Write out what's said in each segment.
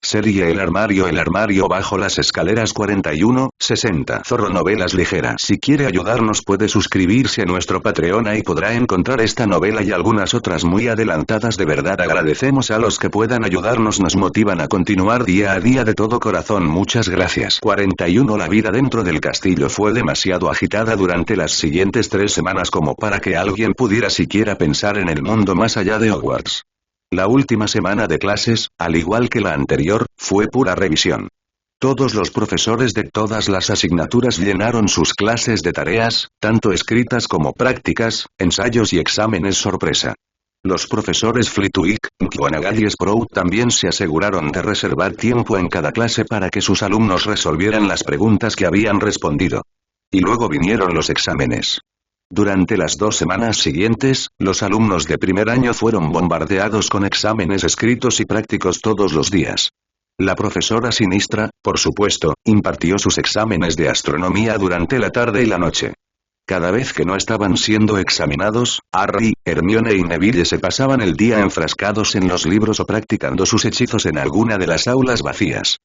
Serie El armario bajo las escaleras 41-60. Zorro Novelas Ligeras. Si quiere ayudarnos puede suscribirse a nuestro Patreon y podrá encontrar esta novela y algunas otras muy adelantadas. De verdad agradecemos a los que puedan ayudarnos, nos motivan a continuar día a día de todo corazón. Muchas gracias. 41. La vida dentro del castillo fue demasiado agitada durante las siguientes 3 semanas como para que alguien pudiera siquiera pensar en el mundo más allá de Hogwarts. La última semana de clases, al igual que la anterior, fue pura revisión. Todos los profesores de todas las asignaturas llenaron sus clases de tareas, tanto escritas como prácticas, ensayos y exámenes sorpresa. Los profesores Flitwick, McGonagall y Sprout también se aseguraron de reservar tiempo en cada clase para que sus alumnos resolvieran las preguntas que habían respondido. Y luego vinieron los exámenes. Durante las 2 semanas siguientes, los alumnos de primer año fueron bombardeados con exámenes escritos y prácticos todos los días. La profesora Sinistra, por supuesto, impartió sus exámenes de astronomía durante la tarde y la noche. Cada vez que no estaban siendo examinados, Harry, Hermione y Neville se pasaban el día enfrascados en los libros o practicando sus hechizos en alguna de las aulas vacías.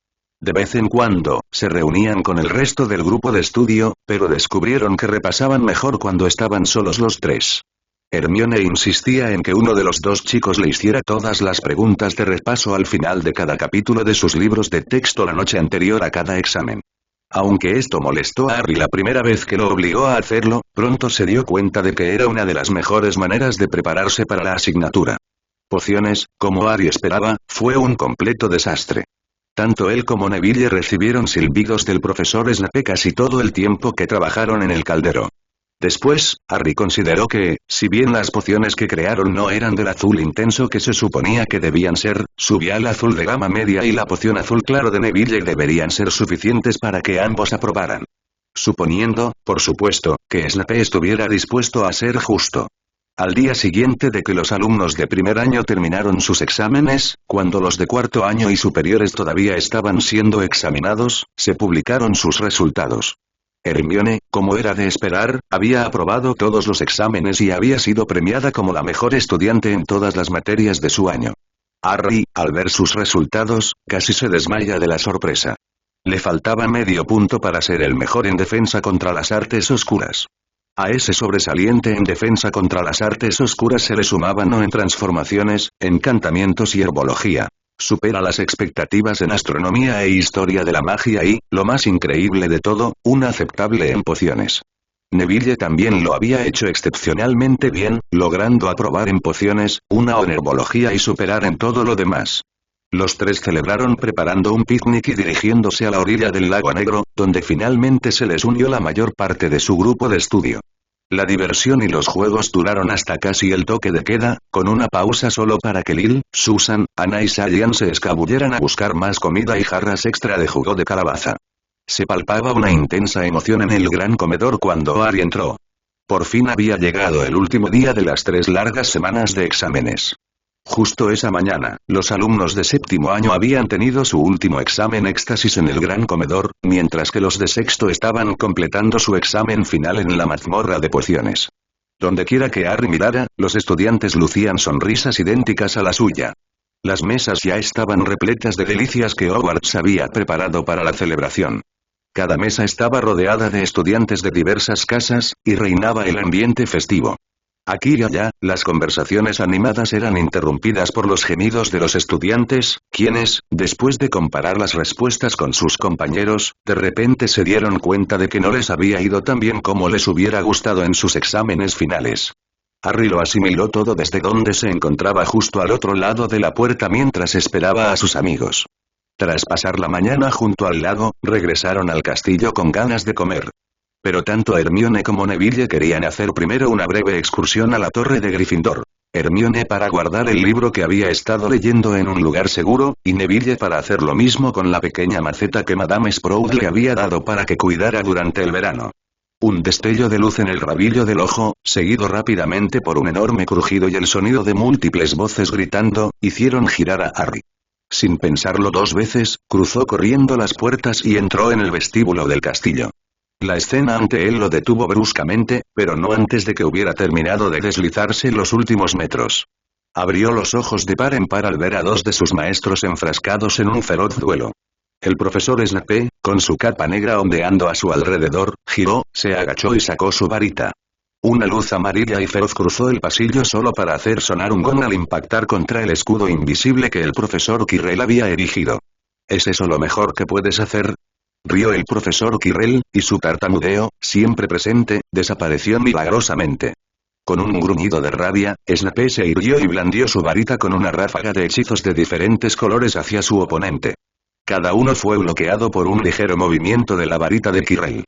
De vez en cuando, se reunían con el resto del grupo de estudio, pero descubrieron que repasaban mejor cuando estaban solos los 3. Hermione insistía en que uno de los 2 chicos le hiciera todas las preguntas de repaso al final de cada capítulo de sus libros de texto la noche anterior a cada examen. Aunque esto molestó a Harry la primera vez que lo obligó a hacerlo, pronto se dio cuenta de que era una de las mejores maneras de prepararse para la asignatura. Pociones, como Harry esperaba, fue un completo desastre. Tanto él como Neville recibieron silbidos del profesor Snape casi todo el tiempo que trabajaron en el caldero. Después, Harry consideró que, si bien las pociones que crearon no eran del azul intenso que se suponía que debían ser, su vial azul de gama media y la poción azul claro de Neville deberían ser suficientes para que ambos aprobaran. Suponiendo, por supuesto, que Snape estuviera dispuesto a ser justo. Al día siguiente de que los alumnos de primer año terminaron sus exámenes, cuando los de cuarto año y superiores todavía estaban siendo examinados, se publicaron sus resultados. Hermione, como era de esperar, había aprobado todos los exámenes y había sido premiada como la mejor estudiante en todas las materias de su año. Harry, al ver sus resultados, casi se desmaya de la sorpresa. Le faltaba medio punto para ser el mejor en defensa contra las artes oscuras. A ese sobresaliente en defensa contra las artes oscuras se le sumaban en transformaciones, encantamientos y herbología. Supera las expectativas en astronomía e historia de la magia y, lo más increíble de todo, una aceptable en pociones. Neville también lo había hecho excepcionalmente bien, logrando aprobar en pociones, una en herbología y superar en todo lo demás. Los 3 celebraron preparando un picnic y dirigiéndose a la orilla del lago Negro, donde finalmente se les unió la mayor parte de su grupo de estudio. La diversión y los juegos duraron hasta casi el toque de queda, con una pausa solo para que Lil, Susan, Anna y Saiyan se escabulleran a buscar más comida y jarras extra de jugo de calabaza. Se palpaba una intensa emoción en el gran comedor cuando Harry entró. Por fin había llegado el último día de las 3 largas semanas de exámenes. Justo esa mañana, los alumnos de séptimo año habían tenido su último examen éxtasis en el gran comedor, mientras que los de sexto estaban completando su examen final en la mazmorra de pociones. Dondequiera que Harry mirara, los estudiantes lucían sonrisas idénticas a la suya. Las mesas ya estaban repletas de delicias que Hogwarts había preparado para la celebración. Cada mesa estaba rodeada de estudiantes de diversas casas, y reinaba el ambiente festivo. Aquí y allá, las conversaciones animadas eran interrumpidas por los gemidos de los estudiantes, quienes, después de comparar las respuestas con sus compañeros, de repente se dieron cuenta de que no les había ido tan bien como les hubiera gustado en sus exámenes finales. Harry lo asimiló todo desde donde se encontraba justo al otro lado de la puerta mientras esperaba a sus amigos. Tras pasar la mañana junto al lago, regresaron al castillo con ganas de comer. Pero tanto Hermione como Neville querían hacer primero una breve excursión a la torre de Gryffindor. Hermione para guardar el libro que había estado leyendo en un lugar seguro, y Neville para hacer lo mismo con la pequeña maceta que Madame Sprout le había dado para que cuidara durante el verano. Un destello de luz en el rabillo del ojo, seguido rápidamente por un enorme crujido y el sonido de múltiples voces gritando, hicieron girar a Harry. Sin pensarlo 2 veces, cruzó corriendo las puertas y entró en el vestíbulo del castillo. La escena ante él lo detuvo bruscamente, pero no antes de que hubiera terminado de deslizarse los últimos metros. Abrió los ojos de par en par al ver a dos de sus maestros enfrascados en un feroz duelo. El profesor Snape, con su capa negra ondeando a su alrededor, giró, se agachó y sacó su varita. Una luz amarilla y feroz cruzó el pasillo solo para hacer sonar un gong al impactar contra el escudo invisible que el profesor Quirrell había erigido. ¿Es eso lo mejor que puedes hacer? Rió el profesor Quirrell, y su tartamudeo, siempre presente, desapareció milagrosamente. Con un gruñido de rabia, Snape se irguió y blandió su varita con una ráfaga de hechizos de diferentes colores hacia su oponente. Cada uno fue bloqueado por un ligero movimiento de la varita de Quirrell.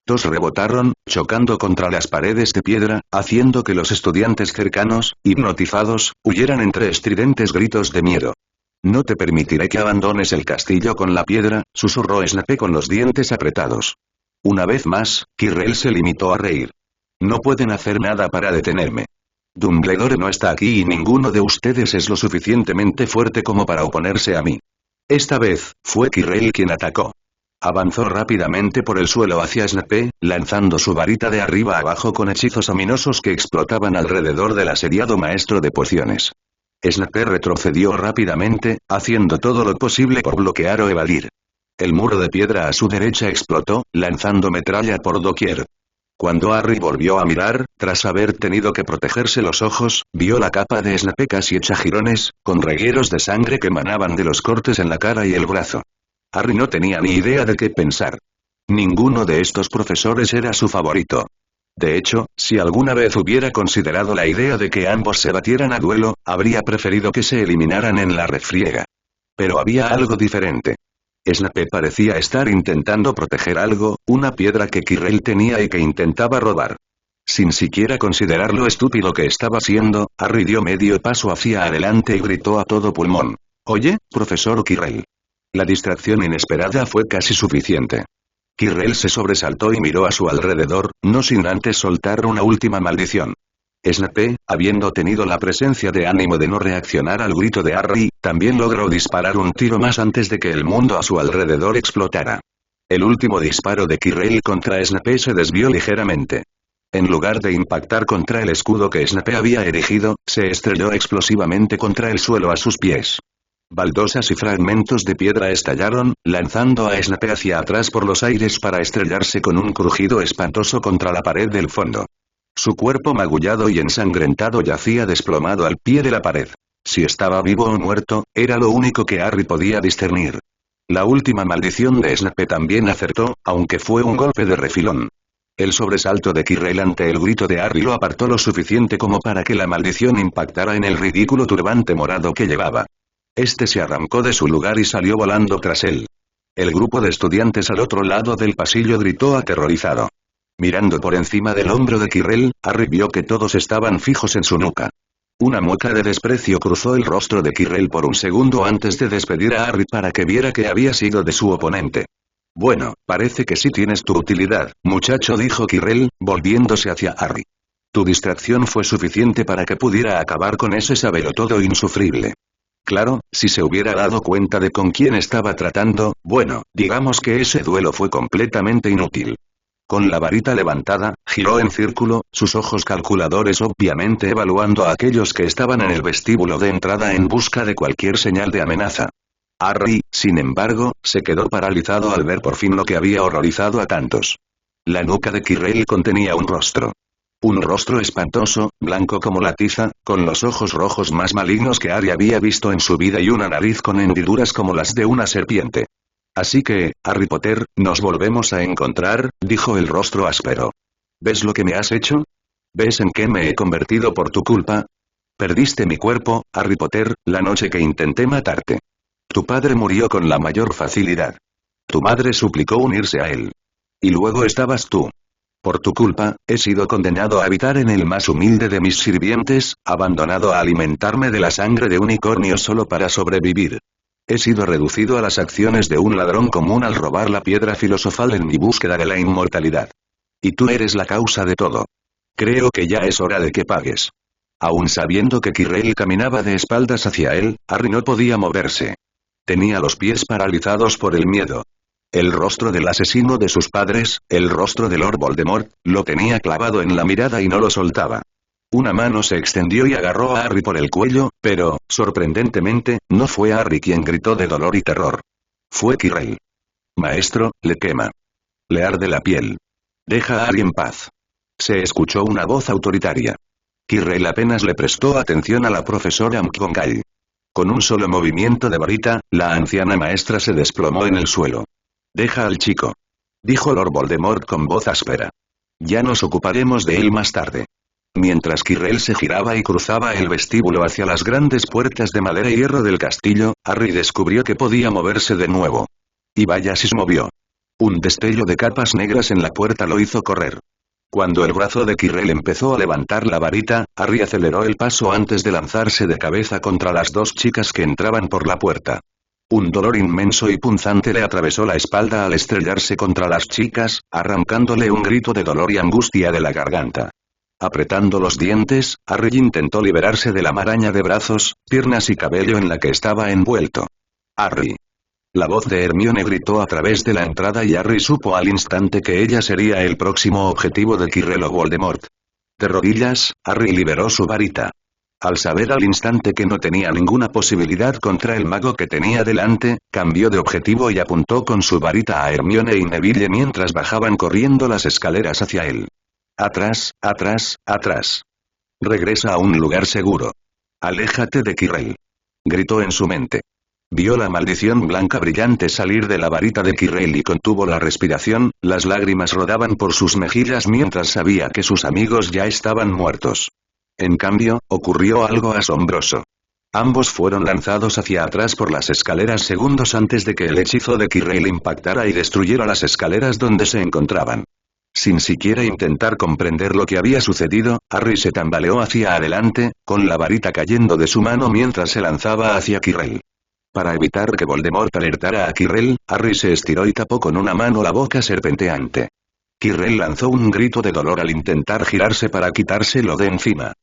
Dos rebotaron, chocando contra las paredes de piedra, haciendo que los estudiantes cercanos, hipnotizados, huyeran entre estridentes gritos de miedo. No te permitiré que abandones el castillo con la piedra, susurró Snape con los dientes apretados. Una vez más, Quirrell se limitó a reír. No pueden hacer nada para detenerme. Dumbledore no está aquí y ninguno de ustedes es lo suficientemente fuerte como para oponerse a mí. Esta vez, fue Quirrell quien atacó. Avanzó rápidamente por el suelo hacia Snape, lanzando su varita de arriba a abajo con hechizos ominosos que explotaban alrededor del asediado maestro de pociones. Snape retrocedió rápidamente, haciendo todo lo posible por bloquear o evadir. El muro de piedra a su derecha explotó, lanzando metralla por doquier. Cuando Harry volvió a mirar, tras haber tenido que protegerse los ojos, vio la capa de Snape casi hecha jirones, con regueros de sangre que emanaban de los cortes en la cara y el brazo. Harry no tenía ni idea de qué pensar. Ninguno de estos profesores era su favorito. De hecho, si alguna vez hubiera considerado la idea de que ambos se batieran a duelo, habría preferido que se eliminaran en la refriega. Pero había algo diferente. Snape parecía estar intentando proteger algo, una piedra que Quirrell tenía y que intentaba robar. Sin siquiera considerar lo estúpido que estaba siendo, Harry dio medio paso hacia adelante y gritó a todo pulmón. «Oye, profesor Quirrell». La distracción inesperada fue casi suficiente. Quirrell se sobresaltó y miró a su alrededor, no sin antes soltar una última maldición. Snape, habiendo tenido la presencia de ánimo de no reaccionar al grito de Harry, también logró disparar un tiro más antes de que el mundo a su alrededor explotara. El último disparo de Quirrell contra Snape se desvió ligeramente. En lugar de impactar contra el escudo que Snape había erigido, se estrelló explosivamente contra el suelo a sus pies. Baldosas y fragmentos de piedra estallaron, lanzando a Snape hacia atrás por los aires para estrellarse con un crujido espantoso contra la pared del fondo. Su cuerpo magullado y ensangrentado yacía desplomado al pie de la pared. Si estaba vivo o muerto, era lo único que Harry podía discernir. La última maldición de Snape también acertó, aunque fue un golpe de refilón. El sobresalto de Quirrell ante el grito de Harry lo apartó lo suficiente como para que la maldición impactara en el ridículo turbante morado que llevaba. Este se arrancó de su lugar y salió volando tras él. El grupo de estudiantes al otro lado del pasillo gritó aterrorizado. Mirando por encima del hombro de Quirrell, Harry vio que todos estaban fijos en su nuca. Una mueca de desprecio cruzó el rostro de Quirrell por un segundo antes de despedir a Harry para que viera que había sido de su oponente. Bueno, parece que sí tienes tu utilidad, muchacho, dijo Quirrell, volviéndose hacia Harry. Tu distracción fue suficiente para que pudiera acabar con ese sabelotodo insufrible. Claro, si se hubiera dado cuenta de con quién estaba tratando, bueno, digamos que ese duelo fue completamente inútil. Con la varita levantada, giró en círculo, sus ojos calculadores obviamente evaluando a aquellos que estaban en el vestíbulo de entrada en busca de cualquier señal de amenaza. Harry, sin embargo, se quedó paralizado al ver por fin lo que había horrorizado a tantos. La nuca de Quirrell contenía un rostro. Un rostro espantoso, blanco como la tiza, con los ojos rojos más malignos que Harry había visto en su vida y una nariz con hendiduras como las de una serpiente. Así que, Harry Potter, nos volvemos a encontrar, dijo el rostro áspero. ¿Ves lo que me has hecho? ¿Ves en qué me he convertido por tu culpa? Perdiste mi cuerpo, Harry Potter, la noche que intenté matarte. Tu padre murió con la mayor facilidad. Tu madre suplicó unirse a él. Y luego estabas tú. Por tu culpa, he sido condenado a habitar en el más humilde de mis sirvientes, abandonado a alimentarme de la sangre de unicornio solo para sobrevivir. He sido reducido a las acciones de un ladrón común al robar la piedra filosofal en mi búsqueda de la inmortalidad. Y tú eres la causa de todo. Creo que ya es hora de que pagues. Aún sabiendo que Quirrell caminaba de espaldas hacia él, Harry no podía moverse. Tenía los pies paralizados por el miedo. El rostro del asesino de sus padres, el rostro de Lord Voldemort, lo tenía clavado en la mirada y no lo soltaba. Una mano se extendió y agarró a Harry por el cuello, pero, sorprendentemente, no fue Harry quien gritó de dolor y terror. Fue Quirrell. Maestro, le quema. Le arde la piel. Deja a Harry en paz. Se escuchó una voz autoritaria. Quirrell apenas le prestó atención a la profesora McGonagall. Con un solo movimiento de varita, la anciana maestra se desplomó en el suelo. Deja al chico. Dijo Lord Voldemort con voz áspera. Ya nos ocuparemos de él más tarde. Mientras Quirrell se giraba y cruzaba el vestíbulo hacia las grandes puertas de madera y hierro del castillo, Harry descubrió que podía moverse de nuevo. Y vaya si se movió. Un destello de capas negras en la puerta lo hizo correr. Cuando el brazo de Quirrell empezó a levantar la varita, Harry aceleró el paso antes de lanzarse de cabeza contra las dos chicas que entraban por la puerta. Un dolor inmenso y punzante le atravesó la espalda al estrellarse contra las chicas, arrancándole un grito de dolor y angustia de la garganta. Apretando los dientes, Harry intentó liberarse de la maraña de brazos, piernas y cabello en la que estaba envuelto. ¡Harry! La voz de Hermione gritó a través de la entrada y Harry supo al instante que ella sería el próximo objetivo de Quirrell o Voldemort. De rodillas, Harry liberó su varita. Al saber al instante que no tenía ninguna posibilidad contra el mago que tenía delante, cambió de objetivo y apuntó con su varita a Hermione y Neville mientras bajaban corriendo las escaleras hacia él. Atrás, atrás, atrás. Regresa a un lugar seguro. Aléjate de Quirrell. Gritó en su mente. Vio la maldición blanca brillante salir de la varita de Quirrell y contuvo la respiración, las lágrimas rodaban por sus mejillas mientras sabía que sus amigos ya estaban muertos. En cambio, ocurrió algo asombroso. Ambos fueron lanzados hacia atrás por las escaleras segundos antes de que el hechizo de Quirrell impactara y destruyera las escaleras donde se encontraban. Sin siquiera intentar comprender lo que había sucedido, Harry se tambaleó hacia adelante, con la varita cayendo de su mano mientras se lanzaba hacia Quirrell. Para evitar que Voldemort alertara a Quirrell, Harry se estiró y tapó con una mano la boca serpenteante. Quirrell lanzó un grito de dolor al intentar girarse para quitárselo de encima.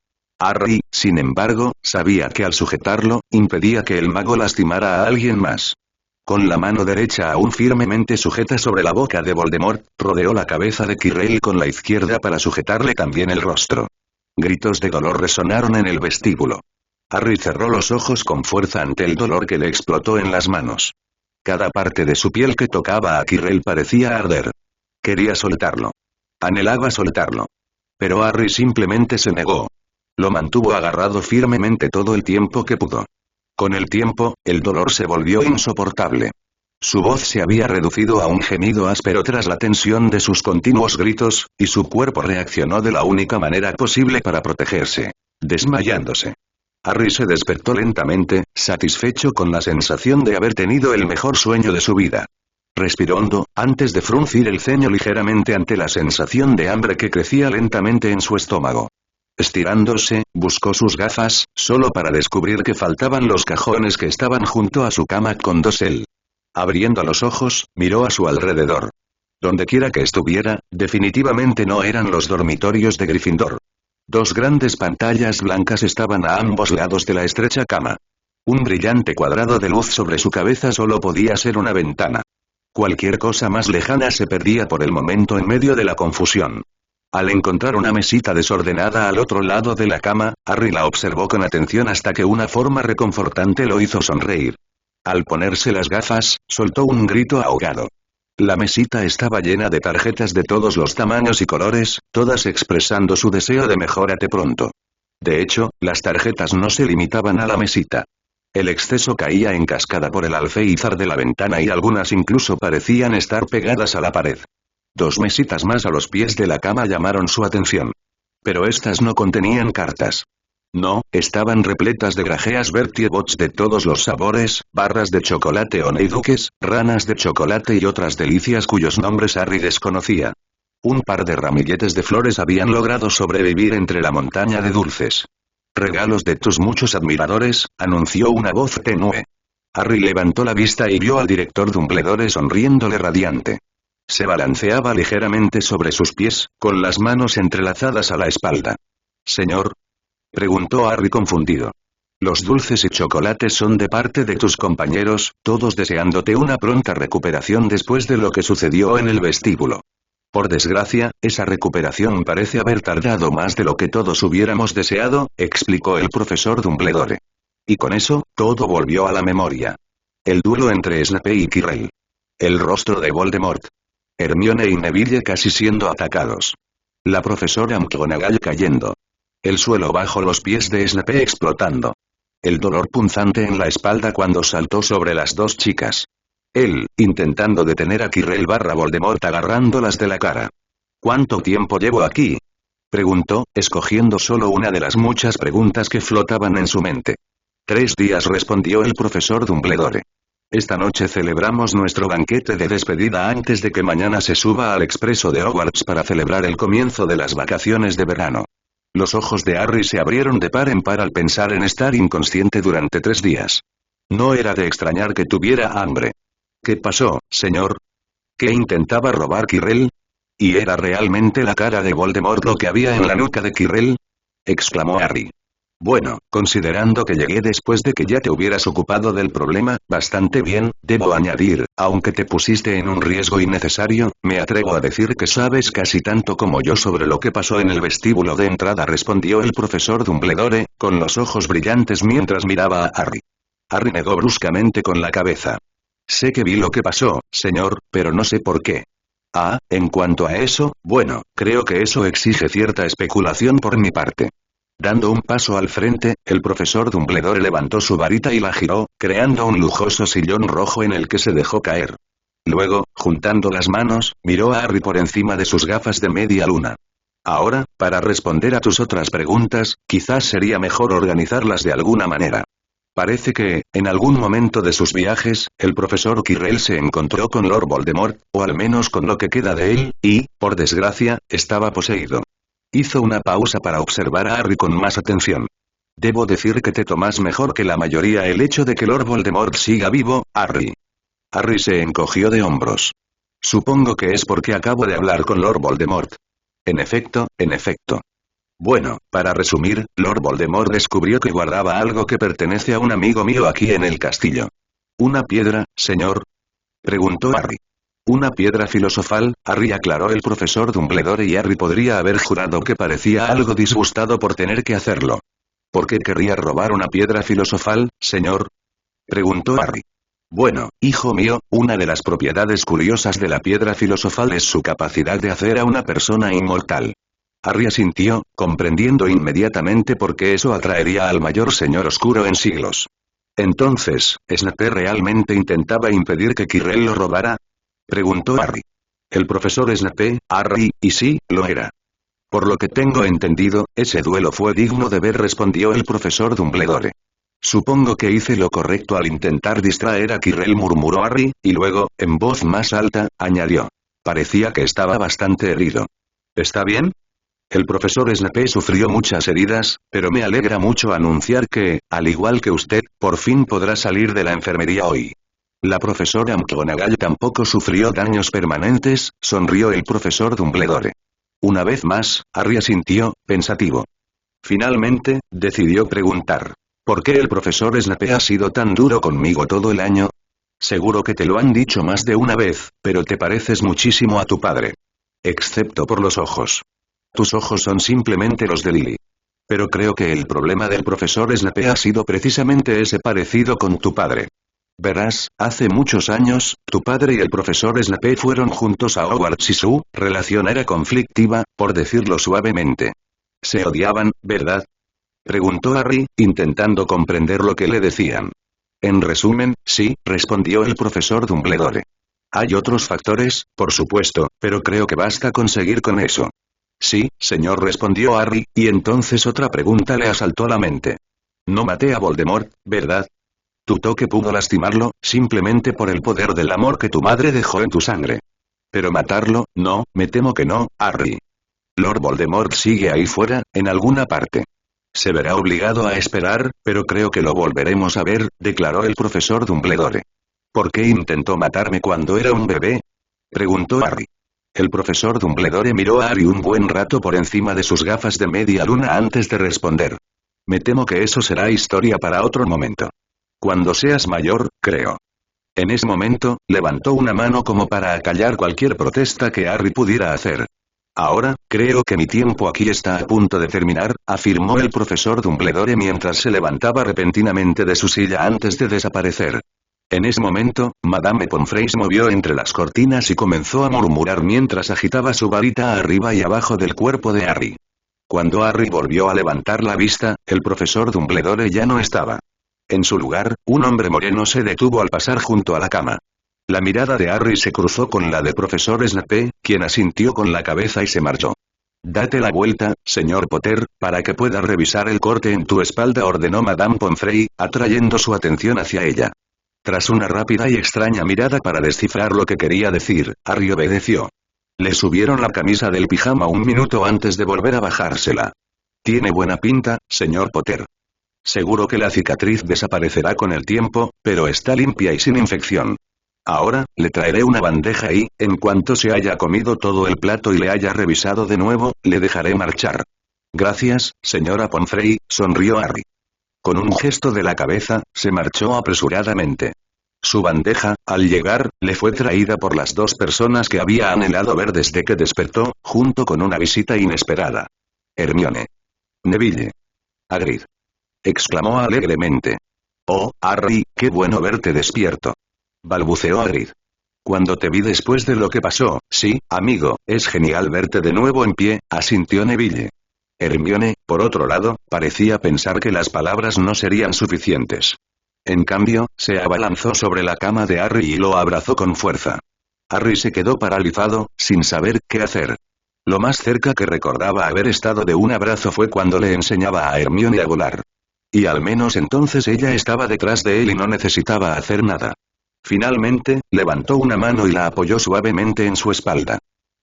Harry, sin embargo, sabía que al sujetarlo, impedía que el mago lastimara a alguien más. Con la mano derecha aún firmemente sujeta sobre la boca de Voldemort, rodeó la cabeza de Quirrell con la izquierda para sujetarle también el rostro. Gritos de dolor resonaron en el vestíbulo. Harry cerró los ojos con fuerza ante el dolor que le explotó en las manos. Cada parte de su piel que tocaba a Quirrell parecía arder. Quería soltarlo. Anhelaba soltarlo. Pero Harry simplemente se negó. Lo mantuvo agarrado firmemente todo el tiempo que pudo. Con el tiempo, el dolor se volvió insoportable. Su voz se había reducido a un gemido áspero tras la tensión de sus continuos gritos, y su cuerpo reaccionó de la única manera posible para protegerse. Desmayándose. Harry se despertó lentamente, satisfecho con la sensación de haber tenido el mejor sueño de su vida. Respiró hondo, antes de fruncir el ceño ligeramente ante la sensación de hambre que crecía lentamente en su estómago. Estirándose, buscó sus gafas, solo para descubrir que faltaban los cajones que estaban junto a su cama con dosel. Abriendo los ojos, miró a su alrededor. Dondequiera que estuviera, definitivamente no eran los dormitorios de Gryffindor. Dos grandes pantallas blancas estaban a ambos lados de la estrecha cama. Un brillante cuadrado de luz sobre su cabeza solo podía ser una ventana. Cualquier cosa más lejana se perdía por el momento en medio de la confusión. Al encontrar una mesita desordenada al otro lado de la cama, Harry la observó con atención hasta que una forma reconfortante lo hizo sonreír. Al ponerse las gafas, soltó un grito ahogado. La mesita estaba llena de tarjetas de todos los tamaños y colores, todas expresando su deseo de mejórate pronto. De hecho, las tarjetas no se limitaban a la mesita. El exceso caía en cascada por el alféizar de la ventana y algunas incluso parecían estar pegadas a la pared. Dos mesitas más a los pies de la cama llamaron su atención. Pero estas no contenían cartas. No, estaban repletas de grajeas Bertie Bott's de todos los sabores, barras de chocolate Honeyduques, ranas de chocolate y otras delicias cuyos nombres Harry desconocía. Un par de ramilletes de flores habían logrado sobrevivir entre la montaña de dulces. Regalos de tus muchos admiradores, anunció una voz tenue. Harry levantó la vista y vio al director Dumbledore sonriéndole radiante. Se balanceaba ligeramente sobre sus pies, con las manos entrelazadas a la espalda. «Señor», preguntó Harry confundido. «Los dulces y chocolates son de parte de tus compañeros, todos deseándote una pronta recuperación después de lo que sucedió en el vestíbulo». Por desgracia, esa recuperación parece haber tardado más de lo que todos hubiéramos deseado, explicó el profesor Dumbledore. Y con eso, todo volvió a la memoria. El duelo entre Snape y Quirrell. El rostro de Voldemort. Hermione y Neville casi siendo atacados. La profesora McGonagall cayendo. El suelo bajo los pies de Snape explotando. El dolor punzante en la espalda cuando saltó sobre las dos chicas. Él, intentando detener a Quirrell / Voldemort agarrándolas de la cara. ¿Cuánto tiempo llevo aquí? Preguntó, escogiendo solo una de las muchas preguntas que flotaban en su mente. 3 días, respondió el profesor Dumbledore. Esta noche celebramos nuestro banquete de despedida antes de que mañana se suba al expreso de Hogwarts para celebrar el comienzo de las vacaciones de verano. Los ojos de Harry se abrieron de par en par al pensar en estar inconsciente durante 3 días. No era de extrañar que tuviera hambre. ¿Qué pasó, señor? ¿Qué intentaba robar Quirrell? ¿Y era realmente la cara de Voldemort lo que había en la nuca de Quirrell? Exclamó Harry. Bueno, considerando que llegué después de que ya te hubieras ocupado del problema, bastante bien, debo añadir, aunque te pusiste en un riesgo innecesario, me atrevo a decir que sabes casi tanto como yo sobre lo que pasó en el vestíbulo de entrada, respondió el profesor Dumbledore, con los ojos brillantes mientras miraba a Harry. Harry negó bruscamente con la cabeza. Sé que vi lo que pasó, señor, pero no sé por qué. Ah, en cuanto a eso, bueno, creo que eso exige cierta especulación por mi parte. Dando un paso al frente, el profesor Dumbledore levantó su varita y la giró, creando un lujoso sillón rojo en el que se dejó caer. Luego, juntando las manos, miró a Harry por encima de sus gafas de media luna. Ahora, para responder a tus otras preguntas, quizás sería mejor organizarlas de alguna manera. Parece que, en algún momento de sus viajes, el profesor Quirrell se encontró con Lord Voldemort, o al menos con lo que queda de él, y, por desgracia, estaba poseído. Hizo una pausa para observar a Harry con más atención. Debo decir que te tomas mejor que la mayoría el hecho de que Lord Voldemort siga vivo, Harry. Harry se encogió de hombros. Supongo que es porque acabo de hablar con Lord Voldemort. En efecto, en efecto. Bueno, para resumir, Lord Voldemort descubrió que guardaba algo que pertenece a un amigo mío aquí en el castillo. ¿Una piedra, señor? Preguntó Harry. Una piedra filosofal, Harry, aclaró el profesor Dumbledore, y Harry podría haber jurado que parecía algo disgustado por tener que hacerlo. ¿Por qué querría robar una piedra filosofal, señor? Preguntó Harry. Bueno, hijo mío, una de las propiedades curiosas de la piedra filosofal es su capacidad de hacer a una persona inmortal. Harry asintió, comprendiendo inmediatamente por qué eso atraería al mayor señor oscuro en siglos. Entonces, ¿Snape realmente intentaba impedir que Quirrell lo robara? Preguntó Harry. El profesor Snape, Harry, y sí, lo era. Por lo que tengo entendido, ese duelo fue digno de ver, respondió el profesor Dumbledore. Supongo que hice lo correcto al intentar distraer a Quirrell, murmuró Harry, y luego, en voz más alta, añadió. Parecía que estaba bastante herido. ¿Está bien? El profesor Snape sufrió muchas heridas, pero me alegra mucho anunciar que, al igual que usted, por fin podrá salir de la enfermería hoy. La profesora McGonagall tampoco sufrió daños permanentes, sonrió el profesor Dumbledore. Una vez más, Harry asintió, pensativo. Finalmente, decidió preguntar. ¿Por qué el profesor Snape ha sido tan duro conmigo todo el año? Seguro que te lo han dicho más de una vez, pero te pareces muchísimo a tu padre. Excepto por los ojos. Tus ojos son simplemente los de Lily. Pero creo que el problema del profesor Snape ha sido precisamente ese parecido con tu padre. Verás, hace muchos años, tu padre y el profesor Snape fueron juntos a Hogwarts y su relación era conflictiva, por decirlo suavemente. Se odiaban, ¿verdad? Preguntó Harry, intentando comprender lo que le decían. En resumen, sí, respondió el profesor Dumbledore. Hay otros factores, por supuesto, pero creo que basta con seguir con eso. Sí, señor, respondió Harry, y entonces otra pregunta le asaltó a la mente. No maté a Voldemort, ¿verdad? Tu toque pudo lastimarlo, simplemente por el poder del amor que tu madre dejó en tu sangre. Pero matarlo, no, me temo que no, Harry. Lord Voldemort sigue ahí fuera, en alguna parte. Se verá obligado a esperar, pero creo que lo volveremos a ver, declaró el profesor Dumbledore. ¿Por qué intentó matarme cuando era un bebé? Preguntó Harry. El profesor Dumbledore miró a Harry un buen rato por encima de sus gafas de media luna antes de responder. Me temo que eso será historia para otro momento. Cuando seas mayor, creo. En ese momento, levantó una mano como para acallar cualquier protesta que Harry pudiera hacer. Ahora, creo que mi tiempo aquí está a punto de terminar, afirmó el profesor Dumbledore mientras se levantaba repentinamente de su silla antes de desaparecer. En ese momento, Madame Pomfrey se movió entre las cortinas y comenzó a murmurar mientras agitaba su varita arriba y abajo del cuerpo de Harry. Cuando Harry volvió a levantar la vista, el profesor Dumbledore ya no estaba. En su lugar, un hombre moreno se detuvo al pasar junto a la cama. La mirada de Harry se cruzó con la del profesor Snape, quien asintió con la cabeza y se marchó. «Date la vuelta, señor Potter, para que pueda revisar el corte en tu espalda», ordenó Madame Pomfrey, atrayendo su atención hacia ella. Tras una rápida y extraña mirada para descifrar lo que quería decir, Harry obedeció. Le subieron la camisa del pijama un minuto antes de volver a bajársela. «Tiene buena pinta, señor Potter. Seguro que la cicatriz desaparecerá con el tiempo, pero está limpia y sin infección. Ahora, le traeré una bandeja y, en cuanto se haya comido todo el plato y le haya revisado de nuevo, le dejaré marchar». «Gracias, señora Pomfrey», sonrió Harry. Con un gesto de la cabeza, se marchó apresuradamente. Su bandeja, al llegar, le fue traída por las dos personas que había anhelado ver desde que despertó, junto con una visita inesperada. Hermione. Neville. Hagrid. Exclamó alegremente. «Oh, Harry, qué bueno verte despierto», balbuceó Hagrid. «Cuando te vi después de lo que pasó, sí, amigo, es genial verte de nuevo en pie», asintió Neville. Hermione, por otro lado, parecía pensar que las palabras no serían suficientes. En cambio, se abalanzó sobre la cama de Harry y lo abrazó con fuerza. Harry se quedó paralizado, sin saber qué hacer. Lo más cerca que recordaba haber estado de un abrazo fue cuando le enseñaba a Hermione a volar. Y al menos entonces ella estaba detrás de él y no necesitaba hacer nada. Finalmente, levantó una mano y la apoyó suavemente en su espalda.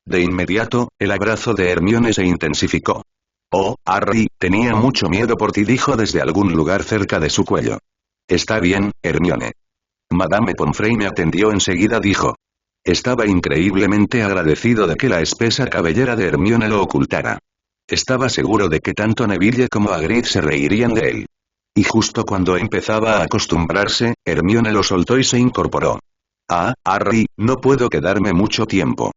De inmediato, el abrazo de Hermione se intensificó. «Oh, Harry, tenía mucho miedo por ti», dijo desde algún lugar cerca de su cuello. «Está bien, Hermione». Madame Pomfrey me atendió enseguida, dijo. Estaba increíblemente agradecido de que la espesa cabellera de Hermione lo ocultara. Estaba seguro de que tanto Neville como Hagrid se reirían de él. Y justo cuando empezaba a acostumbrarse, Hermione lo soltó y se incorporó. «Ah, Harry, no puedo quedarme mucho tiempo.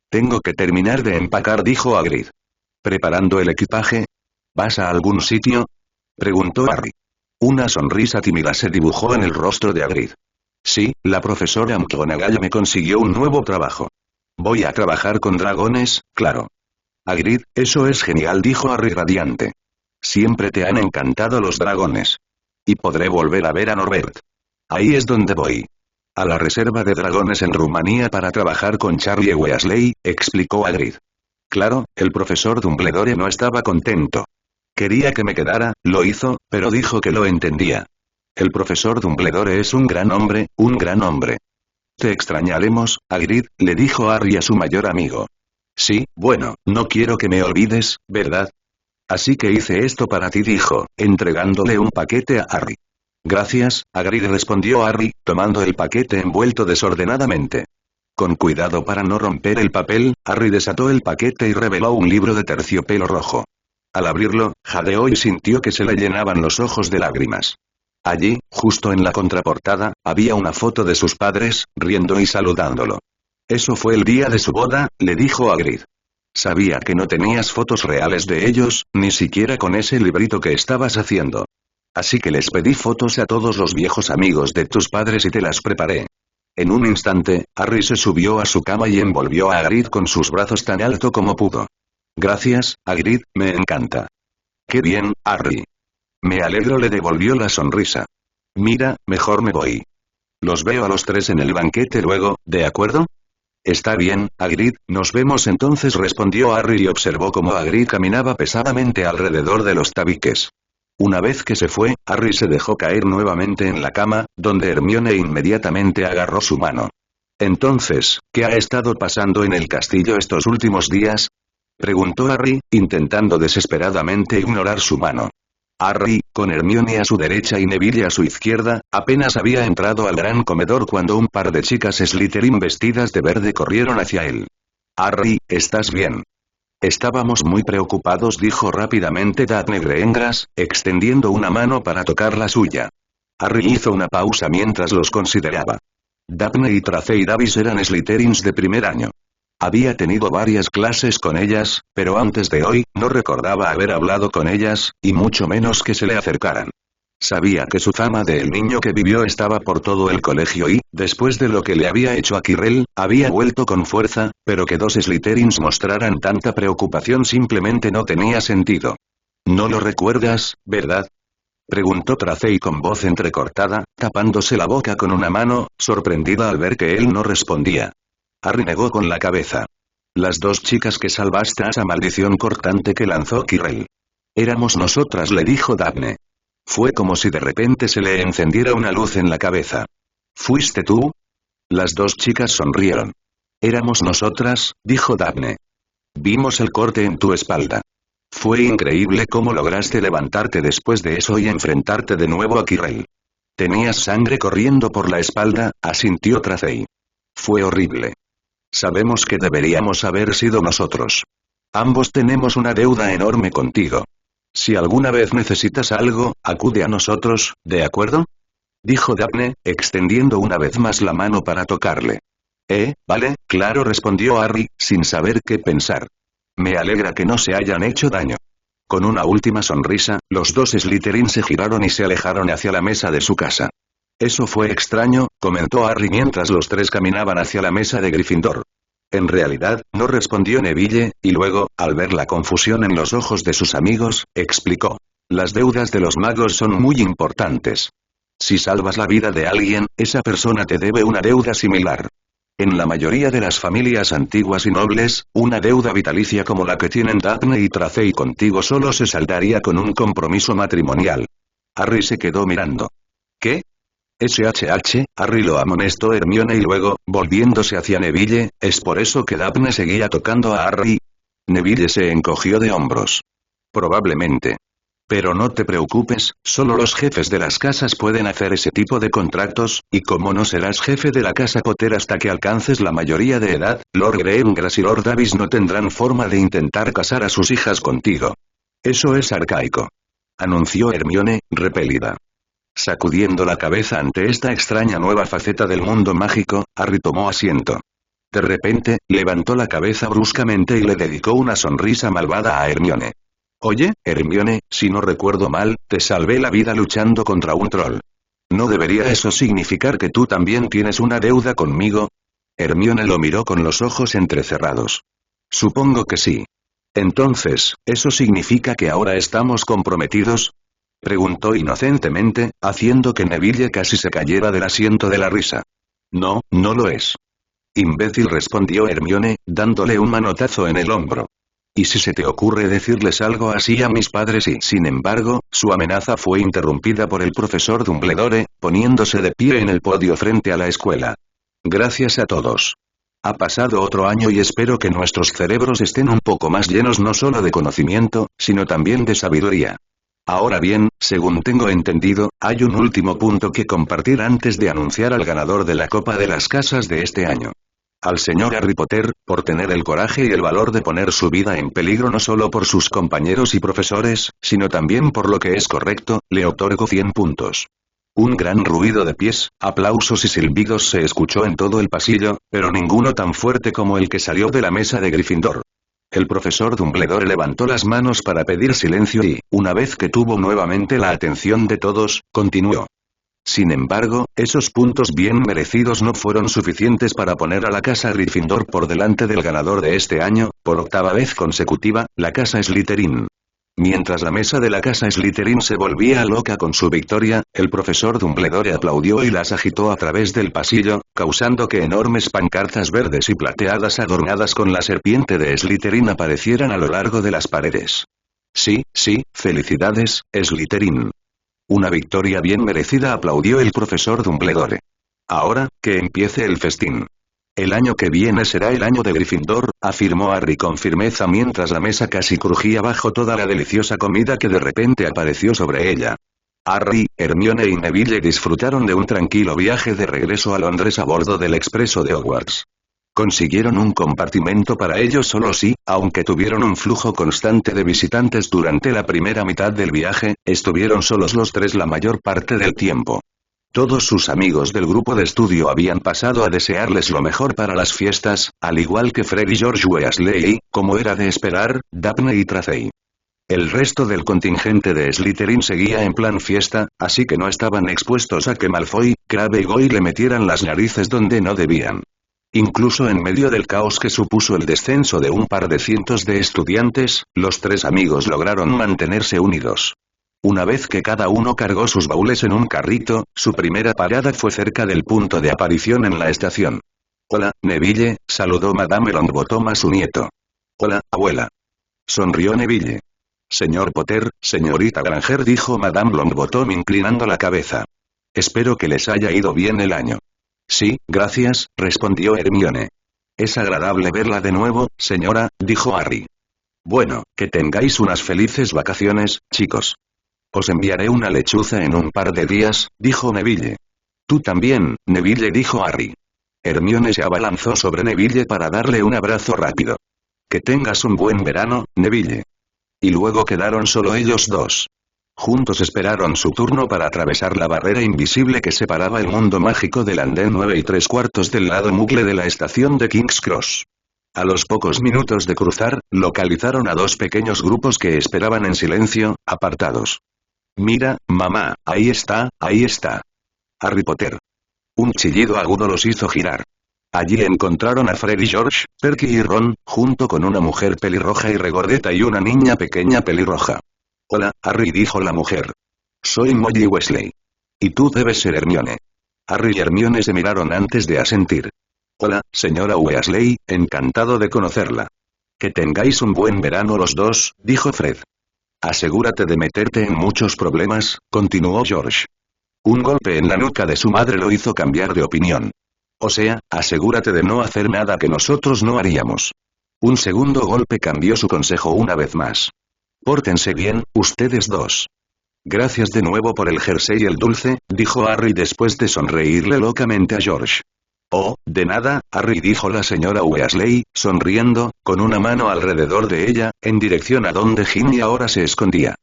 Tengo que terminar de empacar», dijo Hagrid. «¿Preparando el equipaje? ¿Vas a algún sitio?», preguntó Harry. Una sonrisa tímida se dibujó en el rostro de Hagrid. «Sí, la profesora McGonagall me consiguió un nuevo trabajo. Voy a trabajar con dragones, claro». «Hagrid, eso es genial», dijo Harry radiante. «Siempre te han encantado los dragones. Y podré volver a ver a Norbert. Ahí es donde voy. A la reserva de dragones en Rumanía para trabajar con Charlie Weasley», explicó Hagrid. Claro, el profesor Dumbledore no estaba contento. Quería que me quedara, lo hizo, pero dijo que lo entendía. El profesor Dumbledore es un gran hombre, un gran hombre. «Te extrañaremos, Hagrid», le dijo Harry a su mayor amigo. «Sí, bueno, no quiero que me olvides, ¿verdad? Así que hice esto para ti», dijo, entregándole un paquete a Harry. «Gracias, Hagrid», respondió Harry, tomando el paquete envuelto desordenadamente. Con cuidado para no romper el papel, Harry desató el paquete y reveló un libro de terciopelo rojo. Al abrirlo, jadeó y sintió que se le llenaban los ojos de lágrimas. Allí, justo en la contraportada, había una foto de sus padres, riendo y saludándolo. «Eso fue el día de su boda», le dijo Hagrid. «Sabía que no tenías fotos reales de ellos, ni siquiera con ese librito que estabas haciendo. Así que les pedí fotos a todos los viejos amigos de tus padres y te las preparé». En un instante, Harry se subió a su cama y envolvió a Hagrid con sus brazos tan alto como pudo. «Gracias, Hagrid, me encanta». «Qué bien, Harry. Me alegro», le devolvió la sonrisa. «Mira, mejor me voy. Los veo a los tres en el banquete luego, ¿de acuerdo?» «Está bien, Hagrid, nos vemos entonces», respondió Harry y observó cómo Hagrid caminaba pesadamente alrededor de los tabiques. Una vez que se fue, Harry se dejó caer nuevamente en la cama, donde Hermione inmediatamente agarró su mano. «Entonces, ¿qué ha estado pasando en el castillo estos últimos días?», preguntó Harry, intentando desesperadamente ignorar su mano. Harry, con Hermione a su derecha y Neville a su izquierda, apenas había entrado al gran comedor cuando un par de chicas Slytherin vestidas de verde corrieron hacia él. «Harry, ¿estás bien?». «Estábamos muy preocupados», dijo rápidamente Daphne Greengrass, extendiendo una mano para tocar la suya. Harry hizo una pausa mientras los consideraba. Daphne y Tracey Davis eran Slytherins de primer año. Había tenido varias clases con ellas, pero antes de hoy, no recordaba haber hablado con ellas, y mucho menos que se le acercaran. Sabía que su fama de el niño que vivió estaba por todo el colegio y, después de lo que le había hecho a Quirrell, había vuelto con fuerza, pero que dos Slytherins mostraran tanta preocupación simplemente no tenía sentido. ¿No lo recuerdas, verdad? Preguntó Tracey con voz entrecortada, tapándose la boca con una mano, sorprendida al ver que él no respondía. Harry negó con la cabeza. Las dos chicas que salvaste a esa maldición cortante que lanzó Quirrell. Éramos nosotras, le dijo Daphne. Fue como si de repente se le encendiera una luz en la cabeza. ¿Fuiste tú? Las dos chicas sonrieron. Éramos nosotras, dijo Daphne. Vimos el corte en tu espalda. Fue increíble cómo lograste levantarte después de eso y enfrentarte de nuevo a Quirrell. Tenías sangre corriendo por la espalda, asintió Tracey. Fue horrible. Sabemos que deberíamos haber sido nosotros. Ambos tenemos una deuda enorme contigo. Si alguna vez necesitas algo, acude a nosotros, ¿de acuerdo? Dijo Daphne, extendiendo una vez más la mano para tocarle. Vale, claro, respondió Harry, sin saber qué pensar. Me alegra que no se hayan hecho daño. Con una última sonrisa, los dos Slytherin se giraron y se alejaron hacia la mesa de su casa. Eso fue extraño, comentó Harry mientras los tres caminaban hacia la mesa de Gryffindor. En realidad, no respondió Neville, y luego, al ver la confusión en los ojos de sus amigos, explicó. Las deudas de los magos son muy importantes. Si salvas la vida de alguien, esa persona te debe una deuda similar. En la mayoría de las familias antiguas y nobles, una deuda vitalicia como la que tienen Daphne y Tracey contigo solo se saldaría con un compromiso matrimonial. Harry se quedó mirando. ¿Qué? SHH, Harry, lo amonestó Hermione y luego, volviéndose hacia Neville, ¿es por eso que Daphne seguía tocando a Harry? Neville se encogió de hombros. Probablemente. Pero no te preocupes, solo los jefes de las casas pueden hacer ese tipo de contratos, y como no serás jefe de la casa Potter hasta que alcances la mayoría de edad, Lord Greengrass y Lord Davis no tendrán forma de intentar casar a sus hijas contigo. Eso es arcaico. Anunció Hermione, repelida. Sacudiendo la cabeza ante esta extraña nueva faceta del mundo mágico, Harry tomó asiento. De repente, levantó la cabeza bruscamente y le dedicó una sonrisa malvada a Hermione. Oye, Hermione, si no recuerdo mal, te salvé la vida luchando contra un troll. ¿No debería eso significar que tú también tienes una deuda conmigo? Hermione lo miró con los ojos entrecerrados. Supongo que sí. Entonces, ¿eso significa que ahora estamos comprometidos? Preguntó inocentemente, haciendo que Neville casi se cayera del asiento de la risa. No, no lo es. Imbécil, respondió Hermione, dándole un manotazo en el hombro. ¿Y si se te ocurre decirles algo así a mis padres? Y sin embargo, su amenaza fue interrumpida por el profesor Dumbledore, poniéndose de pie en el podio frente a la escuela. Gracias a todos. Ha pasado otro año y espero que nuestros cerebros estén un poco más llenos no solo de conocimiento, sino también de sabiduría. Ahora bien, según tengo entendido, hay un último punto que compartir antes de anunciar al ganador de la Copa de las Casas de este año. Al señor Harry Potter, por tener el coraje y el valor de poner su vida en peligro no solo por sus compañeros y profesores, sino también por lo que es correcto, le otorgo 100 puntos. Un gran ruido de pies, aplausos y silbidos se escuchó en todo el pasillo, pero ninguno tan fuerte como el que salió de la mesa de Gryffindor. El profesor Dumbledore levantó las manos para pedir silencio y, una vez que tuvo nuevamente la atención de todos, continuó. Sin embargo, esos puntos bien merecidos no fueron suficientes para poner a la casa Gryffindor por delante del ganador de este año, por octava vez consecutiva, la casa Slytherin. Mientras la mesa de la casa Slytherin se volvía loca con su victoria, el profesor Dumbledore aplaudió y las agitó a través del pasillo, causando que enormes pancartas verdes y plateadas adornadas con la serpiente de Slytherin aparecieran a lo largo de las paredes. Sí, felicidades, Slytherin. Una victoria bien merecida, aplaudió el profesor Dumbledore. Ahora, que empiece el festín. El año que viene será el año de Gryffindor, afirmó Harry con firmeza mientras la mesa casi crujía bajo toda la deliciosa comida que de repente apareció sobre ella. Harry, Hermione y Neville disfrutaron de un tranquilo viaje de regreso a Londres a bordo del expreso de Hogwarts. Consiguieron un compartimento para ellos solos y, aunque tuvieron un flujo constante de visitantes durante la primera mitad del viaje, estuvieron solos los tres la mayor parte del tiempo. Todos sus amigos del grupo de estudio habían pasado a desearles lo mejor para las fiestas, al igual que Fred y George Weasley, como era de esperar, Daphne y Tracy. El resto del contingente de Slytherin seguía en plan fiesta, así que no estaban expuestos a que Malfoy, Crabbe y Goyle le metieran las narices donde no debían. Incluso en medio del caos que supuso el descenso de un par de cientos de estudiantes, los tres amigos lograron mantenerse unidos. Una vez que cada uno cargó sus baúles en un carrito, su primera parada fue cerca del punto de aparición en la estación. «Hola, Neville», saludó Madame Longbottom a su nieto. «Hola, abuela». Sonrió Neville. «Señor Potter, señorita Granger», dijo Madame Longbottom inclinando la cabeza. «Espero que les haya ido bien el año». «Sí, gracias», respondió Hermione. «Es agradable verla de nuevo, señora», dijo Harry. «Bueno, que tengáis unas felices vacaciones, chicos». «Os enviaré una lechuza en un par de días», dijo Neville. «Tú también, Neville», dijo Harry. Hermione se abalanzó sobre Neville para darle un abrazo rápido. «Que tengas un buen verano, Neville». Y luego quedaron solo ellos dos. Juntos esperaron su turno para atravesar la barrera invisible que separaba el mundo mágico del andén 9 3/4 del lado mugle de la estación de King's Cross. A los pocos minutos de cruzar, localizaron a dos pequeños grupos que esperaban en silencio, apartados. «Mira, mamá, ahí está, ahí está». Harry Potter. Un chillido agudo los hizo girar. Allí encontraron a Fred y George, Perky y Ron, junto con una mujer pelirroja y regordeta y una niña pequeña pelirroja. «Hola, Harry», dijo la mujer. «Soy Molly Weasley. Y tú debes ser Hermione». Harry y Hermione se miraron antes de asentir. «Hola, señora Weasley, encantado de conocerla». «Que tengáis un buen verano los dos», dijo Fred. «Asegúrate de meterte en muchos problemas», continuó George. Un golpe en la nuca de su madre lo hizo cambiar de opinión. «O sea, asegúrate de no hacer nada que nosotros no haríamos». Un segundo golpe cambió su consejo una vez más. «Pórtense bien, ustedes dos». «Gracias de nuevo por el jersey y el dulce», dijo Harry después de sonreírle locamente a George. «Oh, de nada», Harry, dijo la señora Weasley, sonriendo, con una mano alrededor de ella, en dirección a donde Ginny ahora se escondía.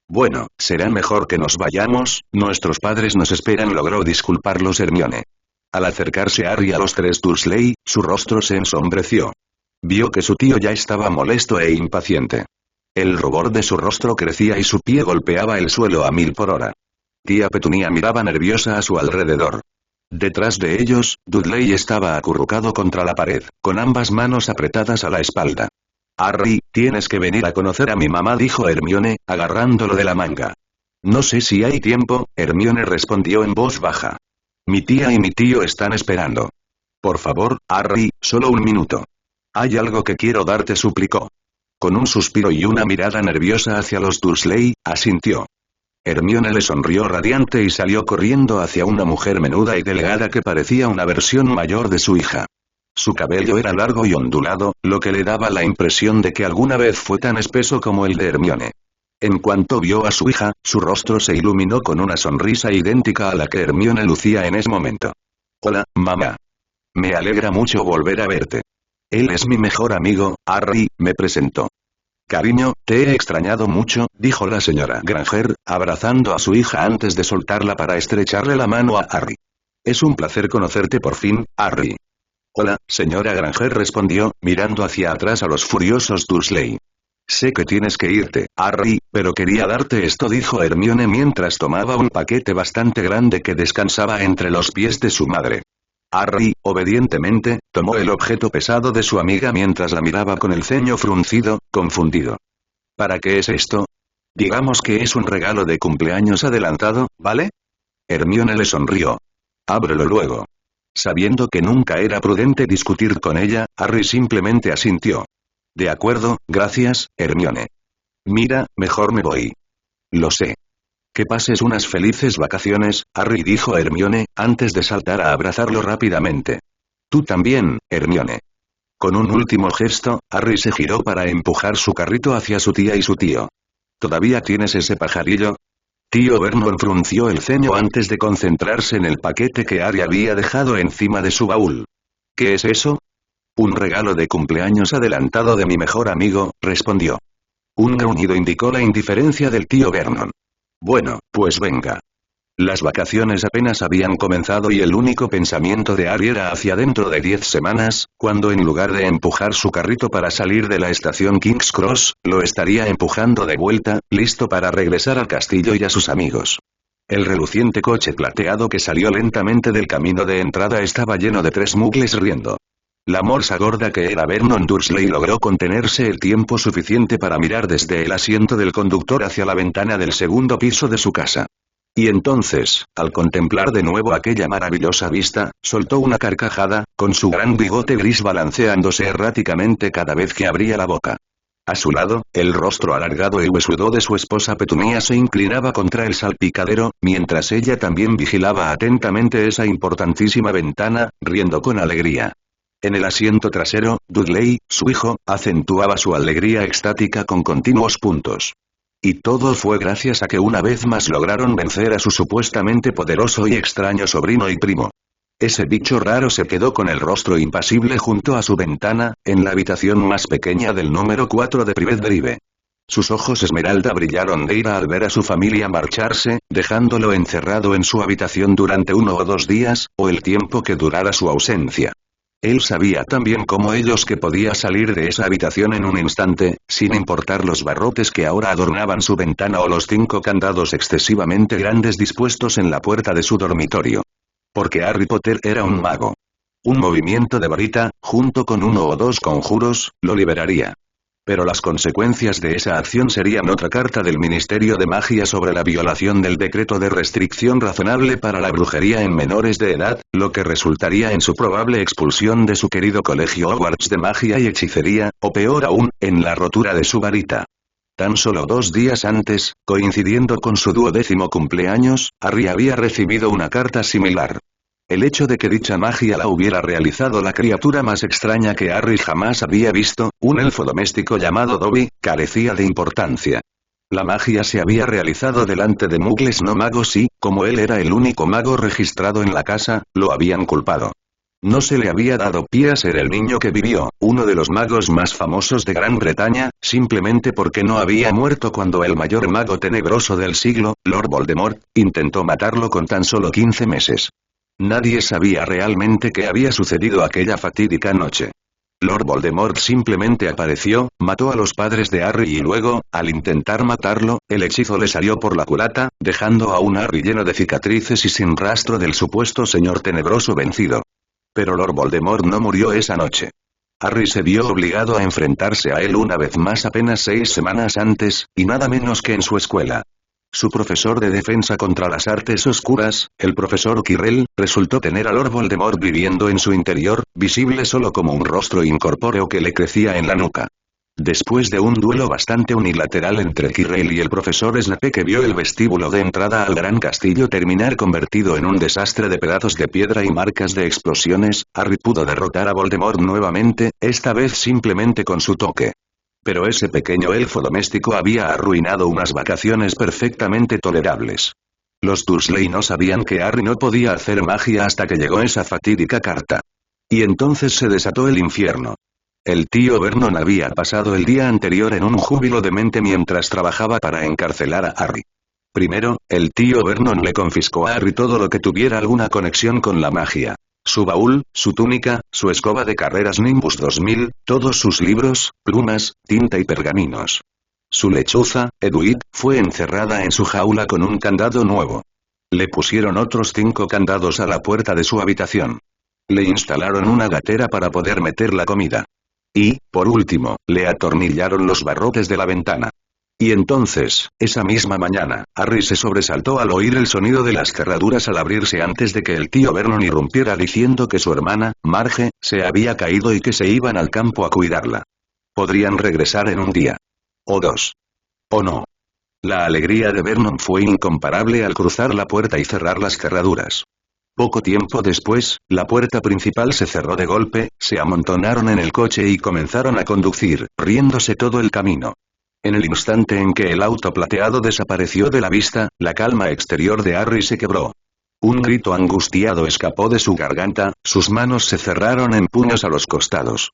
«Bueno, será mejor que nos vayamos, nuestros padres nos esperan», logró disculparlos Hermione. Al acercarse Harry a los tres Dursley, su rostro se ensombreció. Vio que su tío ya estaba molesto e impaciente. El rubor de su rostro crecía y su pie golpeaba el suelo a 1000 por hora. Tía Petunia miraba nerviosa a su alrededor. Detrás de ellos, Dudley estaba acurrucado contra la pared, con ambas manos apretadas a la espalda. «Harry, tienes que venir a conocer a mi mamá», dijo Hermione, agarrándolo de la manga. «No sé si hay tiempo», Hermione respondió en voz baja. «Mi tía y mi tío están esperando». «Por favor, Harry, solo un minuto». «Hay algo que quiero darte», suplicó. Con un suspiro y una mirada nerviosa hacia los Dursley, asintió. Hermione le sonrió radiante y salió corriendo hacia una mujer menuda y delgada que parecía una versión mayor de su hija. Su cabello era largo y ondulado, lo que le daba la impresión de que alguna vez fue tan espeso como el de Hermione. En cuanto vio a su hija, su rostro se iluminó con una sonrisa idéntica a la que Hermione lucía en ese momento. «Hola, mamá. Me alegra mucho volver a verte. Él es mi mejor amigo, Harry», me presentó. «Cariño, te he extrañado mucho», dijo la señora Granger, abrazando a su hija antes de soltarla para estrecharle la mano a Harry. «Es un placer conocerte por fin, Harry». «Hola, señora Granger», respondió, mirando hacia atrás a los furiosos Dursley. «Sé que tienes que irte, Harry, pero quería darte esto», dijo Hermione mientras tomaba un paquete bastante grande que descansaba entre los pies de su madre. Harry, obedientemente, tomó el objeto pesado de su amiga mientras la miraba con el ceño fruncido, confundido. «¿Para qué es esto?» «Digamos que es un regalo de cumpleaños adelantado, ¿vale?» Hermione le sonrió. «Ábrelo luego». Sabiendo que nunca era prudente discutir con ella, Harry simplemente asintió. «De acuerdo, gracias, Hermione. Mira, mejor me voy». «Lo sé». «Que pases unas felices vacaciones», Harry, dijo Hermione, antes de saltar a abrazarlo rápidamente. «Tú también, Hermione». Con un último gesto, Harry se giró para empujar su carrito hacia su tía y su tío. «¿Todavía tienes ese pajarillo?» Tío Vernon frunció el ceño antes de concentrarse en el paquete que Harry había dejado encima de su baúl. «¿Qué es eso?» «Un regalo de cumpleaños adelantado de mi mejor amigo», respondió. Un gruñido indicó la indiferencia del tío Vernon. «Bueno, pues venga. Las vacaciones apenas habían comenzado y el único pensamiento de Harry era hacia dentro de 10 semanas, cuando en lugar de empujar su carrito para salir de la estación King's Cross, lo estaría empujando de vuelta, listo para regresar al castillo y a sus amigos. El reluciente coche plateado que salió lentamente del camino de entrada estaba lleno de 3 muggles riendo. La morsa gorda que era Vernon Dursley logró contenerse el tiempo suficiente para mirar desde el asiento del conductor hacia la ventana del segundo piso de su casa. Y entonces, al contemplar de nuevo aquella maravillosa vista, soltó una carcajada, con su gran bigote gris balanceándose erráticamente cada vez que abría la boca. A su lado, el rostro alargado y huesudo de su esposa Petunia se inclinaba contra el salpicadero, mientras ella también vigilaba atentamente esa importantísima ventana, riendo con alegría. En el asiento trasero, Dudley, su hijo, acentuaba su alegría extática con continuos puntos. Y todo fue gracias a que una vez más lograron vencer a su supuestamente poderoso y extraño sobrino y primo. Ese bicho raro se quedó con el rostro impasible junto a su ventana, en la habitación más pequeña del número 4 de Private Drive. Sus ojos esmeralda brillaron de ira al ver a su familia marcharse, dejándolo encerrado en su habitación durante 1 o 2 días, o el tiempo que durara su ausencia. Él sabía tan bien como ellos que podía salir de esa habitación en un instante, sin importar los barrotes que ahora adornaban su ventana o los 5 candados excesivamente grandes dispuestos en la puerta de su dormitorio. Porque Harry Potter era un mago. Un movimiento de varita, junto con 1 o 2 conjuros, lo liberaría. Pero las consecuencias de esa acción serían otra carta del Ministerio de Magia sobre la violación del decreto de restricción razonable para la brujería en menores de edad, lo que resultaría en su probable expulsión de su querido colegio Hogwarts de magia y hechicería, o peor aún, en la rotura de su varita. Tan solo 2 días antes, coincidiendo con su 12º cumpleaños, Harry había recibido una carta similar. El hecho de que dicha magia la hubiera realizado la criatura más extraña que Harry jamás había visto, un elfo doméstico llamado Dobby, carecía de importancia. La magia se había realizado delante de muggles no magos y, como él era el único mago registrado en la casa, lo habían culpado. No se le había dado pie a ser el niño que vivió, uno de los magos más famosos de Gran Bretaña, simplemente porque no había muerto cuando el mayor mago tenebroso del siglo, Lord Voldemort, intentó matarlo con tan solo 15 meses. Nadie sabía realmente qué había sucedido aquella fatídica noche. Lord Voldemort simplemente apareció, mató a los padres de Harry y luego, al intentar matarlo, el hechizo le salió por la culata, dejando a un Harry lleno de cicatrices y sin rastro del supuesto señor tenebroso vencido. Pero Lord Voldemort no murió esa noche. Harry se vio obligado a enfrentarse a él una vez más apenas 6 semanas antes, y nada menos que en su escuela. Su profesor de defensa contra las artes oscuras, el profesor Quirrell, resultó tener a Lord Voldemort viviendo en su interior, visible solo como un rostro incorpóreo que le crecía en la nuca. Después de un duelo bastante unilateral entre Quirrell y el profesor Snape que vio el vestíbulo de entrada al gran castillo terminar convertido en un desastre de pedazos de piedra y marcas de explosiones, Harry pudo derrotar a Voldemort nuevamente, esta vez simplemente con su toque. Pero ese pequeño elfo doméstico había arruinado unas vacaciones perfectamente tolerables. Los Dursley no sabían que Harry no podía hacer magia hasta que llegó esa fatídica carta. Y entonces se desató el infierno. El tío Vernon había pasado el día anterior en un júbilo demente mientras trabajaba para encarcelar a Harry. Primero, el tío Vernon le confiscó a Harry todo lo que tuviera alguna conexión con la magia. Su baúl, su túnica, su escoba de carreras Nimbus 2000, todos sus libros, plumas, tinta y pergaminos. Su lechuza, Edwidge, fue encerrada en su jaula con un candado nuevo. Le pusieron otros 5 candados a la puerta de su habitación. Le instalaron una gatera para poder meter la comida. Y, por último, le atornillaron los barrotes de la ventana. Y entonces, esa misma mañana, Harry se sobresaltó al oír el sonido de las cerraduras al abrirse antes de que el tío Vernon irrumpiera diciendo que su hermana, Marge, se había caído y que se iban al campo a cuidarla. Podrían regresar en un día. O 2. O no. La alegría de Vernon fue incomparable al cruzar la puerta y cerrar las cerraduras. Poco tiempo después, la puerta principal se cerró de golpe, se amontonaron en el coche y comenzaron a conducir, riéndose todo el camino. En el instante en que el auto plateado desapareció de la vista, la calma exterior de Harry se quebró. Un grito angustiado escapó de su garganta, sus manos se cerraron en puños a los costados.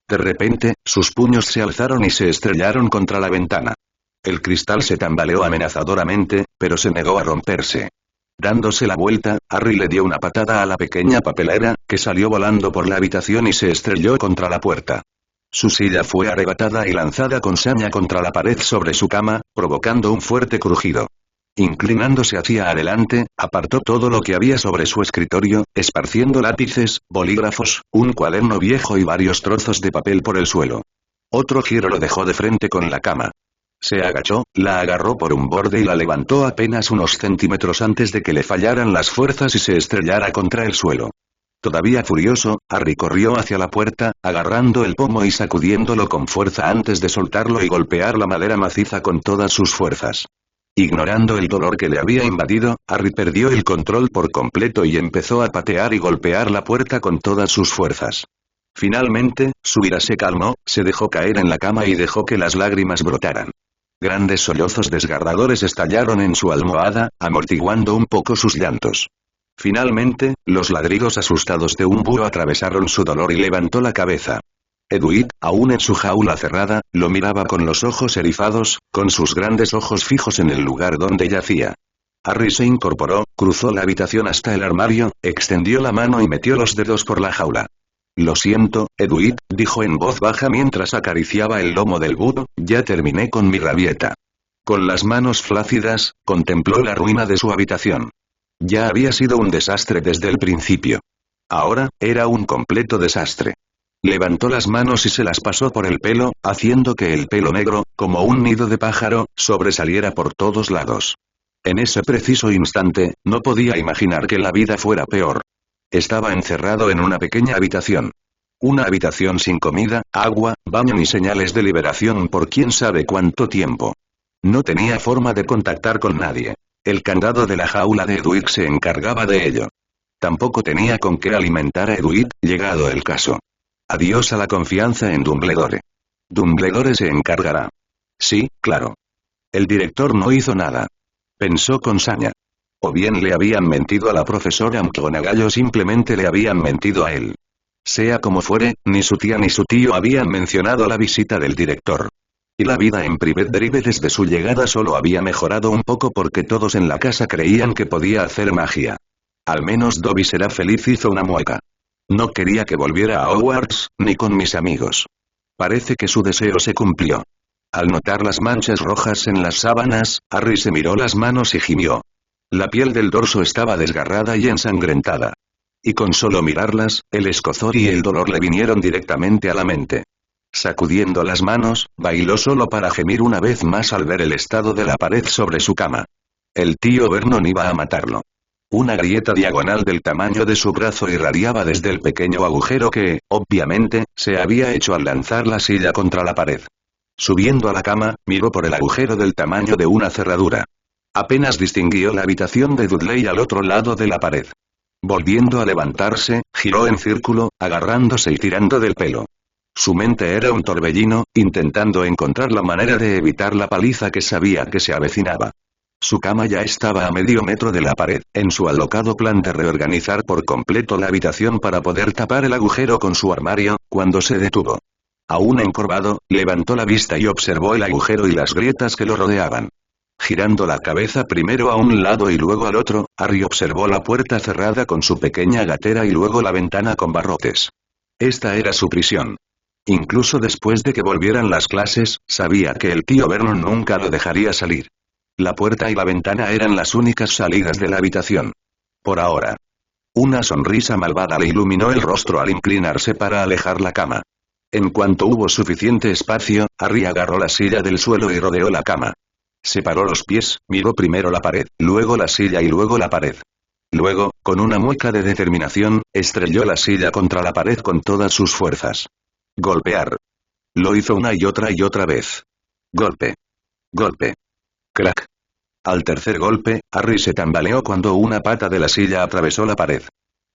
De repente, sus puños se alzaron y se estrellaron contra la ventana. El cristal se tambaleó amenazadoramente, pero se negó a romperse. Dándose la vuelta, Harry le dio una patada a la pequeña papelera, que salió volando por la habitación y se estrelló contra la puerta. Su silla fue arrebatada y lanzada con saña contra la pared sobre su cama, provocando un fuerte crujido. Inclinándose hacia adelante, apartó todo lo que había sobre su escritorio, esparciendo lápices, bolígrafos, un cuaderno viejo y varios trozos de papel por el suelo. Otro giro lo dejó de frente con la cama. Se agachó, la agarró por un borde y la levantó apenas unos centímetros antes de que le fallaran las fuerzas y se estrellara contra el suelo. Todavía furioso, Harry corrió hacia la puerta, agarrando el pomo y sacudiéndolo con fuerza antes de soltarlo y golpear la madera maciza con todas sus fuerzas. Ignorando el dolor que le había invadido, Harry perdió el control por completo y empezó a patear y golpear la puerta con todas sus fuerzas. Finalmente, su ira se calmó, se dejó caer en la cama y dejó que las lágrimas brotaran. Grandes sollozos desgarradores estallaron en su almohada, amortiguando un poco sus llantos. Finalmente, los ladridos asustados de un búho atravesaron su dolor y levantó la cabeza. Edward, aún en su jaula cerrada, lo miraba con los ojos erizados, con sus grandes ojos fijos en el lugar donde yacía. Harry se incorporó, cruzó la habitación hasta el armario, extendió la mano y metió los dedos por la jaula. Lo siento, Edward, dijo en voz baja mientras acariciaba el lomo del búho, ya terminé con mi rabieta. Con las manos flácidas, contempló la ruina de su habitación. Ya había sido un desastre desde el principio. Ahora, era un completo desastre. Levantó las manos y se las pasó por el pelo, haciendo que el pelo negro, como un nido de pájaro, sobresaliera por todos lados. En ese preciso instante, no podía imaginar que la vida fuera peor. Estaba encerrado en una pequeña habitación. Una habitación sin comida, agua, baño ni señales de liberación por quién sabe cuánto tiempo. No tenía forma de contactar con nadie. El candado de la jaula de Edward se encargaba de ello. Tampoco tenía con qué alimentar a Edward, llegado el caso. Adiós a la confianza en Dumbledore. Dumbledore se encargará. Sí, claro. El director no hizo nada. Pensó con saña. O bien le habían mentido a la profesora McGonagall o simplemente le habían mentido a él. Sea como fuere, ni su tía ni su tío habían mencionado la visita del director. Y la vida en Private Drive desde su llegada solo había mejorado un poco porque todos en la casa creían que podía hacer magia. Al menos Dobby será feliz, hizo una mueca. No quería que volviera a Hogwarts, ni con mis amigos. Parece que su deseo se cumplió. Al notar las manchas rojas en las sábanas, Harry se miró las manos y gimió. La piel del dorso estaba desgarrada y ensangrentada. Y con solo mirarlas, el escozor y el dolor le vinieron directamente a la mente. Sacudiendo las manos, bailó solo para gemir una vez más al ver el estado de la pared sobre su cama. El tío Vernon iba a matarlo. Una grieta diagonal del tamaño de su brazo irradiaba desde el pequeño agujero que, obviamente, se había hecho al lanzar la silla contra la pared. Subiendo a la cama, miró por el agujero del tamaño de una cerradura. Apenas distinguió la habitación de Dudley al otro lado de la pared. Volviendo a levantarse, giró en círculo, agarrándose y tirando del pelo. Su mente era un torbellino, intentando encontrar la manera de evitar la paliza que sabía que se avecinaba. Su cama ya estaba a medio metro de la pared, en su alocado plan de reorganizar por completo la habitación para poder tapar el agujero con su armario, cuando se detuvo. Aún encorvado, levantó la vista y observó el agujero y las grietas que lo rodeaban. Girando la cabeza primero a un lado y luego al otro, Harry observó la puerta cerrada con su pequeña gatera y luego la ventana con barrotes. Esta era su prisión. Incluso después de que volvieran las clases, sabía que el tío Vernon nunca lo dejaría salir. La puerta y la ventana eran las únicas salidas de la habitación. Por ahora. Una sonrisa malvada le iluminó el rostro al inclinarse para alejar la cama. En cuanto hubo suficiente espacio, Harry agarró la silla del suelo y rodeó la cama. Separó los pies, miró primero la pared, luego la silla y luego la pared. Luego, con una mueca de determinación, estrelló la silla contra la pared con todas sus fuerzas. Golpear. Lo hizo una y otra vez. Golpe. Golpe. Crack. Al tercer golpe, Harry se tambaleó cuando una pata de la silla atravesó la pared.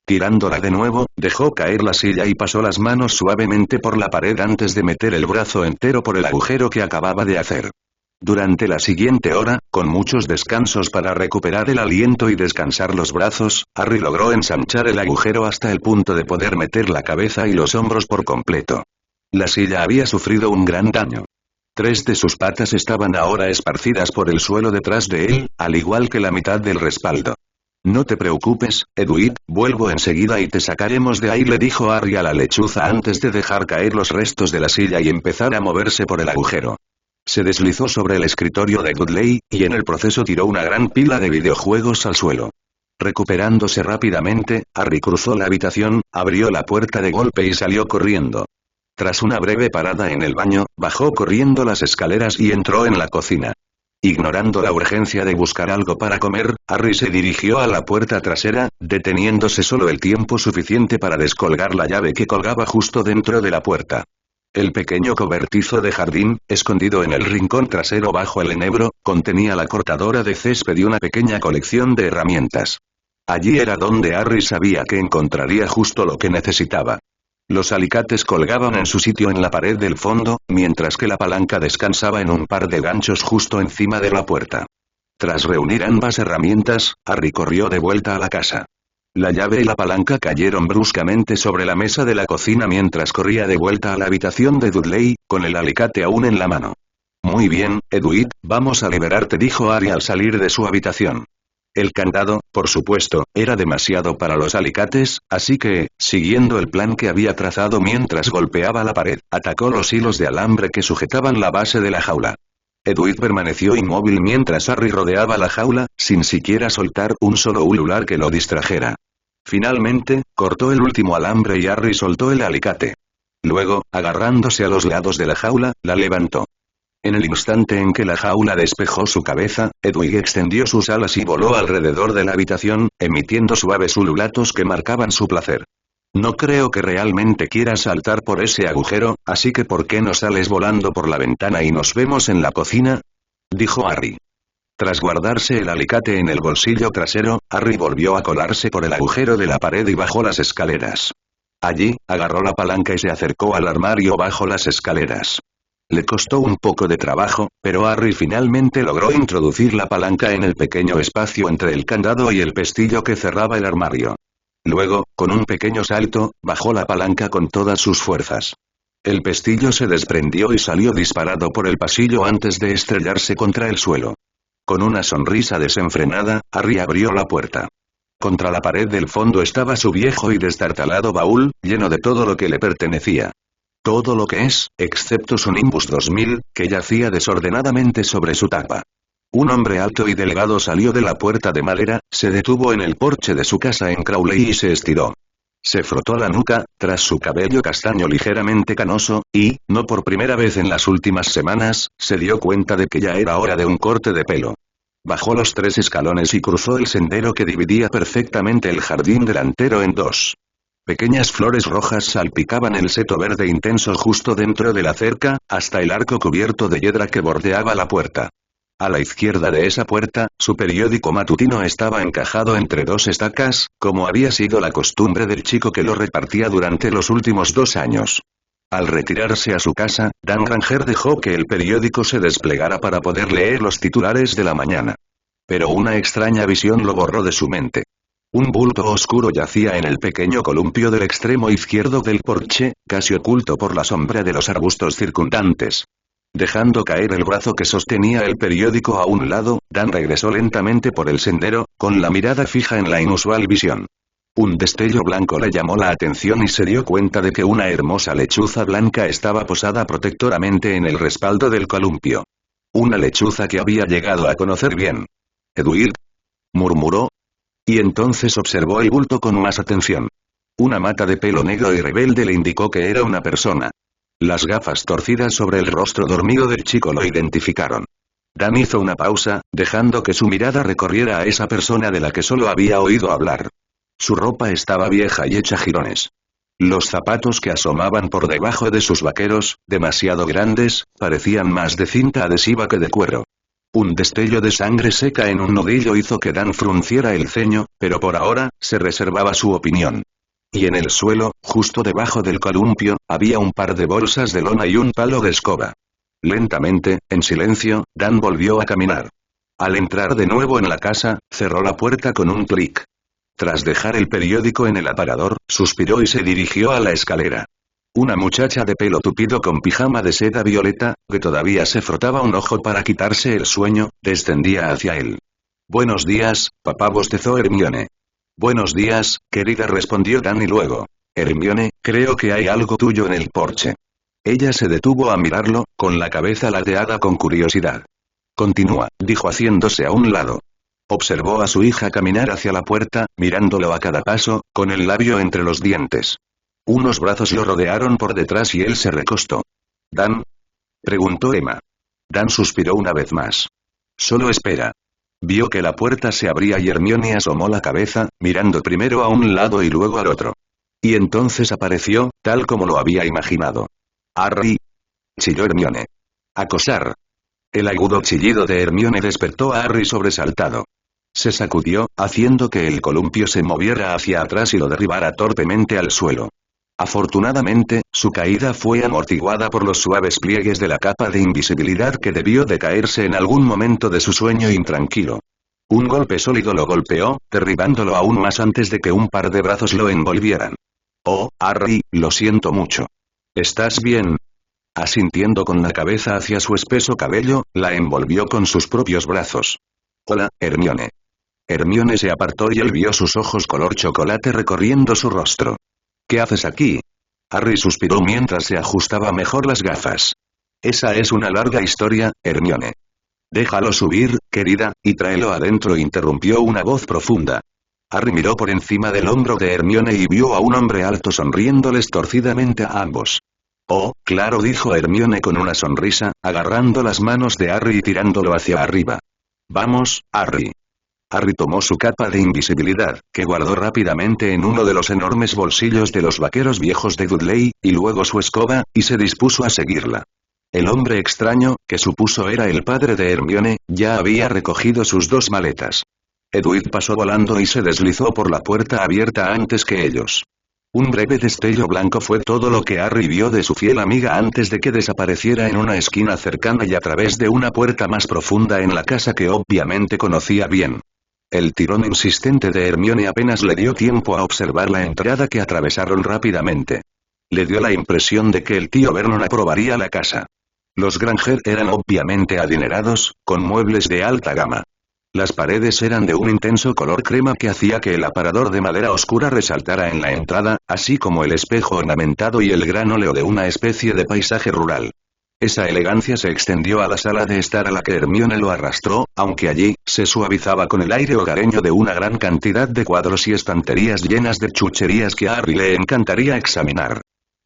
Tirándola de nuevo, dejó caer la silla y pasó las manos suavemente por la pared antes de meter el brazo entero por el agujero que acababa de hacer. Durante la siguiente hora, con muchos descansos para recuperar el aliento y descansar los brazos, Harry logró ensanchar el agujero hasta el punto de poder meter la cabeza y los hombros por completo. La silla había sufrido un gran daño. 3 de sus patas estaban ahora esparcidas por el suelo detrás de él, al igual que la mitad del respaldo. No te preocupes, Edwin, vuelvo enseguida y te sacaremos de ahí, le dijo Harry a la lechuza antes de dejar caer los restos de la silla y empezar a moverse por el agujero. Se deslizó sobre el escritorio de Dudley, y en el proceso tiró una gran pila de videojuegos al suelo. Recuperándose rápidamente, Harry cruzó la habitación, abrió la puerta de golpe y salió corriendo. Tras una breve parada en el baño, bajó corriendo las escaleras y entró en la cocina. Ignorando la urgencia de buscar algo para comer, Harry se dirigió a la puerta trasera, deteniéndose solo el tiempo suficiente para descolgar la llave que colgaba justo dentro de la puerta. El pequeño cobertizo de jardín, escondido en el rincón trasero bajo el enebro, contenía la cortadora de césped y una pequeña colección de herramientas. Allí era donde Harry sabía que encontraría justo lo que necesitaba. Los alicates colgaban en su sitio en la pared del fondo, mientras que la palanca descansaba en un par de ganchos justo encima de la puerta. Tras reunir ambas herramientas, Harry corrió de vuelta a la casa. La llave y la palanca cayeron bruscamente sobre la mesa de la cocina mientras corría de vuelta a la habitación de Dudley, con el alicate aún en la mano. Muy bien, Edwin, vamos a liberarte, dijo Harry al salir de su habitación. El candado, por supuesto, era demasiado para los alicates, así que, siguiendo el plan que había trazado mientras golpeaba la pared, atacó los hilos de alambre que sujetaban la base de la jaula. Edwin permaneció inmóvil mientras Harry rodeaba la jaula, sin siquiera soltar un solo ulular que lo distrajera. Finalmente, cortó el último alambre y Harry soltó el alicate. Luego, agarrándose a los lados de la jaula, la levantó. En el instante en que la jaula despejó su cabeza, Edwin extendió sus alas y voló alrededor de la habitación, emitiendo suaves ululatos que marcaban su placer. No creo que realmente quieras saltar por ese agujero, así que ¿por qué no sales volando por la ventana y nos vemos en la cocina?, dijo Harry. Tras guardarse el alicate en el bolsillo trasero, Harry volvió a colarse por el agujero de la pared y bajó las escaleras. Allí, agarró la palanca y se acercó al armario bajo las escaleras. Le costó un poco de trabajo, pero Harry finalmente logró introducir la palanca en el pequeño espacio entre el candado y el pestillo que cerraba el armario. Luego, con un pequeño salto, bajó la palanca con todas sus fuerzas. El pestillo se desprendió y salió disparado por el pasillo antes de estrellarse contra el suelo. Con una sonrisa desenfrenada, Harry abrió la puerta. Contra la pared del fondo estaba su viejo y destartalado baúl, lleno de todo lo que le pertenecía. Todo lo que es, excepto su Nimbus 2000, que yacía desordenadamente sobre su tapa. Un hombre alto y delgado salió de la puerta de madera, se detuvo en el porche de su casa en Crowley y se estiró. Se frotó la nuca, tras su cabello castaño ligeramente canoso, y, no por primera vez en las últimas semanas, se dio cuenta de que ya era hora de un corte de pelo. Bajó los 3 escalones y cruzó el sendero que dividía perfectamente el jardín delantero en dos. Pequeñas flores rojas salpicaban el seto verde intenso justo dentro de la cerca, hasta el arco cubierto de hiedra que bordeaba la puerta. A la izquierda de esa puerta, su periódico matutino estaba encajado entre 2 estacas, como había sido la costumbre del chico que lo repartía durante los últimos 2 años. Al retirarse a su casa, Dan Granger dejó que el periódico se desplegara para poder leer los titulares de la mañana. Pero una extraña visión lo borró de su mente. Un bulto oscuro yacía en el pequeño columpio del extremo izquierdo del porche, casi oculto por la sombra de los arbustos circundantes. Dejando caer el brazo que sostenía el periódico a un lado, Dan regresó lentamente por el sendero, con la mirada fija en la inusual visión. Un destello blanco le llamó la atención y se dio cuenta de que una hermosa lechuza blanca estaba posada protectoramente en el respaldo del columpio. Una lechuza que había llegado a conocer bien. «Edwin», murmuró. Y entonces observó el bulto con más atención. Una mata de pelo negro y rebelde le indicó que era una persona. Las gafas torcidas sobre el rostro dormido del chico lo identificaron. Dan hizo una pausa, dejando que su mirada recorriera a esa persona de la que solo había oído hablar. Su ropa estaba vieja y hecha jirones. Los zapatos que asomaban por debajo de sus vaqueros, demasiado grandes, parecían más de cinta adhesiva que de cuero. Un destello de sangre seca en un nudillo hizo que Dan frunciera el ceño, pero por ahora, se reservaba su opinión. Y en el suelo, justo debajo del columpio, había un par de bolsas de lona y un palo de escoba. Lentamente, en silencio, Dan volvió a caminar. Al entrar de nuevo en la casa, cerró la puerta con un clic. Tras dejar el periódico en el aparador, suspiró y se dirigió a la escalera. Una muchacha de pelo tupido con pijama de seda violeta, que todavía se frotaba un ojo para quitarse el sueño, descendía hacia él. Buenos días, papá, bostezó Hermione. Buenos días, querida, respondió Dan y luego. Hermione, creo que hay algo tuyo en el porche. Ella se detuvo a mirarlo, con la cabeza ladeada con curiosidad. Continúa, dijo haciéndose a un lado. Observó a su hija caminar hacia la puerta, mirándolo a cada paso, con el labio entre los dientes. Unos brazos lo rodearon por detrás y él se recostó. ¿Dan? Preguntó Emma. Dan suspiró una vez más. Solo espera. Vio que la puerta se abría y Hermione asomó la cabeza, mirando primero a un lado y luego al otro. Y entonces apareció, tal como lo había imaginado. «Harry», chilló Hermione. «Acosar». El agudo chillido de Hermione despertó a Harry sobresaltado. Se sacudió, haciendo que el columpio se moviera hacia atrás y lo derribara torpemente al suelo. Afortunadamente, su caída fue amortiguada por los suaves pliegues de la capa de invisibilidad que debió de caerse en algún momento de su sueño intranquilo. Un golpe sólido lo golpeó, derribándolo aún más antes de que un par de brazos lo envolvieran. «Oh, Harry, lo siento mucho. ¿Estás bien?» Asintiendo con la cabeza hacia su espeso cabello, la envolvió con sus propios brazos. «Hola, Hermione». Hermione se apartó y él vio sus ojos color chocolate recorriendo su rostro. «¿Qué haces aquí?» Harry suspiró mientras se ajustaba mejor las gafas. «Esa es una larga historia, Hermione». «Déjalo subir, querida, y tráelo adentro», interrumpió una voz profunda. Harry miró por encima del hombro de Hermione y vio a un hombre alto sonriéndoles torcidamente a ambos. «Oh, claro», dijo Hermione con una sonrisa, agarrando las manos de Harry y tirándolo hacia arriba. «Vamos, Harry». Harry tomó su capa de invisibilidad, que guardó rápidamente en uno de los enormes bolsillos de los vaqueros viejos de Dudley, y luego su escoba, y se dispuso a seguirla. El hombre extraño, que supuso era el padre de Hermione, ya había recogido sus dos maletas. Edward pasó volando y se deslizó por la puerta abierta antes que ellos. Un breve destello blanco fue todo lo que Harry vio de su fiel amiga antes de que desapareciera en una esquina cercana y a través de una puerta más profunda en la casa que obviamente conocía bien. El tirón insistente de Hermione apenas le dio tiempo a observar la entrada que atravesaron rápidamente. Le dio la impresión de que el tío Vernon aprobaría la casa. Los Granger eran obviamente adinerados, con muebles de alta gama. Las paredes eran de un intenso color crema que hacía que el aparador de madera oscura resaltara en la entrada, así como el espejo ornamentado y el gran óleo de una especie de paisaje rural. Esa elegancia se extendió a la sala de estar a la que Hermione lo arrastró, aunque allí, se suavizaba con el aire hogareño de una gran cantidad de cuadros y estanterías llenas de chucherías que a Harry le encantaría examinar.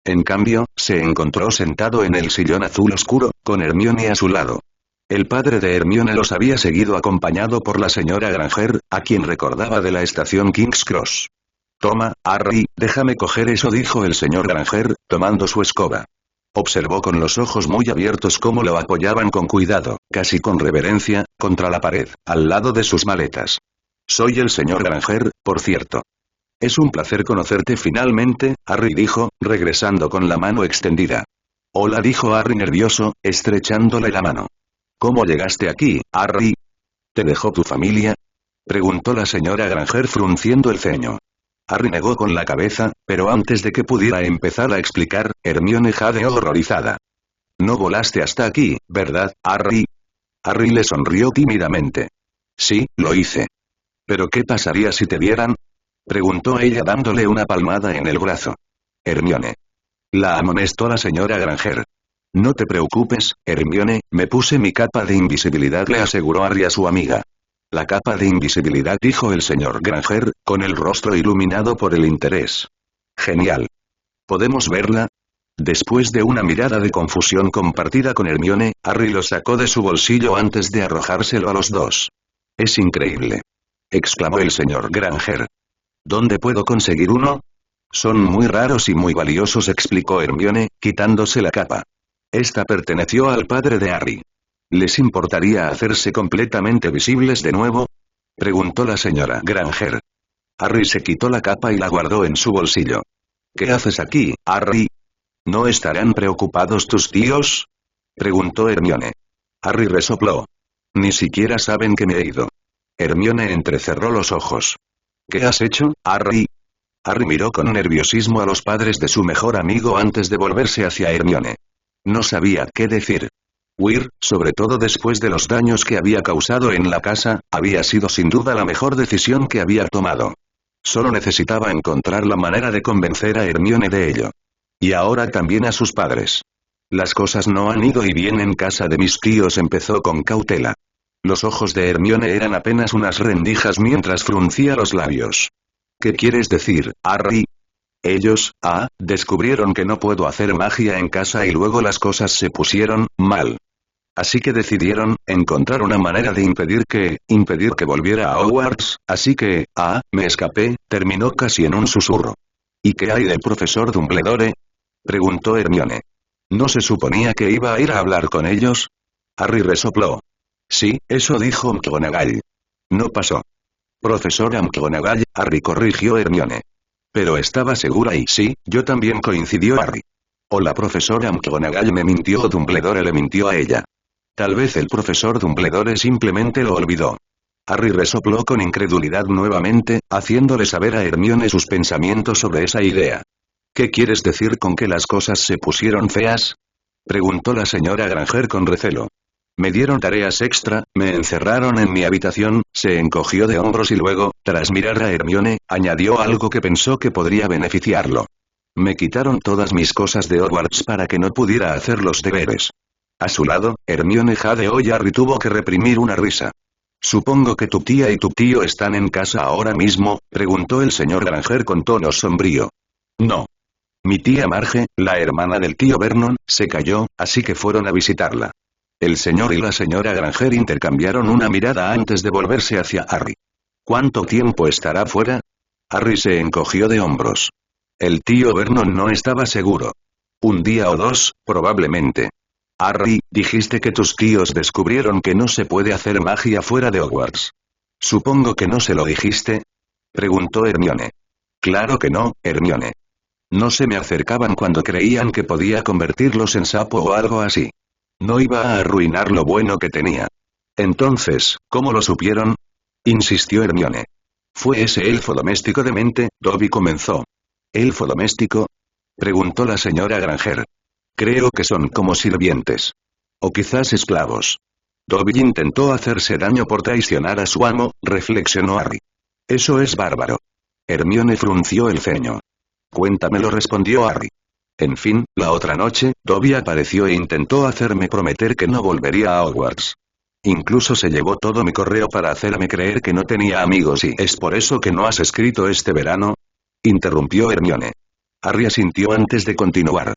En cambio, se encontró sentado en el sillón azul oscuro, con Hermione a su lado. El padre de Hermione los había seguido acompañado por la señora Granger, a quien recordaba de la estación King's Cross. «Toma, Harry, déjame coger eso», dijo el señor Granger, tomando su escoba. Observó con los ojos muy abiertos cómo lo apoyaban con cuidado, casi con reverencia, contra la pared, al lado de sus maletas. «Soy el señor Granger, por cierto». «Es un placer conocerte finalmente», Harry dijo, regresando con la mano extendida. «Hola», dijo Harry nervioso, estrechándole la mano. «¿Cómo llegaste aquí, Harry?» «¿Te dejó tu familia?», preguntó la señora Granger frunciendo el ceño. Harry negó con la cabeza, pero antes de que pudiera empezar a explicar, Hermione jadeó horrorizada. «No volaste hasta aquí, ¿verdad, Harry?» Harry le sonrió tímidamente. «Sí, lo hice». «¿Pero qué pasaría si te vieran?», preguntó ella dándole una palmada en el brazo. «Hermione». La amonestó la señora Granger. «No te preocupes, Hermione, me puse mi capa de invisibilidad», le aseguró Harry a su amiga. «La capa de invisibilidad», dijo el señor Granger, con el rostro iluminado por el interés. «Genial. ¿Podemos verla?». Después de una mirada de confusión compartida con Hermione, Harry lo sacó de su bolsillo antes de arrojárselo a los dos. «Es increíble», exclamó el señor Granger. «¿Dónde puedo conseguir uno?». «Son muy raros y muy valiosos», explicó Hermione, quitándose la capa. Esta perteneció al padre de Harry. «¿Les importaría hacerse completamente visibles de nuevo?», preguntó la señora Granger. Harry se quitó la capa y la guardó en su bolsillo. «¿Qué haces aquí, Harry?». «¿No estarán preocupados tus tíos?», preguntó Hermione. Harry resopló. «Ni siquiera saben que me he ido». Hermione entrecerró los ojos. «¿Qué has hecho, Harry?». Harry miró con nerviosismo a los padres de su mejor amigo antes de volverse hacia Hermione. No sabía qué decir. Huir, sobre todo después de los daños que había causado en la casa, había sido sin duda la mejor decisión que había tomado. Solo necesitaba encontrar la manera de convencer a Hermione de ello. Y ahora también a sus padres. Las cosas no han ido y bien en casa de mis tíos, empezó con cautela. Los ojos de Hermione eran apenas unas rendijas mientras fruncía los labios. ¿Qué quieres decir, Harry? Ellos, descubrieron que no puedo hacer magia en casa y luego las cosas se pusieron mal. Así que decidieron encontrar una manera de impedir que volviera a Hogwarts, así que, me escapé, terminó casi en un susurro. ¿Y qué hay del profesor Dumbledore? Preguntó Hermione. ¿No se suponía que iba a ir a hablar con ellos? Harry resopló. Sí, eso dijo McGonagall. No pasó. Profesora McGonagall, Harry corrigió Hermione. Pero estaba segura y sí, yo también, coincidió Harry. O la profesora McGonagall me mintió o Dumbledore le mintió a ella. Tal vez el profesor Dumbledore simplemente lo olvidó. Harry resopló con incredulidad nuevamente, haciéndole saber a Hermione sus pensamientos sobre esa idea. ¿Qué quieres decir con que las cosas se pusieron feas? Preguntó la señora Granger con recelo. Me dieron tareas extra, me encerraron en mi habitación, se encogió de hombros y luego, tras mirar a Hermione, añadió algo que pensó que podría beneficiarlo. Me quitaron todas mis cosas de Hogwarts para que no pudiera hacer los deberes. A su lado, Hermione jadeó y Harry tuvo que reprimir una risa. Supongo que tu tía y tu tío están en casa ahora mismo, preguntó el señor Granger con tono sombrío. No. Mi tía Marge, la hermana del tío Vernon, se cayó, así que fueron a visitarla. El señor y la señora Granger intercambiaron una mirada antes de volverse hacia Harry. ¿Cuánto tiempo estará fuera? Harry se encogió de hombros. El tío Vernon no estaba seguro. Un día o dos, probablemente. Harry, dijiste que tus tíos descubrieron que no se puede hacer magia fuera de Hogwarts. Supongo que no se lo dijiste. Preguntó Hermione. Claro que no, Hermione. No se me acercaban cuando creían que podía convertirlos en sapo o algo así. No iba a arruinar lo bueno que tenía. Entonces, ¿cómo lo supieron? Insistió Hermione. Fue ese elfo doméstico demente, Dobby comenzó. ¿Elfo doméstico? Preguntó la señora Granger. Creo que son como sirvientes. O quizás esclavos. Dobby intentó hacerse daño por traicionar a su amo, reflexionó Harry. Eso es bárbaro. Hermione frunció el ceño. Cuéntamelo, respondió Harry. En fin, la otra noche, Dobby apareció e intentó hacerme prometer que no volvería a Hogwarts. Incluso se llevó todo mi correo para hacerme creer que no tenía amigos y ¿es por eso que no has escrito este verano? Interrumpió Hermione. Harry asintió antes de continuar.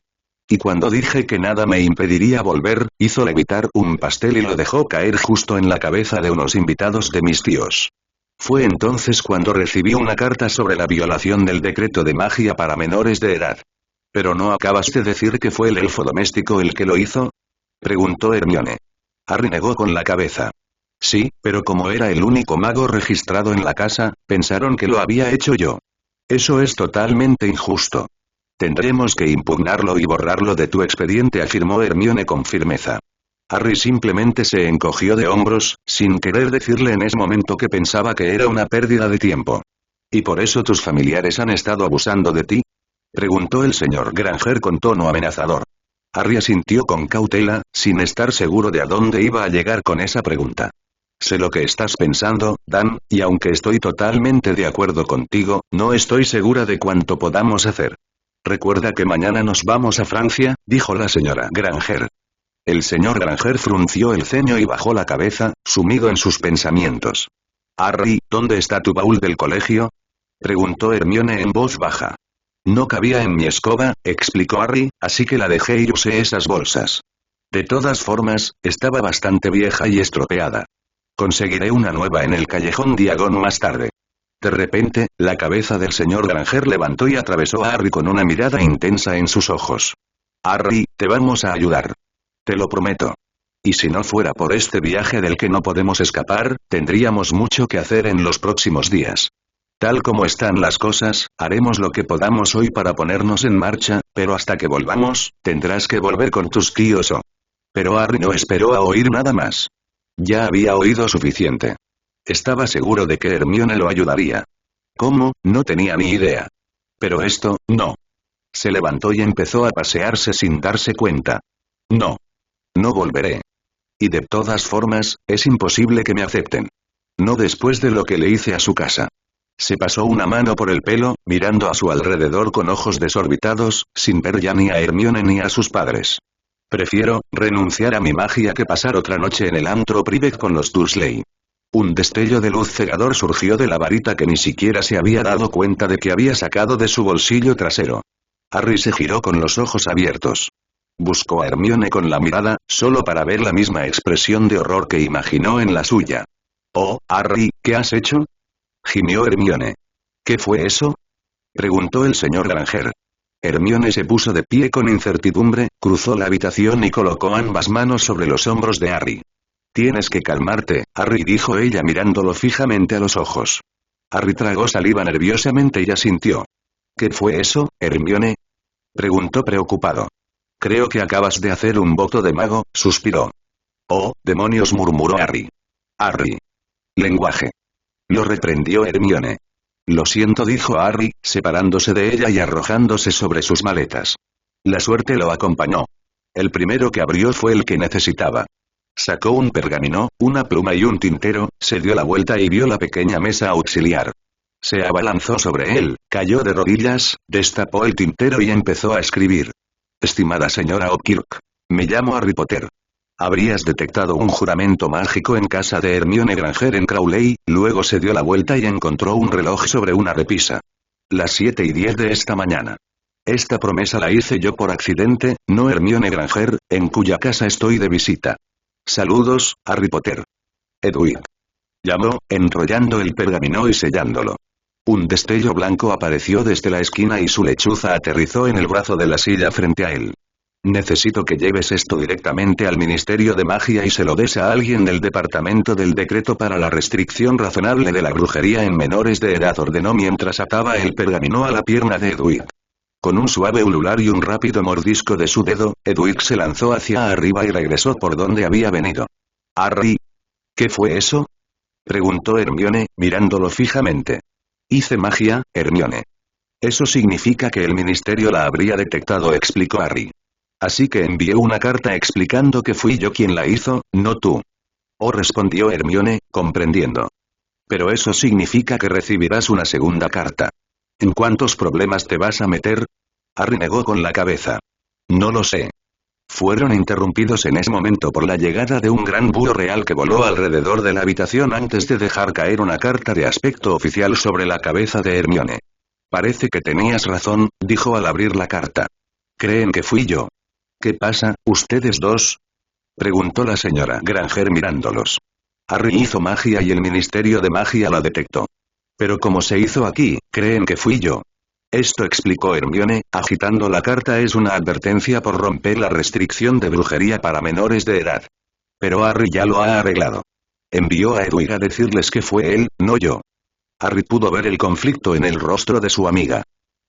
Y cuando dije que nada me impediría volver, hizo levitar un pastel y lo dejó caer justo en la cabeza de unos invitados de mis tíos. Fue entonces cuando recibí una carta sobre la violación del decreto de magia para menores de edad. ¿Pero no acabas de decir que fue el elfo doméstico el que lo hizo? Preguntó Hermione. Harry negó con la cabeza. Sí, pero como era el único mago registrado en la casa, pensaron que lo había hecho yo. Eso es totalmente injusto. Tendremos que impugnarlo y borrarlo de tu expediente, afirmó Hermione con firmeza. Harry simplemente se encogió de hombros, sin querer decirle en ese momento que pensaba que era una pérdida de tiempo. ¿Y por eso tus familiares han estado abusando de ti? Preguntó el señor Granger con tono amenazador. Harry asintió con cautela, sin estar seguro de a dónde iba a llegar con esa pregunta. Sé lo que estás pensando, Dan, y aunque estoy totalmente de acuerdo contigo, no estoy segura de cuánto podamos hacer. Recuerda que mañana nos vamos a Francia, dijo la señora Granger. El señor Granger frunció el ceño y bajó la cabeza, sumido en sus pensamientos. Harry, ¿dónde está tu baúl del colegio? Preguntó Hermione en voz baja. No cabía en mi escoba, explicó Harry, así que la dejé y usé esas bolsas. De todas formas, estaba bastante vieja y estropeada. Conseguiré una nueva en el callejón Diagon más tarde. De repente, la cabeza del señor Granger levantó y atravesó a Harry con una mirada intensa en sus ojos. Harry, te vamos a ayudar. Te lo prometo. Y si no fuera por este viaje del que no podemos escapar, tendríamos mucho que hacer en los próximos días. Tal como están las cosas, haremos lo que podamos hoy para ponernos en marcha, pero hasta que volvamos, tendrás que volver con tus tíos o... Pero Harry no esperó a oír nada más. Ya había oído suficiente. Estaba seguro de que Hermione lo ayudaría. ¿Cómo? No tenía ni idea. Pero esto, no. Se levantó y empezó a pasearse sin darse cuenta. No. No volveré. Y de todas formas, es imposible que me acepten. No después de lo que le hice a su casa. Se pasó una mano por el pelo, mirando a su alrededor con ojos desorbitados, sin ver ya ni a Hermione ni a sus padres. Prefiero renunciar a mi magia que pasar otra noche en el antro Privet con los Dursley. Un destello de luz cegador surgió de la varita que ni siquiera se había dado cuenta de que había sacado de su bolsillo trasero. Harry se giró con los ojos abiertos. Buscó a Hermione con la mirada, solo para ver la misma expresión de horror que imaginó en la suya. «Oh, Harry, ¿qué has hecho?», gimió Hermione. «¿Qué fue eso?», preguntó el señor Granger. Hermione se puso de pie con incertidumbre, cruzó la habitación y colocó ambas manos sobre los hombros de Harry. «Tienes que calmarte, Harry», dijo ella mirándolo fijamente a los ojos. Harry tragó saliva nerviosamente y asintió. «¿Qué fue eso, Hermione?», preguntó preocupado. «Creo que acabas de hacer un voto de mago», suspiró. «Oh, demonios», murmuró Harry. «Harry». «Lenguaje». Lo reprendió Hermione. «Lo siento», dijo Harry, separándose de ella y arrojándose sobre sus maletas. La suerte lo acompañó. El primero que abrió fue el que necesitaba. Sacó un pergamino, una pluma y un tintero, se dio la vuelta y vio la pequeña mesa auxiliar. Se abalanzó sobre él, cayó de rodillas, destapó el tintero y empezó a escribir. «Estimada señora O'Kirk. Me llamo Harry Potter. Habrías detectado un juramento mágico en casa de Hermione Granger en Crowley». Luego se dio la vuelta y encontró un reloj sobre una repisa. «Las 7:10 de esta mañana. Esta promesa la hice yo por accidente, no Hermione Granger, en cuya casa estoy de visita. Saludos, Harry Potter. Edwig». Llamó, enrollando el pergamino y sellándolo. Un destello blanco apareció desde la esquina y su lechuza aterrizó en el brazo de la silla frente a él. «Necesito que lleves esto directamente al Ministerio de Magia y se lo des a alguien del Departamento del Decreto para la Restricción Razonable de la Brujería en menores de edad», ordenó mientras ataba el pergamino a la pierna de Edwig. Con un suave ulular y un rápido mordisco de su dedo, Edwig se lanzó hacia arriba y regresó por donde había venido. «Harry». «¿Qué fue eso?», preguntó Hermione, mirándolo fijamente. «Hice magia, Hermione». «Eso significa que el ministerio la habría detectado», explicó Harry. «Así que envié una carta explicando que fui yo quien la hizo, no tú». «Oh», respondió Hermione, comprendiendo. «Pero eso significa que recibirás una segunda carta. ¿En cuántos problemas te vas a meter?». Harry negó con la cabeza. «No lo sé». Fueron interrumpidos en ese momento por la llegada de un gran búho real que voló alrededor de la habitación antes de dejar caer una carta de aspecto oficial sobre la cabeza de Hermione. «Parece que tenías razón», dijo al abrir la carta. «Creen que fui yo». «¿Qué pasa, ustedes dos?», preguntó la señora Granger mirándolos. «Harry hizo magia y el Ministerio de Magia la detectó. Pero como se hizo aquí, creen que fui yo». «Esto», explicó Hermione, agitando la carta, «es una advertencia por romper la restricción de brujería para menores de edad. Pero Harry ya lo ha arreglado. Envió a Edwig a decirles que fue él, no yo». Harry pudo ver el conflicto en el rostro de su amiga.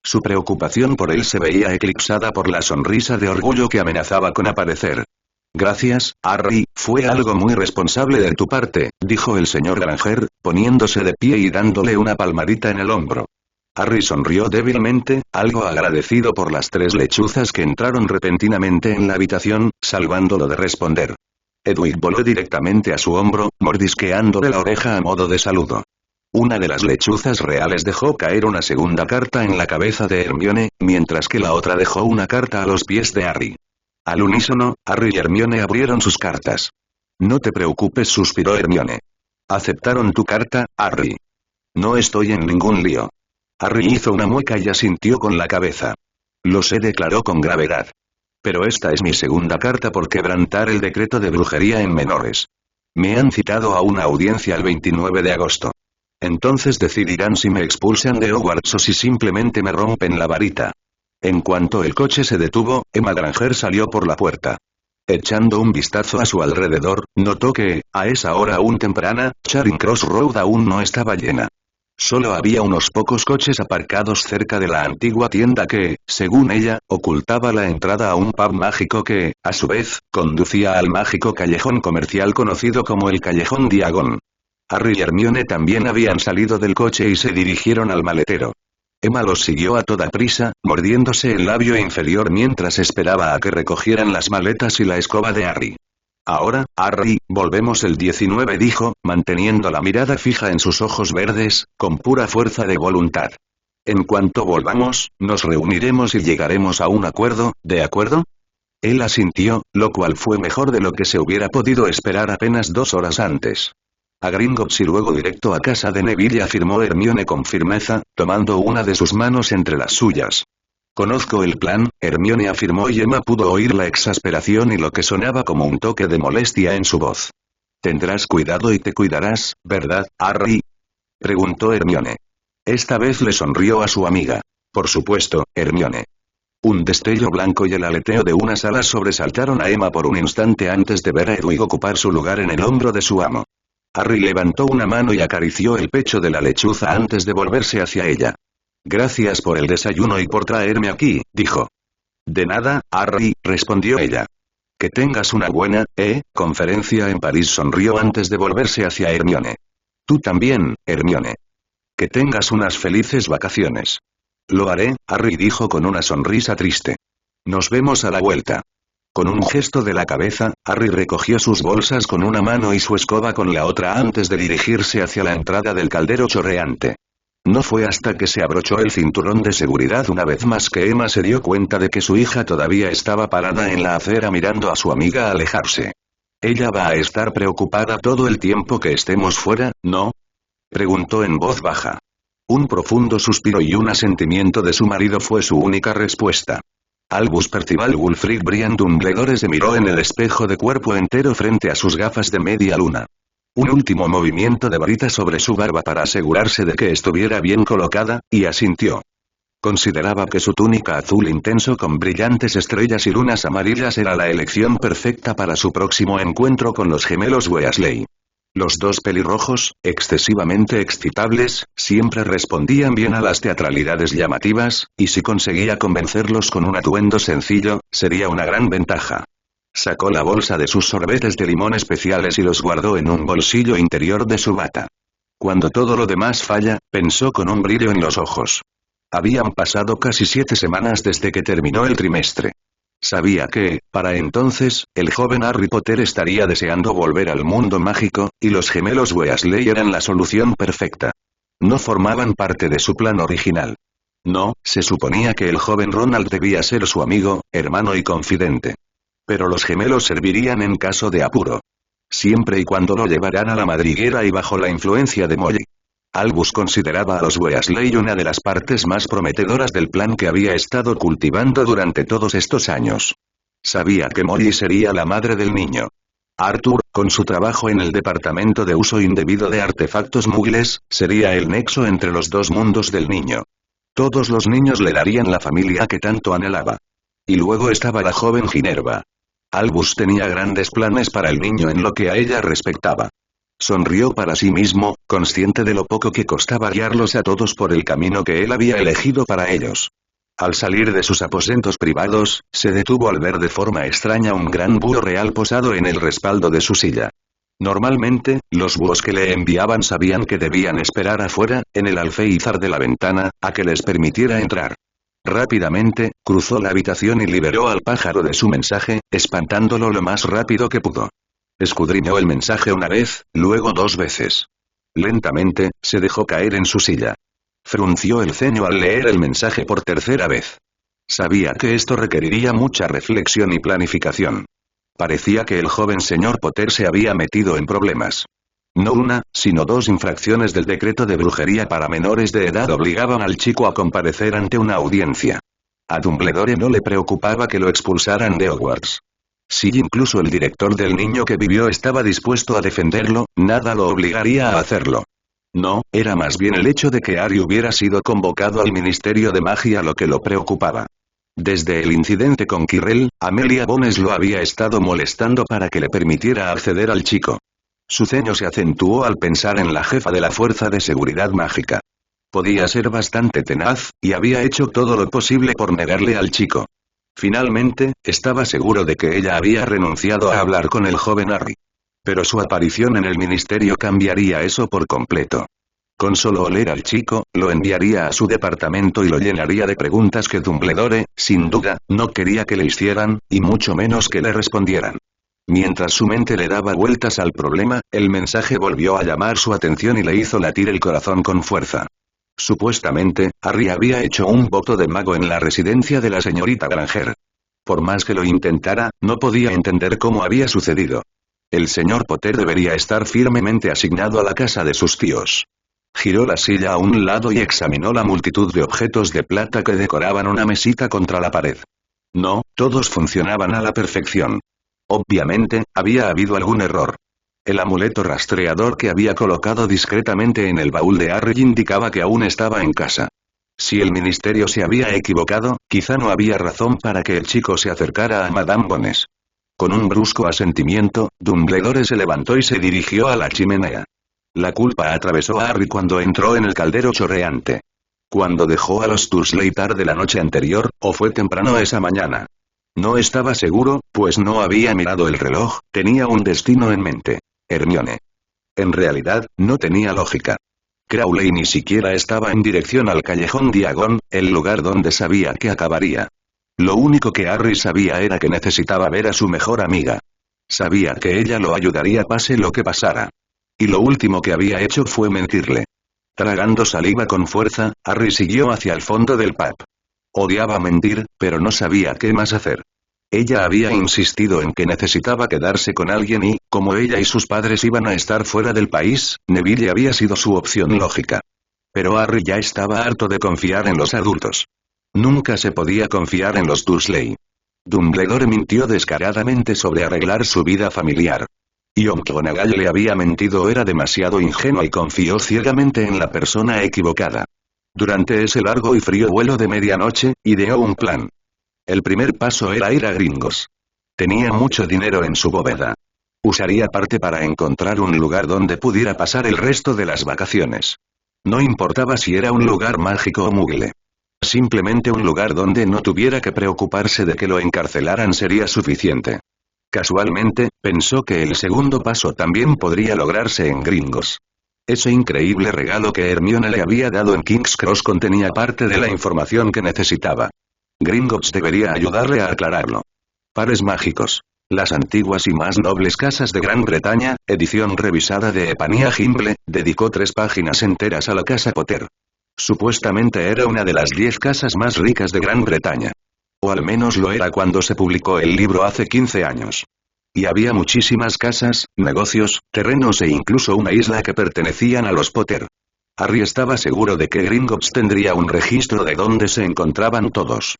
Su preocupación por él se veía eclipsada por la sonrisa de orgullo que amenazaba con aparecer. «Gracias, Harry, fue algo muy responsable de tu parte», dijo el señor Granger, poniéndose de pie y dándole una palmadita en el hombro. Harry sonrió débilmente, algo agradecido por las 3 lechuzas que entraron repentinamente en la habitación, salvándolo de responder. Edwig voló directamente a su hombro, mordisqueándole la oreja a modo de saludo. Una de las lechuzas reales dejó caer una segunda carta en la cabeza de Hermione, mientras que la otra dejó una carta a los pies de Harry. Al unísono, Harry y Hermione abrieron sus cartas. «No te preocupes», suspiró Hermione. «Aceptaron tu carta, Harry. No estoy en ningún lío». Harry hizo una mueca y asintió con la cabeza. «Lo sé», declaró con gravedad. «Pero esta es mi segunda carta por quebrantar el decreto de brujería en menores. Me han citado a una audiencia el 29 de agosto. Entonces decidirán si me expulsan de Hogwarts o si simplemente me rompen la varita». En cuanto el coche se detuvo, Emma Granger salió por la puerta. Echando un vistazo a su alrededor, notó que, a esa hora aún temprana, Charing Cross Road aún no estaba llena. Solo había unos pocos coches aparcados cerca de la antigua tienda que, según ella, ocultaba la entrada a un pub mágico que, a su vez, conducía al mágico callejón comercial conocido como el Callejón Diagon. Harry y Hermione también habían salido del coche y se dirigieron al maletero. Emma los siguió a toda prisa, mordiéndose el labio inferior mientras esperaba a que recogieran las maletas y la escoba de Harry. Ahora, Harry, volvemos el 19 dijo, manteniendo la mirada fija en sus ojos verdes, con pura fuerza de voluntad. En cuanto volvamos, nos reuniremos y llegaremos a un acuerdo, ¿de acuerdo? Él asintió, lo cual fue mejor de lo que se hubiera podido esperar apenas 2 horas antes. A Gringotts y luego directo a casa de Neville, afirmó Hermione con firmeza, tomando una de sus manos entre las suyas. Conozco el plan, Hermione afirmó y Emma pudo oír la exasperación y lo que sonaba como un toque de molestia en su voz. Tendrás cuidado y te cuidarás, ¿verdad, Harry? Preguntó Hermione. Esta vez le sonrió a su amiga. Por supuesto, Hermione. Un destello blanco y el aleteo de unas alas sobresaltaron a Emma por un instante antes de ver a Hedwig ocupar su lugar en el hombro de su amo. Harry levantó una mano y acarició el pecho de la lechuza antes de volverse hacia ella. Gracias por el desayuno y por traerme aquí, dijo. De nada, Harry, respondió ella. Que tengas una buena, conferencia en París, sonrió antes de volverse hacia Hermione. Tú también, Hermione. Que tengas unas felices vacaciones. Lo haré, Harry dijo con una sonrisa triste. Nos vemos a la vuelta. Con un gesto de la cabeza, Harry recogió sus bolsas con una mano y su escoba con la otra antes de dirigirse hacia la entrada del caldero chorreante. No fue hasta que se abrochó el cinturón de seguridad una vez más que Emma se dio cuenta de que su hija todavía estaba parada en la acera mirando a su amiga alejarse. ¿Ella va a estar preocupada todo el tiempo que estemos fuera, no? Preguntó en voz baja. Un profundo suspiro y un asentimiento de su marido fue su única respuesta. Albus Percival Wulfric Brian Dumbledore se miró en el espejo de cuerpo entero frente a sus gafas de media luna. Un último movimiento de varita sobre su barba para asegurarse de que estuviera bien colocada, y asintió. Consideraba que su túnica azul intenso con brillantes estrellas y lunas amarillas era la elección perfecta para su próximo encuentro con los gemelos Weasley. Los dos pelirrojos, excesivamente excitables, siempre respondían bien a las teatralidades llamativas, y si conseguía convencerlos con un atuendo sencillo, sería una gran ventaja. Sacó la bolsa de sus sorbetes de limón especiales y los guardó en un bolsillo interior de su bata. Cuando todo lo demás falla, pensó con un brillo en los ojos. Habían pasado casi 7 semanas desde que terminó el trimestre. Sabía que, para entonces, el joven Harry Potter estaría deseando volver al mundo mágico, y los gemelos Weasley eran la solución perfecta. No formaban parte de su plan original. No, se suponía que el joven Ronald debía ser su amigo, hermano y confidente. Pero los gemelos servirían en caso de apuro. Siempre y cuando lo llevaran a la madriguera y bajo la influencia de Molly. Albus consideraba a los Weasley una de las partes más prometedoras del plan que había estado cultivando durante todos estos años. Sabía que Molly sería la madre del niño. Arthur, con su trabajo en el departamento de uso indebido de artefactos muggles, sería el nexo entre los dos mundos del niño. Todos los niños le darían la familia que tanto anhelaba. Y luego estaba la joven Ginevra. Albus tenía grandes planes para el niño en lo que a ella respectaba. Sonrió para sí mismo, consciente de lo poco que costaba guiarlos a todos por el camino que él había elegido para ellos. Al salir de sus aposentos privados, se detuvo al ver de forma extraña un gran búho real posado en el respaldo de su silla. Normalmente, los búhos que le enviaban sabían que debían esperar afuera, en el alféizar de la ventana, a que les permitiera entrar. Rápidamente, cruzó la habitación y liberó al pájaro de su mensaje, espantándolo lo más rápido que pudo. Escudriñó el mensaje una vez, luego 2 veces. Lentamente, se dejó caer en su silla. Frunció el ceño al leer el mensaje por 3ª vez. Sabía que esto requeriría mucha reflexión y planificación. Parecía que el joven señor Potter se había metido en problemas. No una, sino 2 infracciones del decreto de brujería para menores de edad obligaban al chico a comparecer ante una audiencia. A Dumbledore no le preocupaba que lo expulsaran de Hogwarts. Si incluso el director del niño que vivió estaba dispuesto a defenderlo, nada lo obligaría a hacerlo. No, era más bien el hecho de que Harry hubiera sido convocado al Ministerio de Magia lo que lo preocupaba. Desde el incidente con Quirrell, Amelia Bones lo había estado molestando para que le permitiera acceder al chico. Su ceño se acentuó al pensar en la jefa de la Fuerza de Seguridad Mágica. Podía ser bastante tenaz, y había hecho todo lo posible por negarle al chico. Finalmente, estaba seguro de que ella había renunciado a hablar con el joven Harry. Pero su aparición en el ministerio cambiaría eso por completo. Con solo oler al chico, lo enviaría a su departamento y lo llenaría de preguntas que Dumbledore, sin duda, no quería que le hicieran, y mucho menos que le respondieran. Mientras su mente le daba vueltas al problema, el mensaje volvió a llamar su atención y le hizo latir el corazón con fuerza. Supuestamente, Harry había hecho un voto de mago en la residencia de la señorita Granger. Por más que lo intentara, no podía entender cómo había sucedido. El señor Potter debería estar firmemente asignado a la casa de sus tíos. Giró la silla a un lado y examinó la multitud de objetos de plata que decoraban una mesita contra la pared. No, todos funcionaban a la perfección. Obviamente, había habido algún error. El amuleto rastreador que había colocado discretamente en el baúl de Harry indicaba que aún estaba en casa. Si el ministerio se había equivocado, quizá no había razón para que el chico se acercara a Madame Bones. Con un brusco asentimiento, Dumbledore se levantó y se dirigió a la chimenea. La culpa atravesó a Harry cuando entró en el caldero chorreante. Cuando dejó a los Dursley tarde la noche anterior, o fue temprano esa mañana. No estaba seguro, pues no había mirado el reloj, tenía un destino en mente. Hermione. En realidad, no tenía lógica. Crowley ni siquiera estaba en dirección al callejón Diagon, el lugar donde sabía que acabaría. Lo único que Harry sabía era que necesitaba ver a su mejor amiga. Sabía que ella lo ayudaría pase lo que pasara. Y lo último que había hecho fue mentirle. Tragando saliva con fuerza, Harry siguió hacia el fondo del pub. Odiaba mentir, pero no sabía qué más hacer. Ella había insistido en que necesitaba quedarse con alguien y, como ella y sus padres iban a estar fuera del país, Neville había sido su opción lógica. Pero Harry ya estaba harto de confiar en los adultos. Nunca se podía confiar en los Dursley. Dumbledore mintió descaradamente sobre arreglar su vida familiar. Y McGonagall le había mentido o era demasiado ingenua y confió ciegamente en la persona equivocada. Durante ese largo y frío vuelo de medianoche, ideó un plan. El primer paso era ir a Gringos. Tenía mucho dinero en su bóveda. Usaría parte para encontrar un lugar donde pudiera pasar el resto de las vacaciones. No importaba si era un lugar mágico o mugle. Simplemente un lugar donde no tuviera que preocuparse de que lo encarcelaran sería suficiente. Casualmente, pensó que el segundo paso también podría lograrse en Gringos. Ese increíble regalo que Hermione le había dado en King's Cross contenía parte de la información que necesitaba. Gringotts debería ayudarle a aclararlo. Pares mágicos. Las antiguas y más nobles casas de Gran Bretaña, edición revisada de Epania Gimble, dedicó 3 páginas enteras a la casa Potter. Supuestamente era una de las 10 casas más ricas de Gran Bretaña. O al menos lo era cuando se publicó el libro hace 15 años. Y había muchísimas casas, negocios, terrenos e incluso una isla que pertenecían a los Potter. Harry estaba seguro de que Gringotts tendría un registro de dónde se encontraban todos.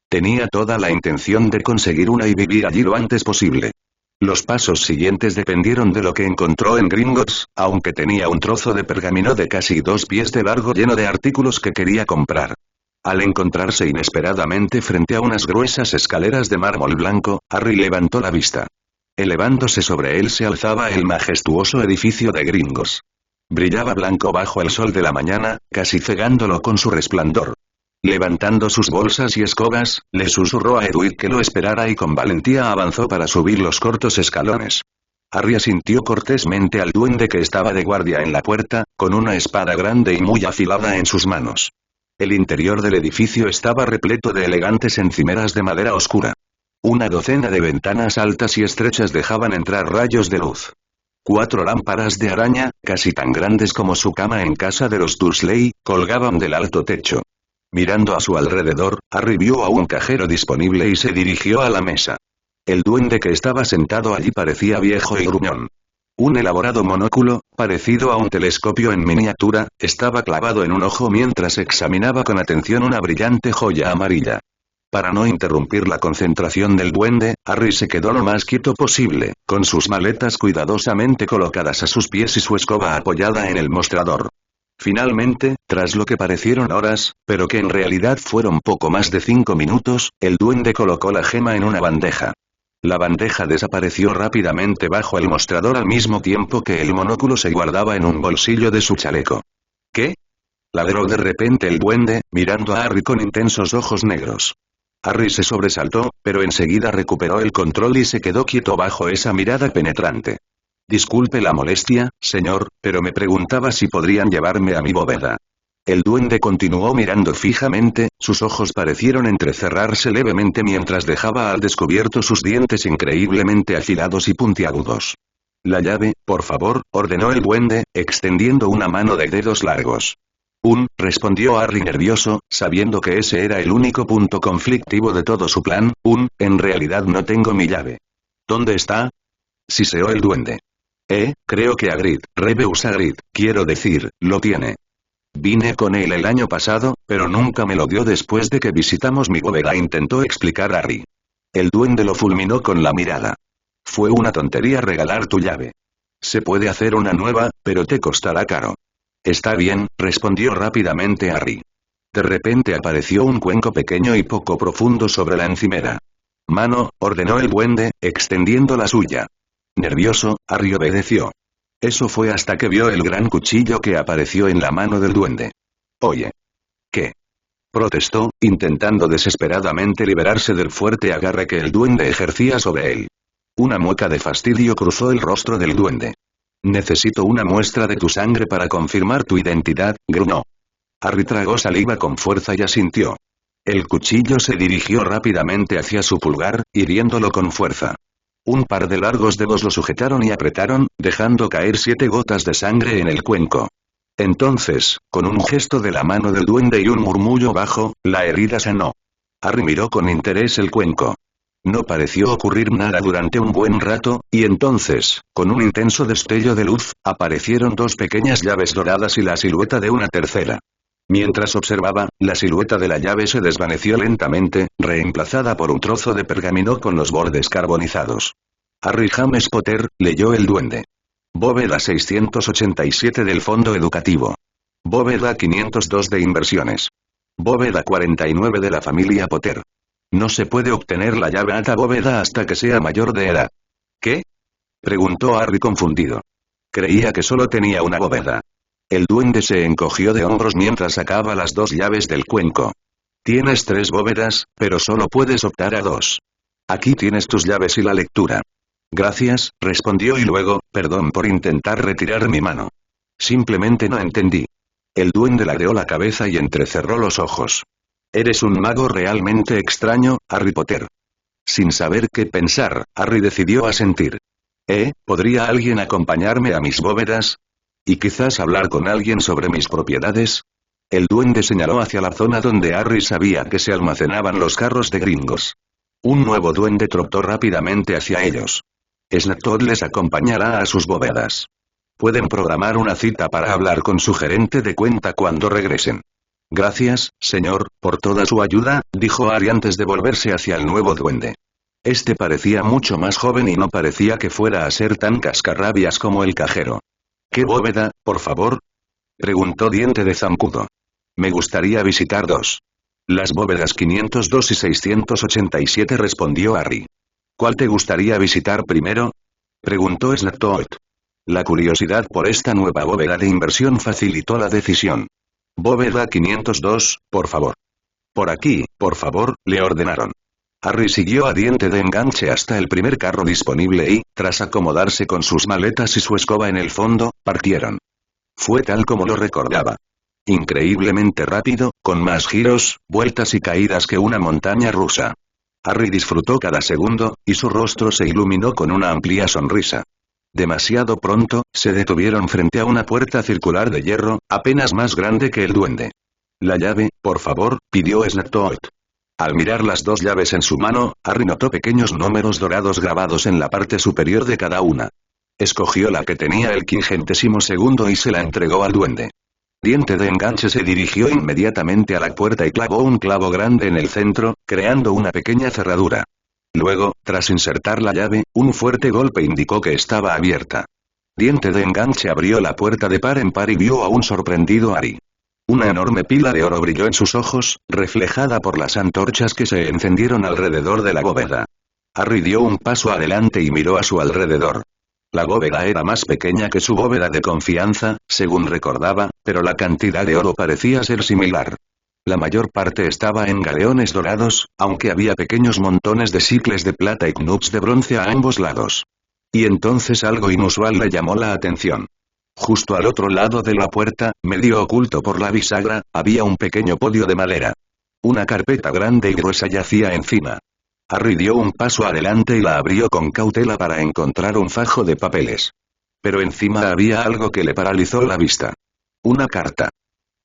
Tenía toda la intención de conseguir una y vivir allí lo antes posible. Los pasos siguientes dependieron de lo que encontró en Gringotts, aunque tenía un trozo de pergamino de casi 2 pies de largo lleno de artículos que quería comprar. Al encontrarse inesperadamente frente a unas gruesas escaleras de mármol blanco, Harry levantó la vista. Elevándose sobre él se alzaba el majestuoso edificio de Gringotts. Brillaba blanco bajo el sol de la mañana, casi cegándolo con su resplandor. Levantando sus bolsas y escobas, le susurró a Edward que lo esperara y con valentía avanzó para subir los cortos escalones. Harry asintió cortésmente al duende que estaba de guardia en la puerta, con una espada grande y muy afilada en sus manos. El interior del edificio estaba repleto de elegantes encimeras de madera oscura. Una docena de ventanas altas y estrechas dejaban entrar rayos de luz. 4 lámparas de araña, casi tan grandes como su cama en casa de los Dursley, colgaban del alto techo. Mirando a su alrededor, Harry vio a un cajero disponible y se dirigió a la mesa. El duende que estaba sentado allí parecía viejo y gruñón. Un elaborado monóculo, parecido a un telescopio en miniatura, estaba clavado en un ojo mientras examinaba con atención una brillante joya amarilla. Para no interrumpir la concentración del duende, Harry se quedó lo más quieto posible, con sus maletas cuidadosamente colocadas a sus pies y su escoba apoyada en el mostrador. Finalmente, tras lo que parecieron horas, pero que en realidad fueron poco más de 5 minutos, el duende colocó la gema en una bandeja. La bandeja desapareció rápidamente bajo el mostrador al mismo tiempo que el monóculo se guardaba en un bolsillo de su chaleco. ¿Qué? Ladró de repente el duende, mirando a Harry con intensos ojos negros. Harry se sobresaltó, pero enseguida recuperó el control y se quedó quieto bajo esa mirada penetrante. Disculpe la molestia, señor, pero me preguntaba si podrían llevarme a mi bóveda. El duende continuó mirando fijamente, sus ojos parecieron entrecerrarse levemente mientras dejaba al descubierto sus dientes increíblemente afilados y puntiagudos. La llave, por favor, ordenó el duende, extendiendo una mano de dedos largos. Respondió Harry nervioso, sabiendo que ese era el único punto conflictivo de todo su plan. En realidad no tengo mi llave. ¿Dónde está? Siseó el duende. Creo que Hagrid, Rubeus Hagrid, quiero decir, lo tiene. Vine con él el año pasado, pero nunca me lo dio después de que visitamos mi bóveda, intentó explicar Harry. El duende lo fulminó con la mirada. Fue una tontería regalar tu llave. Se puede hacer una nueva, pero te costará caro. Está bien, respondió rápidamente Harry. De repente apareció un cuenco pequeño y poco profundo sobre la encimera. Mano, ordenó el duende, extendiendo la suya. Nervioso, Harry obedeció. Eso fue hasta que vio el gran cuchillo que apareció en la mano del duende. Oye. ¿Qué? Protestó, intentando desesperadamente liberarse del fuerte agarre que el duende ejercía sobre él. Una mueca de fastidio cruzó el rostro del duende. Necesito una muestra de tu sangre para confirmar tu identidad, gruñó. Harry tragó saliva con fuerza y asintió. El cuchillo se dirigió rápidamente hacia su pulgar, hiriéndolo con fuerza. Un par de largos dedos lo sujetaron y apretaron, dejando caer 7 gotas de sangre en el cuenco. Entonces, con un gesto de la mano del duende y un murmullo bajo, la herida sanó. Harry miró con interés el cuenco. No pareció ocurrir nada durante un buen rato, y entonces, con un intenso destello de luz, aparecieron 2 pequeñas llaves doradas y la silueta de una tercera. Mientras observaba, la silueta de la llave se desvaneció lentamente, reemplazada por un trozo de pergamino con los bordes carbonizados. Harry James Potter, leyó el duende. Bóveda 687 del Fondo Educativo. Bóveda 502 de Inversiones. Bóveda 49 de la familia Potter. No se puede obtener la llave a esta bóveda hasta que sea mayor de edad. ¿Qué? Preguntó Harry confundido. Creía que solo tenía una bóveda. El duende se encogió de hombros mientras sacaba las 2 llaves del cuenco. Tienes 3 bóvedas, pero solo puedes optar a 2. Aquí tienes tus llaves y la lectura. Gracias, respondió y luego, perdón por intentar retirar mi mano. Simplemente no entendí. El duende ladeó la cabeza y entrecerró los ojos. Eres un mago realmente extraño, Harry Potter. Sin saber qué pensar, Harry decidió asentir. ¿Podría alguien acompañarme a mis bóvedas? ¿Y quizás hablar con alguien sobre mis propiedades? El duende señaló hacia la zona donde Harry sabía que se almacenaban los carros de Gringos. Un nuevo duende trotó rápidamente hacia ellos. Snapetoad les acompañará a sus bóvedas. Pueden programar una cita para hablar con su gerente de cuenta cuando regresen. Gracias, señor, por toda su ayuda, dijo Harry antes de volverse hacia el nuevo duende. Este parecía mucho más joven y no parecía que fuera a ser tan cascarrabias como el cajero. ¿Qué bóveda, por favor? Preguntó Diente de Zancudo. Me gustaría visitar 2. Las bóvedas 502 y 687, respondió Harry. ¿Cuál te gustaría visitar primero? Preguntó Snapetoad. La curiosidad por esta nueva bóveda de inversión facilitó la decisión. Bóveda 502, por favor. Por aquí, por favor, le ordenaron. Harry siguió a Diente de Enganche hasta el primer carro disponible y, tras acomodarse con sus maletas y su escoba en el fondo, partieron. Fue tal como lo recordaba. Increíblemente rápido, con más giros, vueltas y caídas que una montaña rusa. Harry disfrutó cada segundo, y su rostro se iluminó con una amplia sonrisa. Demasiado pronto, se detuvieron frente a una puerta circular de hierro, apenas más grande que el duende. La llave, por favor, pidió Snapetoad. Al mirar las 2 llaves en su mano, Harry notó pequeños números dorados grabados en la parte superior de cada una. Escogió la que tenía el 52º y se la entregó al duende. Diente de Enganche se dirigió inmediatamente a la puerta y clavó un clavo grande en el centro, creando una pequeña cerradura. Luego, tras insertar la llave, un fuerte golpe indicó que estaba abierta. Diente de Enganche abrió la puerta de par en par y vio a un sorprendido Harry. Una enorme pila de oro brilló en sus ojos, reflejada por las antorchas que se encendieron alrededor de la bóveda. Harry dio un paso adelante y miró a su alrededor. La bóveda era más pequeña que su bóveda de confianza, según recordaba, pero la cantidad de oro parecía ser similar. La mayor parte estaba en galeones dorados, aunque había pequeños montones de sicles de plata y knuts de bronce a ambos lados. Y entonces algo inusual le llamó la atención. Justo al otro lado de la puerta, medio oculto por la bisagra, había un pequeño podio de madera. Una carpeta grande y gruesa yacía encima. Harry dio un paso adelante y la abrió con cautela para encontrar un fajo de papeles. Pero encima había algo que le paralizó la vista. Una carta.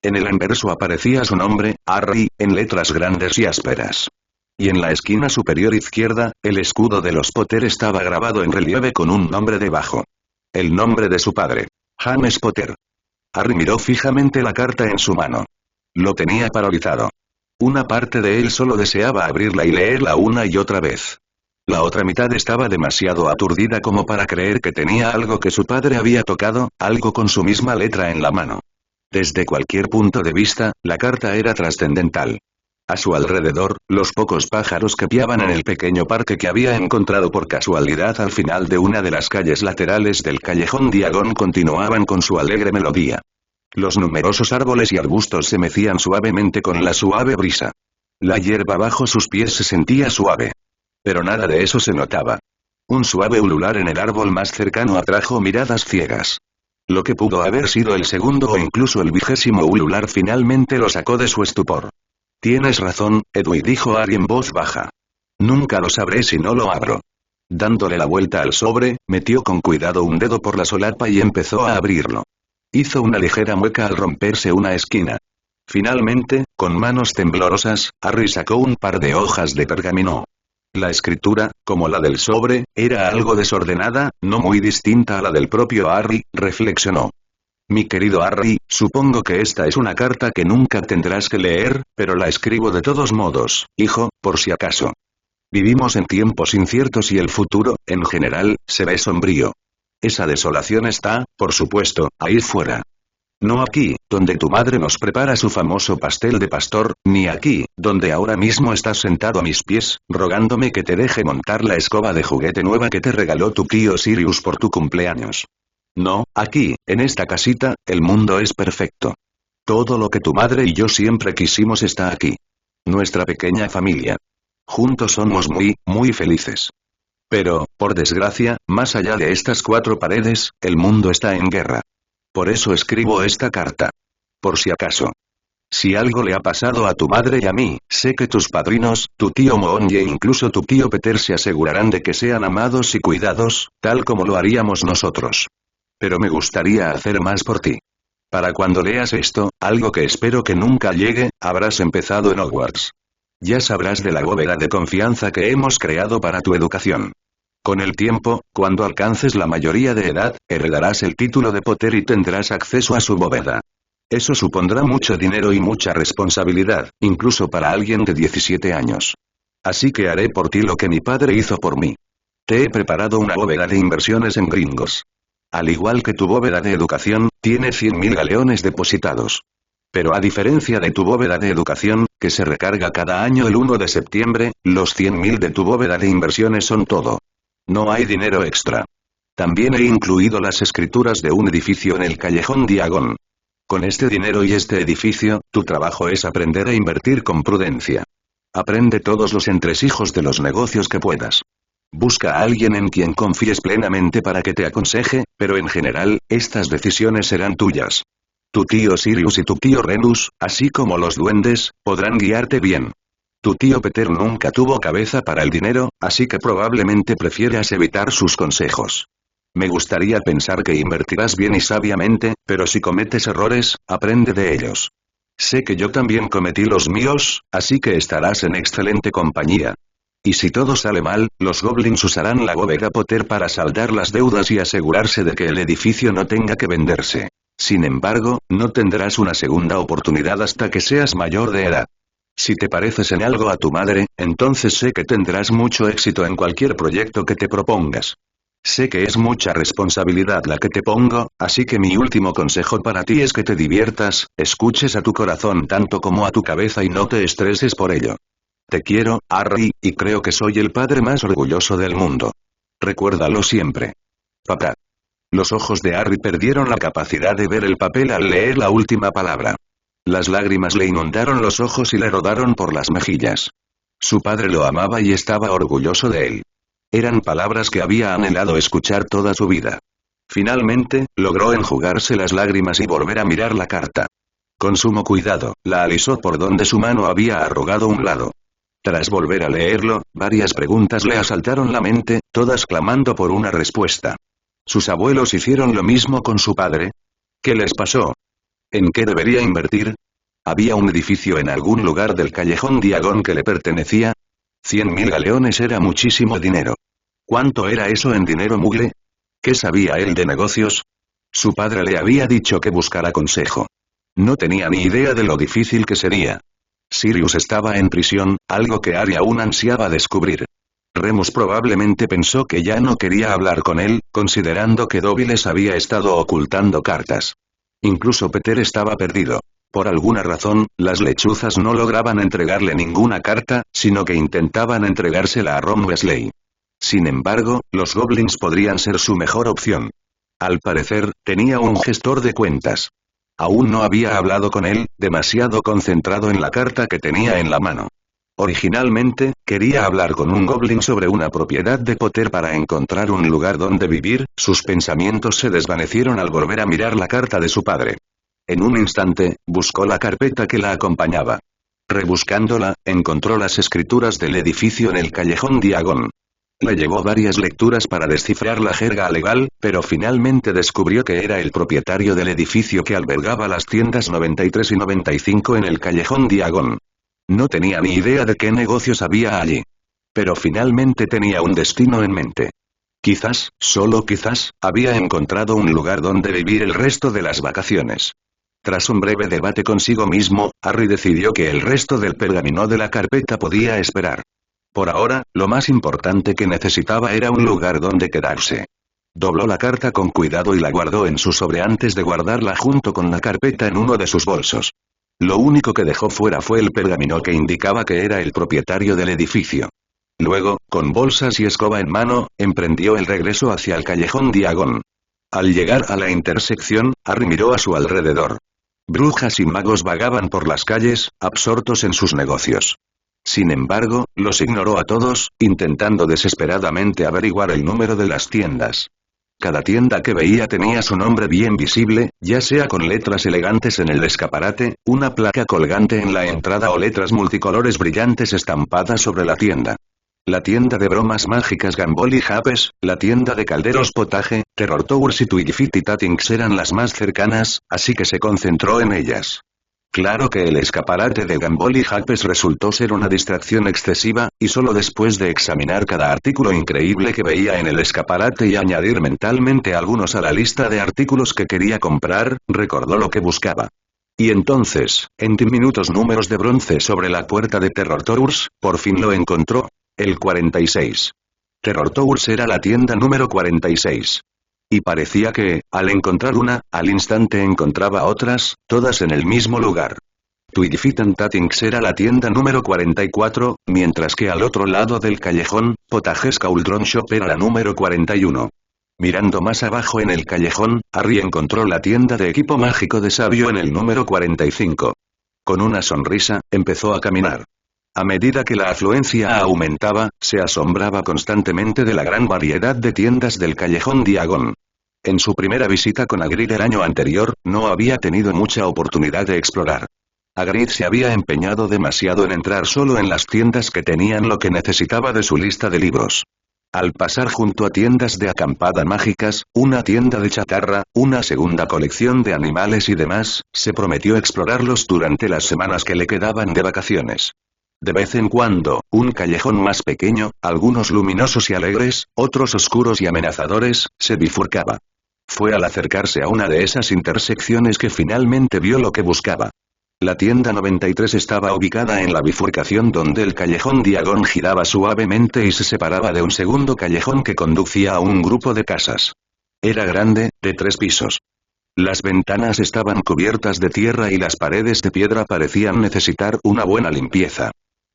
En el anverso aparecía su nombre, Harry, en letras grandes y ásperas. Y en la esquina superior izquierda, el escudo de los Potter estaba grabado en relieve con un nombre debajo. El nombre de su padre. James Potter. Harry miró fijamente la carta en su mano. Lo tenía paralizado. Una parte de él solo deseaba abrirla y leerla una y otra vez. La otra mitad estaba demasiado aturdida como para creer que tenía algo que su padre había tocado, algo con su misma letra en la mano. Desde cualquier punto de vista, la carta era trascendental. A su alrededor, los pocos pájaros que piaban en el pequeño parque que había encontrado por casualidad al final de una de las calles laterales del callejón Diagon continuaban con su alegre melodía. Los numerosos árboles y arbustos se mecían suavemente con la suave brisa. La hierba bajo sus pies se sentía suave. Pero nada de eso se notaba. Un suave ulular en el árbol más cercano atrajo miradas ciegas. Lo que pudo haber sido el segundo o incluso el 20º ulular finalmente lo sacó de su estupor. Tienes razón, Edwin, dijo Harry en voz baja. Nunca lo sabré si no lo abro. Dándole la vuelta al sobre, metió con cuidado un dedo por la solapa y empezó a abrirlo. Hizo una ligera mueca al romperse una esquina. Finalmente, con manos temblorosas, Harry sacó un par de hojas de pergamino. La escritura, como la del sobre, era algo desordenada, no muy distinta a la del propio Harry, reflexionó. Mi querido Harry, supongo que esta es una carta que nunca tendrás que leer, pero la escribo de todos modos, hijo, por si acaso. Vivimos en tiempos inciertos y el futuro, en general, se ve sombrío. Esa desolación está, por supuesto, ahí fuera. No aquí, donde tu madre nos prepara su famoso pastel de pastor, ni aquí, donde ahora mismo estás sentado a mis pies, rogándome que te deje montar la escoba de juguete nueva que te regaló tu tío Sirius por tu cumpleaños. No, aquí, en esta casita, el mundo es perfecto. Todo lo que tu madre y yo siempre quisimos está aquí. Nuestra pequeña familia. Juntos somos muy, muy felices. Pero, por desgracia, más allá de estas 4 paredes, el mundo está en guerra. Por eso escribo esta carta. Por si acaso. Si algo le ha pasado a tu madre y a mí, sé que tus padrinos, tu tío Mooney e incluso tu tío Peter se asegurarán de que sean amados y cuidados, tal como lo haríamos nosotros. Pero me gustaría hacer más por ti. Para cuando leas esto, algo que espero que nunca llegue, habrás empezado en Hogwarts. Ya sabrás de la bóveda de confianza que hemos creado para tu educación. Con el tiempo, cuando alcances la mayoría de edad, heredarás el título de Potter y tendrás acceso a su bóveda. Eso supondrá mucho dinero y mucha responsabilidad, incluso para alguien de 17 años. Así que haré por ti lo que mi padre hizo por mí. Te he preparado una bóveda de inversiones en Gringos. Al igual que tu bóveda de educación, tiene 100.000 galeones depositados. Pero a diferencia de tu bóveda de educación, que se recarga cada año el 1 de septiembre, los 100.000 de tu bóveda de inversiones son todo. No hay dinero extra. También he incluido las escrituras de un edificio en el callejón Diagon. Con este dinero y este edificio, tu trabajo es aprender a invertir con prudencia. Aprende todos los entresijos de los negocios que puedas. Busca a alguien en quien confíes plenamente para que te aconseje, pero en general, estas decisiones serán tuyas. Tu tío Sirius y tu tío Remus, así como los duendes, podrán guiarte bien. Tu tío Peter nunca tuvo cabeza para el dinero, así que probablemente prefieras evitar sus consejos. Me gustaría pensar que invertirás bien y sabiamente, pero si cometes errores, aprende de ellos. Sé que yo también cometí los míos, así que estarás en excelente compañía. Y si todo sale mal, los goblins usarán la bóveda Potter para saldar las deudas y asegurarse de que el edificio no tenga que venderse. Sin embargo, no tendrás una segunda oportunidad hasta que seas mayor de edad. Si te pareces en algo a tu madre, entonces sé que tendrás mucho éxito en cualquier proyecto que te propongas. Sé que es mucha responsabilidad la que te pongo, así que mi último consejo para ti es que te diviertas, escuches a tu corazón tanto como a tu cabeza y no te estreses por ello. Te quiero, Harry, y creo que soy el padre más orgulloso del mundo. Recuérdalo siempre. Papá. Los ojos de Harry perdieron la capacidad de ver el papel al leer la última palabra. Las lágrimas le inundaron los ojos y le rodaron por las mejillas. Su padre lo amaba y estaba orgulloso de él. Eran palabras que había anhelado escuchar toda su vida. Finalmente, logró enjugarse las lágrimas y volver a mirar la carta. Con sumo cuidado, la alisó por donde su mano había arrugado un lado. Tras volver a leerlo, varias preguntas le asaltaron la mente, todas clamando por una respuesta. ¿Sus abuelos hicieron lo mismo con su padre? ¿Qué les pasó? ¿En qué debería invertir? ¿Había un edificio en algún lugar del callejón Diagon que le pertenecía? 100.000 galeones era muchísimo dinero. ¿Cuánto era eso en dinero mugle? ¿Qué sabía él de negocios? Su padre le había dicho que buscara consejo. No tenía ni idea de lo difícil que sería. Sirius estaba en prisión, algo que Ari aún ansiaba descubrir. Remus probablemente pensó que ya no quería hablar con él, considerando que Dobby les había estado ocultando cartas. Incluso Peter estaba perdido. Por alguna razón, las lechuzas no lograban entregarle ninguna carta, sino que intentaban entregársela a Ron Weasley. Sin embargo, los goblins podrían ser su mejor opción. Al parecer, tenía un gestor de cuentas. Aún no había hablado con él, demasiado concentrado en la carta que tenía en la mano. Originalmente, quería hablar con un goblin sobre una propiedad de Potter para encontrar un lugar donde vivir. Sus pensamientos se desvanecieron al volver a mirar la carta de su padre. En un instante, buscó la carpeta que la acompañaba. Rebuscándola, encontró las escrituras del edificio en el callejón Diagon. Le llevó varias lecturas para descifrar la jerga legal, pero finalmente descubrió que era el propietario del edificio que albergaba las tiendas 93 y 95 en el callejón Diagon. No tenía ni idea de qué negocios había allí. Pero finalmente tenía un destino en mente. Quizás, solo quizás, había encontrado un lugar donde vivir el resto de las vacaciones. Tras un breve debate consigo mismo, Harry decidió que el resto del pergamino de la carpeta podía esperar. Por ahora, lo más importante que necesitaba era un lugar donde quedarse. Dobló la carta con cuidado y la guardó en su sobre antes de guardarla junto con la carpeta en uno de sus bolsos. Lo único que dejó fuera fue el pergamino que indicaba que era el propietario del edificio. Luego, con bolsas y escoba en mano, emprendió el regreso hacia el callejón Diagon. Al llegar a la intersección, Harry miró a su alrededor. Brujas y magos vagaban por las calles, absortos en sus negocios. Sin embargo, los ignoró a todos, intentando desesperadamente averiguar el número de las tiendas. Cada tienda que veía tenía su nombre bien visible, ya sea con letras elegantes en el escaparate, una placa colgante en la entrada o letras multicolores brillantes estampadas sobre la tienda. La tienda de bromas mágicas Gambol y Japes, la tienda de calderos Potage, Terror Towers y Twiggy Tatings eran las más cercanas, así que se concentró en ellas. Claro que el escaparate de Gambol y Japes resultó ser una distracción excesiva, y solo después de examinar cada artículo increíble que veía en el escaparate y añadir mentalmente algunos a la lista de artículos que quería comprar, recordó lo que buscaba. Y entonces, en diminutos números de bronce sobre la puerta de Terror Towers, por fin lo encontró. El 46. Terror Towers era la tienda número 46. Y parecía que, al encontrar una, al instante encontraba otras, todas en el mismo lugar. Twiggy Tatings era la tienda número 44, mientras que al otro lado del callejón, Potages Cauldron Shop era la número 41. Mirando más abajo en el callejón, Harry encontró la tienda de equipo mágico de Sabio en el número 45. Con una sonrisa, empezó a caminar. A medida que la afluencia aumentaba, se asombraba constantemente de la gran variedad de tiendas del callejón Diagon. En su primera visita con Hagrid el año anterior, no había tenido mucha oportunidad de explorar. Hagrid se había empeñado demasiado en entrar solo en las tiendas que tenían lo que necesitaba de su lista de libros. Al pasar junto a tiendas de acampada mágicas, una tienda de chatarra, una segunda colección de animales y demás, se prometió explorarlos durante las semanas que le quedaban de vacaciones. De vez en cuando, un callejón más pequeño, algunos luminosos y alegres, otros oscuros y amenazadores, se bifurcaba. Fue al acercarse a una de esas intersecciones que finalmente vio lo que buscaba. La tienda 93 estaba ubicada en la bifurcación donde el callejón Diagon giraba suavemente y se separaba de un segundo callejón que conducía a un grupo de casas. Era grande, de 3 pisos. Las ventanas estaban cubiertas de tierra y las paredes de piedra parecían necesitar una buena limpieza.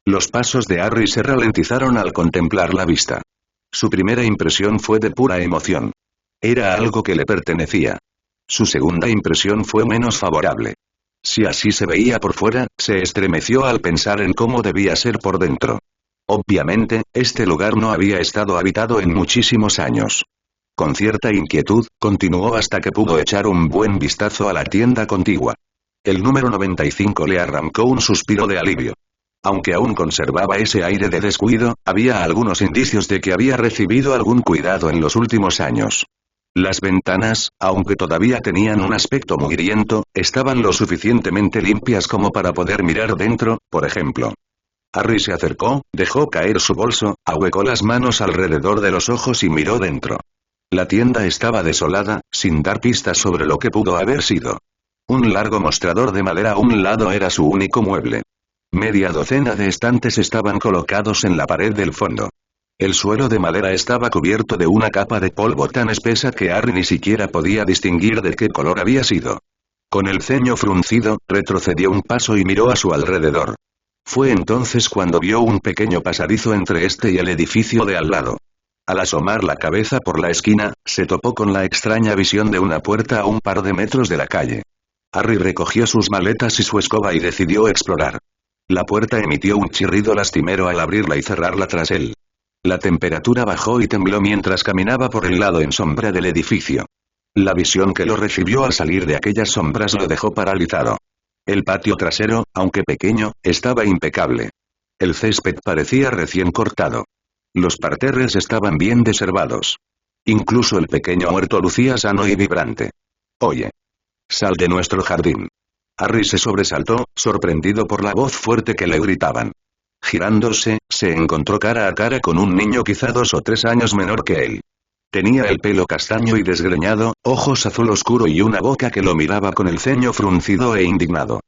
Los pasos de Harry se ralentizaron al contemplar la vista. Su primera impresión fue de pura emoción. Era algo que le pertenecía. Su segunda impresión fue menos favorable. Si así se veía por fuera, se estremeció al pensar en cómo debía ser por dentro. Obviamente, este lugar no había estado habitado en muchísimos años. Con cierta inquietud, continuó hasta que pudo echar un buen vistazo a la tienda contigua. El número 95 le arrancó un suspiro de alivio. Aunque aún conservaba ese aire de descuido, había algunos indicios de que había recibido algún cuidado en los últimos años. Las ventanas, aunque todavía tenían un aspecto mugriento, estaban lo suficientemente limpias como para poder mirar dentro, por ejemplo. Harry se acercó, dejó caer su bolso, ahuecó las manos alrededor de los ojos y miró dentro. La tienda estaba desolada, sin dar pistas sobre lo que pudo haber sido. Un largo mostrador de madera a un lado era su único mueble. Media docena de estantes estaban colocados en la pared del fondo. El suelo de madera estaba cubierto de una capa de polvo tan espesa que Harry ni siquiera podía distinguir de qué color había sido. Con el ceño fruncido, retrocedió un paso y miró a su alrededor. Fue entonces cuando vio un pequeño pasadizo entre este y el edificio de al lado. Al asomar la cabeza por la esquina, se topó con la extraña visión de una puerta a un par de metros de la calle. Harry recogió sus maletas y su escoba y decidió explorar. La puerta emitió un chirrido lastimero al abrirla y cerrarla tras él. La temperatura bajó y tembló mientras caminaba por el lado en sombra del edificio. La visión que lo recibió al salir de aquellas sombras lo dejó paralizado. El patio trasero, aunque pequeño, estaba impecable. El césped parecía recién cortado. Los parterres estaban bien deservados. Incluso el pequeño huerto lucía sano y vibrante. «Oye. Sal de nuestro jardín». Harry se sobresaltó, sorprendido por la voz fuerte que le gritaban. Girándose, se encontró cara a cara con un niño quizá 2 o 3 años menor que él. Tenía el pelo castaño y desgreñado, ojos azul oscuro y una boca que lo miraba con el ceño fruncido e indignado.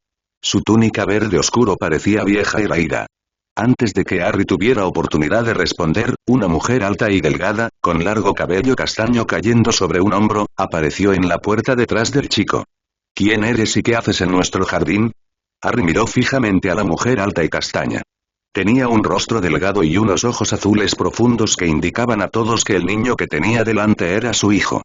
Su túnica verde oscuro parecía vieja y raída. Antes de que Harry tuviera oportunidad de responder, una mujer alta y delgada, con largo cabello castaño cayendo sobre un hombro, apareció en la puerta detrás del chico. «¿Quién eres y qué haces en nuestro jardín?» Harry miró fijamente a la mujer alta y castaña. Tenía un rostro delgado y unos ojos azules profundos que indicaban a todos que el niño que tenía delante era su hijo.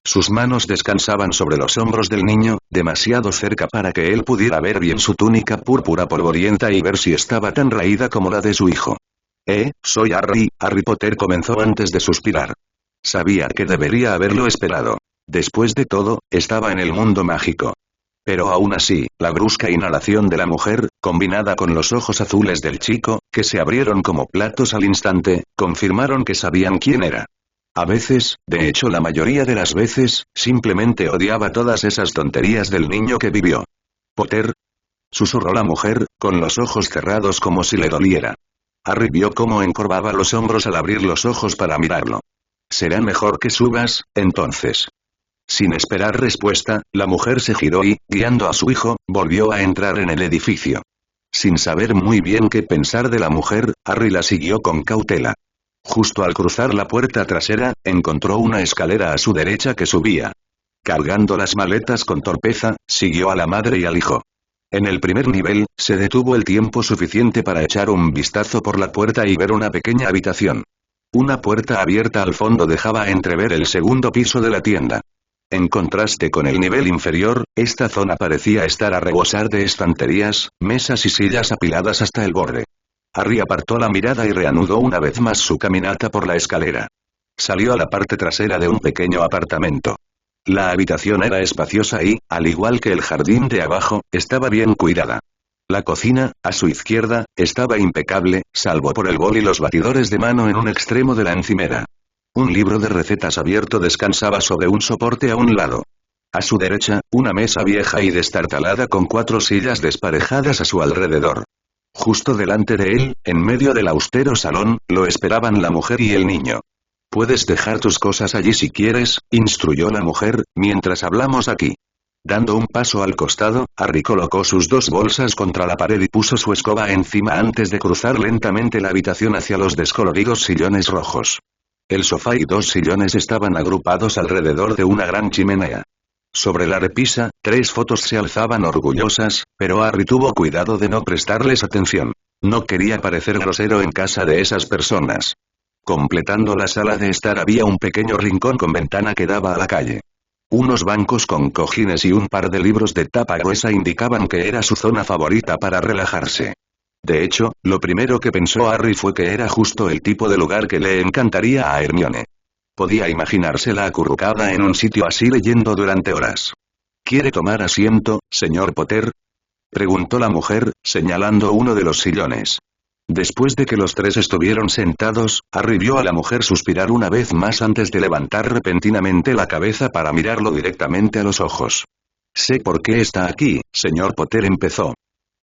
Sus manos descansaban sobre los hombros del niño, demasiado cerca para que él pudiera ver bien su túnica púrpura polvorienta y ver si estaba tan raída como la de su hijo. Soy Harry. Harry Potter comenzó antes de suspirar. Sabía que debería haberlo esperado. Después de todo, estaba en el mundo mágico. Pero aún así, la brusca inhalación de la mujer, combinada con los ojos azules del chico, que se abrieron como platos al instante, confirmaron que sabían quién era. A veces, de hecho la mayoría de las veces, simplemente odiaba todas esas tonterías del niño que vivió. «Potter», susurró la mujer, con los ojos cerrados como si le doliera. Harry vio cómo encorvaba los hombros al abrir los ojos para mirarlo. «Será mejor que subas, entonces». Sin esperar respuesta, la mujer se giró y, guiando a su hijo, volvió a entrar en el edificio. Sin saber muy bien qué pensar de la mujer, Harry la siguió con cautela. Justo al cruzar la puerta trasera, encontró una escalera a su derecha que subía. Cargando las maletas con torpeza, siguió a la madre y al hijo. En el primer nivel, se detuvo el tiempo suficiente para echar un vistazo por la puerta y ver una pequeña habitación. Una puerta abierta al fondo dejaba entrever el segundo piso de la tienda. En contraste con el nivel inferior, esta zona parecía estar a rebosar de estanterías, mesas y sillas apiladas hasta el borde. Harry apartó la mirada y reanudó una vez más su caminata por la escalera. Salió a la parte trasera de un pequeño apartamento. La habitación era espaciosa y, al igual que el jardín de abajo, estaba bien cuidada. La cocina, a su izquierda, estaba impecable, salvo por el bol y los batidores de mano en un extremo de la encimera. Un libro de recetas abierto descansaba sobre un soporte a un lado. A su derecha, una mesa vieja y destartalada con 4 sillas desparejadas a su alrededor. Justo delante de él, en medio del austero salón, lo esperaban la mujer y el niño. «Puedes dejar tus cosas allí si quieres», instruyó la mujer, «mientras hablamos aquí». Dando un paso al costado, Harry colocó sus 2 bolsas contra la pared y puso su escoba encima antes de cruzar lentamente la habitación hacia los descoloridos sillones rojos. El sofá y 2 sillones estaban agrupados alrededor de una gran chimenea. Sobre la repisa, 3 fotos se alzaban orgullosas, pero Harry tuvo cuidado de no prestarles atención. No quería parecer grosero en casa de esas personas. Completando la sala de estar había un pequeño rincón con ventana que daba a la calle. Unos bancos con cojines y un par de libros de tapa gruesa indicaban que era su zona favorita para relajarse. De hecho, lo primero que pensó Harry fue que era justo el tipo de lugar que le encantaría a Hermione. Podía imaginársela acurrucada en un sitio así leyendo durante horas. ¿Quiere tomar asiento, señor Potter? Preguntó la mujer, señalando uno de los sillones. Después de que los tres estuvieron sentados, Harry vio a la mujer suspirar una vez más antes de levantar repentinamente la cabeza para mirarlo directamente a los ojos. Sé por qué está aquí, señor Potter, empezó.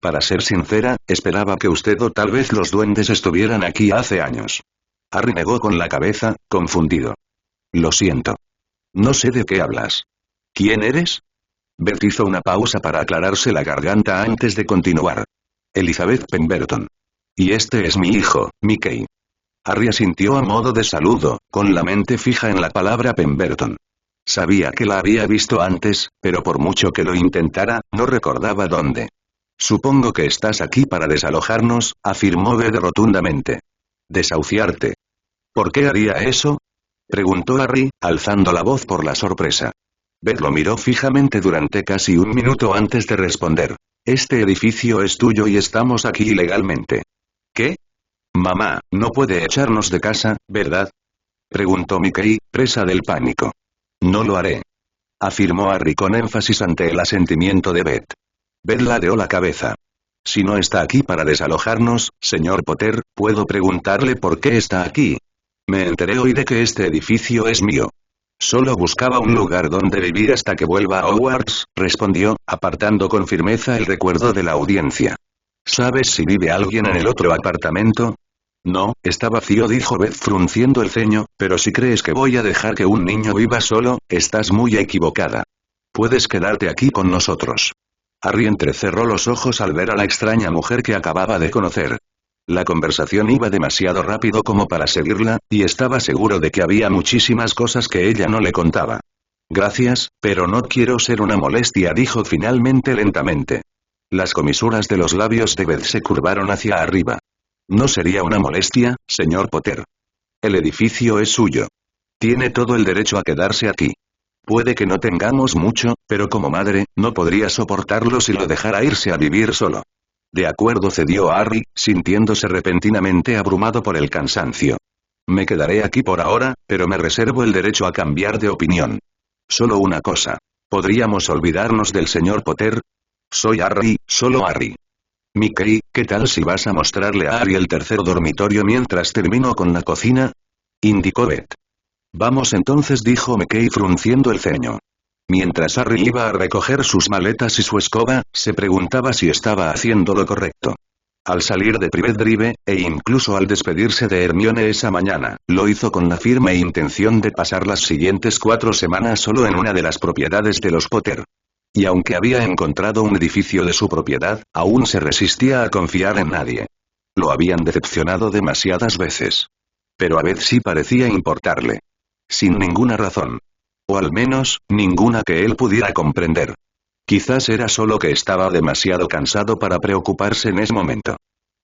Para ser sincera, esperaba que usted o tal vez los duendes estuvieran aquí hace años. Harry negó con la cabeza, confundido. Lo siento. No sé de qué hablas. ¿Quién eres? Beth hizo una pausa para aclararse la garganta antes de continuar. Elizabeth Pemberton. Y este es mi hijo, Mickey. Harry asintió a modo de saludo, con la mente fija en la palabra Pemberton. Sabía que la había visto antes, pero por mucho que lo intentara, no recordaba dónde. Supongo que estás aquí para desalojarnos, afirmó Beth rotundamente. ¿Desahuciarte? ¿Por qué haría eso? Preguntó Harry, alzando la voz por la sorpresa. Beth lo miró fijamente durante casi un minuto antes de responder. Este edificio es tuyo y estamos aquí ilegalmente. ¿Qué? Mamá, no puede echarnos de casa, ¿verdad? Preguntó Mickey, presa del pánico. No lo haré. Afirmó Harry con énfasis ante el asentimiento de Beth. Beth ladeó la cabeza. Si no está aquí para desalojarnos, señor Potter, ¿puedo preguntarle por qué está aquí? Me enteré hoy de que este edificio es mío. Solo buscaba un lugar donde vivir hasta que vuelva a Hogwarts, respondió, apartando con firmeza el recuerdo de la audiencia. ¿Sabes si vive alguien en el otro apartamento? No, está vacío, dijo Beth frunciendo el ceño, pero si crees que voy a dejar que un niño viva solo, estás muy equivocada. Puedes quedarte aquí con nosotros. Harry entrecerró los ojos al ver a la extraña mujer que acababa de conocer. La conversación iba demasiado rápido como para seguirla, y estaba seguro de que había muchísimas cosas que ella no le contaba. Gracias, pero no quiero ser una molestia, dijo finalmente lentamente. Las comisuras de los labios de Beth se curvaron hacia arriba. No sería una molestia, señor Potter. El edificio es suyo. Tiene todo el derecho a quedarse aquí. Puede que no tengamos mucho, pero como madre, no podría soportarlo si lo dejara irse a vivir solo. De acuerdo, cedió Harry, sintiéndose repentinamente abrumado por el cansancio. Me quedaré aquí por ahora, pero me reservo el derecho a cambiar de opinión. Solo una cosa. ¿Podríamos olvidarnos del señor Potter? Soy Harry, solo Harry. Mickey, ¿qué tal si vas a mostrarle a Harry el tercer dormitorio mientras termino con la cocina? Indicó Beth. Vamos entonces, dijo Mickey frunciendo el ceño. Mientras Harry iba a recoger sus maletas y su escoba, se preguntaba si estaba haciendo lo correcto. Al salir de Private Drive, e incluso al despedirse de Hermione esa mañana, lo hizo con la firme intención de pasar las siguientes 4 semanas solo en una de las propiedades de los Potter. Y aunque había encontrado un edificio de su propiedad, aún se resistía a confiar en nadie. Lo habían decepcionado demasiadas veces. Pero a Beth sí parecía importarle. Sin ninguna razón. O al menos, ninguna que él pudiera comprender. Quizás era solo que estaba demasiado cansado para preocuparse en ese momento.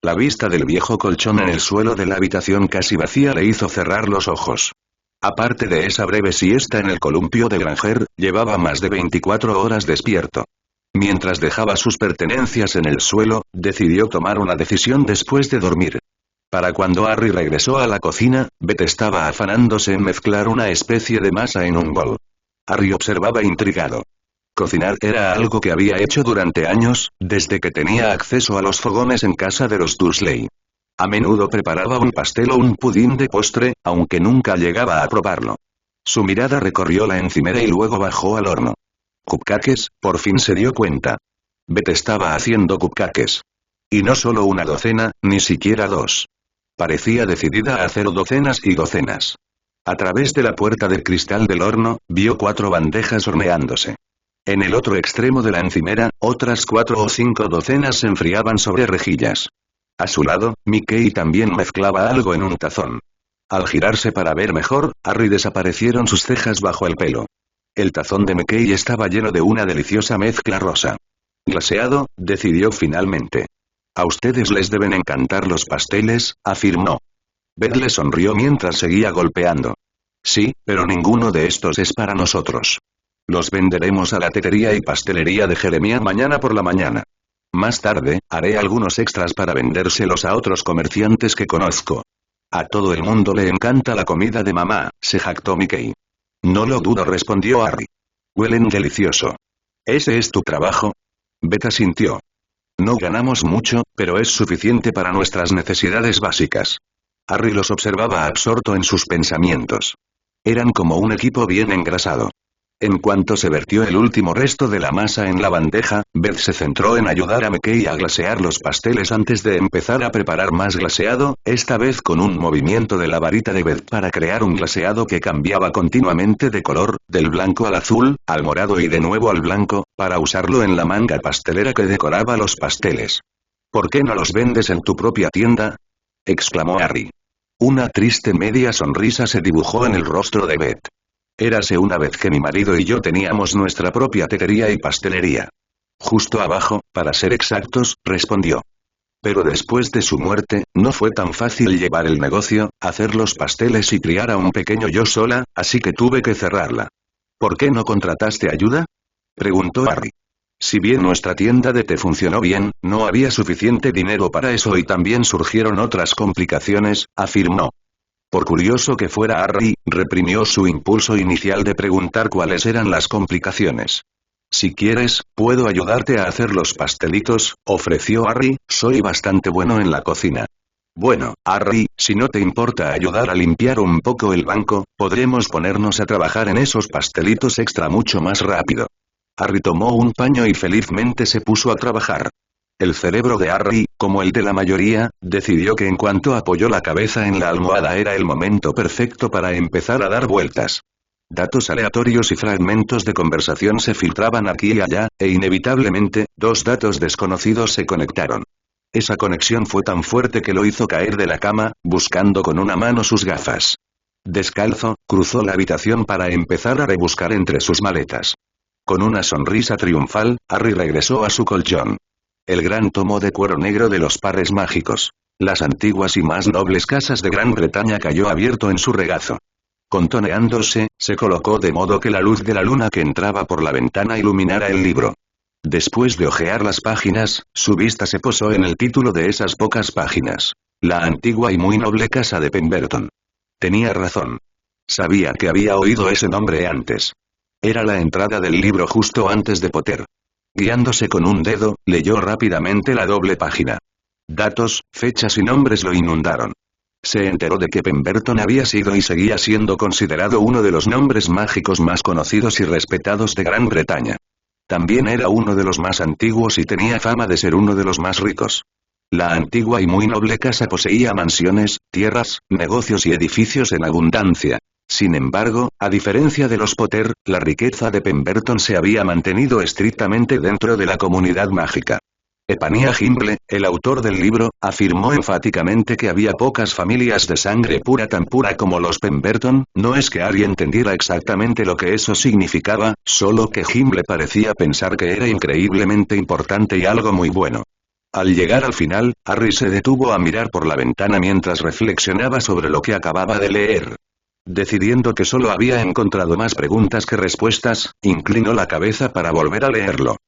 La vista del viejo colchón en el suelo de la habitación casi vacía le hizo cerrar los ojos. Aparte de esa breve siesta en el columpio de Granger, llevaba más de 24 horas despierto. Mientras dejaba sus pertenencias en el suelo, decidió tomar una decisión después de dormir. Para cuando Harry regresó a la cocina, Beth estaba afanándose en mezclar una especie de masa en un bol. Harry observaba intrigado. Cocinar era algo que había hecho durante años, desde que tenía acceso a los fogones en casa de los Dursley. A menudo preparaba un pastel o un pudín de postre, aunque nunca llegaba a probarlo. Su mirada recorrió la encimera y luego bajó al horno. Cupcakes, por fin se dio cuenta. Beth estaba haciendo cupcakes. Y no solo una docena, ni siquiera 2. Parecía decidida a hacer docenas y docenas. A través de la puerta de cristal del horno, vio 4 bandejas horneándose. En el otro extremo de la encimera, otras 4 o 5 docenas se enfriaban sobre rejillas. A su lado, Mickey también mezclaba algo en un tazón. Al girarse para ver mejor, Harry desaparecieron sus cejas bajo el pelo. El tazón de Mickey estaba lleno de una deliciosa mezcla rosa. Glaseado, decidió finalmente. A ustedes les deben encantar los pasteles, afirmó. Beth le sonrió mientras seguía golpeando. Sí, pero ninguno de estos es para nosotros. Los venderemos a la tetería y pastelería de Jeremiah mañana por la mañana. Más tarde, haré algunos extras para vendérselos a otros comerciantes que conozco. A todo el mundo le encanta la comida de mamá, se jactó Mickey. No lo dudo, respondió Harry. Huelen delicioso. ¿Ese es tu trabajo? Beth asintió. No ganamos mucho, pero es suficiente para nuestras necesidades básicas. Harry los observaba absorto en sus pensamientos. Eran como un equipo bien engrasado. En cuanto se vertió el último resto de la masa en la bandeja, Beth se centró en ayudar a Mickey a glasear los pasteles antes de empezar a preparar más glaseado, esta vez con un movimiento de la varita de Beth para crear un glaseado que cambiaba continuamente de color, del blanco al azul, al morado y de nuevo al blanco, para usarlo en la manga pastelera que decoraba los pasteles. ¿Por qué no los vendes en tu propia tienda?, exclamó Harry. Una triste media sonrisa se dibujó en el rostro de Beth. Érase una vez que mi marido y yo teníamos nuestra propia tetería y pastelería. Justo abajo, para ser exactos, respondió. Pero después de su muerte, no fue tan fácil llevar el negocio, hacer los pasteles y criar a un pequeño yo sola, así que tuve que cerrarla. ¿Por qué no contrataste ayuda?, preguntó Harry. Si bien nuestra tienda de té funcionó bien, no había suficiente dinero para eso y también surgieron otras complicaciones, afirmó. Por curioso que fuera, Harry reprimió su impulso inicial de preguntar cuáles eran las complicaciones. Si quieres, puedo ayudarte a hacer los pastelitos, ofreció Harry, soy bastante bueno en la cocina. Bueno, Harry, si no te importa ayudar a limpiar un poco el banco, podremos ponernos a trabajar en esos pastelitos extra mucho más rápido. Harry tomó un paño y felizmente se puso a trabajar. El cerebro de Harry, como el de la mayoría, decidió que en cuanto apoyó la cabeza en la almohada era el momento perfecto para empezar a dar vueltas. Datos aleatorios y fragmentos de conversación se filtraban aquí y allá, e inevitablemente, dos datos desconocidos se conectaron. Esa conexión fue tan fuerte que lo hizo caer de la cama, buscando con una mano sus gafas. Descalzo, cruzó la habitación para empezar a rebuscar entre sus maletas. Con una sonrisa triunfal, Harry regresó a su colchón. El gran tomo de cuero negro de los pares mágicos. Las antiguas y más nobles casas de Gran Bretaña cayó abierto en su regazo. Contoneándose, se colocó de modo que la luz de la luna que entraba por la ventana iluminara el libro. Después de hojear las páginas, su vista se posó en el título de esas pocas páginas. La antigua y muy noble casa de Pemberton. Tenía razón. Sabía que había oído ese nombre antes. Era la entrada del libro justo antes de Potter. Guiándose con un dedo, leyó rápidamente la doble página. Datos, fechas y nombres lo inundaron. Se enteró de que Pemberton había sido y seguía siendo considerado uno de los nombres mágicos más conocidos y respetados de Gran Bretaña. También era uno de los más antiguos y tenía fama de ser uno de los más ricos. La antigua y muy noble casa poseía mansiones, tierras, negocios y edificios en abundancia. Sin embargo, a diferencia de los Potter, la riqueza de Pemberton se había mantenido estrictamente dentro de la comunidad mágica. Ephaniah Gimble, el autor del libro, afirmó enfáticamente que había pocas familias de sangre pura tan pura como los Pemberton, no es que Harry entendiera exactamente lo que eso significaba, solo que Gimble parecía pensar que era increíblemente importante y algo muy bueno. Al llegar al final, Harry se detuvo a mirar por la ventana mientras reflexionaba sobre lo que acababa de leer. Decidiendo que solo había encontrado más preguntas que respuestas, inclinó la cabeza para volver a leerlo.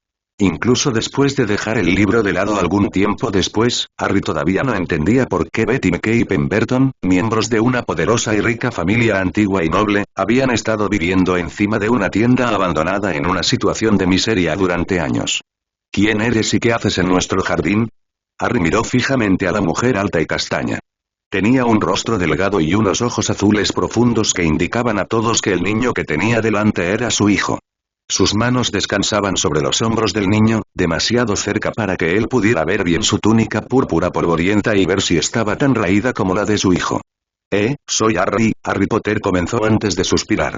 Incluso después de dejar el libro de lado algún tiempo después, Harry todavía no entendía por qué Beth y Mickey Pemberton, miembros de una poderosa y rica familia antigua y noble, habían estado viviendo encima de una tienda abandonada en una situación de miseria durante años. ¿Quién eres y qué haces en nuestro jardín? Harry miró fijamente a la mujer alta y castaña. Tenía un rostro delgado y unos ojos azules profundos que indicaban a todos que el niño que tenía delante era su hijo. Sus manos descansaban sobre los hombros del niño, demasiado cerca para que él pudiera ver bien su túnica púrpura polvorienta y ver si estaba tan raída como la de su hijo. Soy Harry. Harry Potter comenzó antes de suspirar.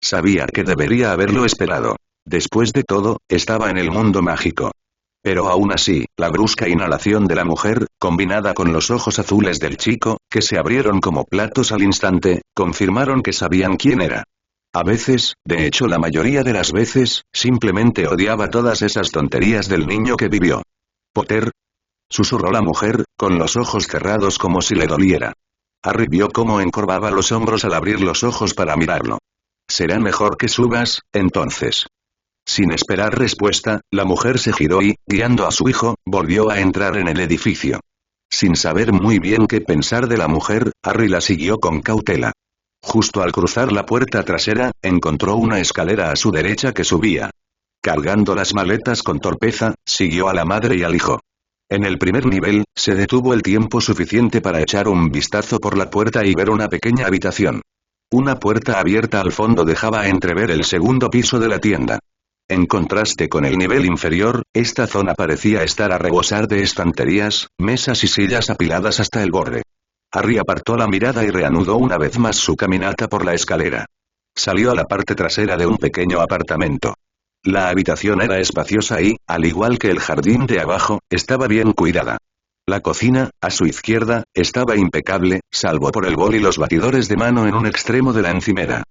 Sabía que debería haberlo esperado. Después de todo, estaba en el mundo mágico. Pero aún así, la brusca inhalación de la mujer, combinada con los ojos azules del chico, que se abrieron como platos al instante, confirmaron que sabían quién era. A veces, de hecho la mayoría de las veces, simplemente odiaba todas esas tonterías del niño que vivió. «Potter», susurró la mujer, con los ojos cerrados como si le doliera. Harry vio cómo encorvaba los hombros al abrir los ojos para mirarlo. «Será mejor que subas, entonces». Sin esperar respuesta, la mujer se giró y, guiando a su hijo, volvió a entrar en el edificio. Sin saber muy bien qué pensar de la mujer, Harry la siguió con cautela. Justo al cruzar la puerta trasera, encontró una escalera a su derecha que subía. Cargando las maletas con torpeza, siguió a la madre y al hijo. En el primer nivel, se detuvo el tiempo suficiente para echar un vistazo por la puerta y ver una pequeña habitación. Una puerta abierta al fondo dejaba entrever el segundo piso de la tienda. En contraste con el nivel inferior, esta zona parecía estar a rebosar de estanterías, mesas y sillas apiladas hasta el borde. Harry apartó la mirada y reanudó una vez más su caminata por la escalera. Salió a la parte trasera de un pequeño apartamento. La habitación era espaciosa y, al igual que el jardín de abajo, estaba bien cuidada. La cocina, a su izquierda, estaba impecable, salvo por el bol y los batidores de mano en un extremo de la encimera.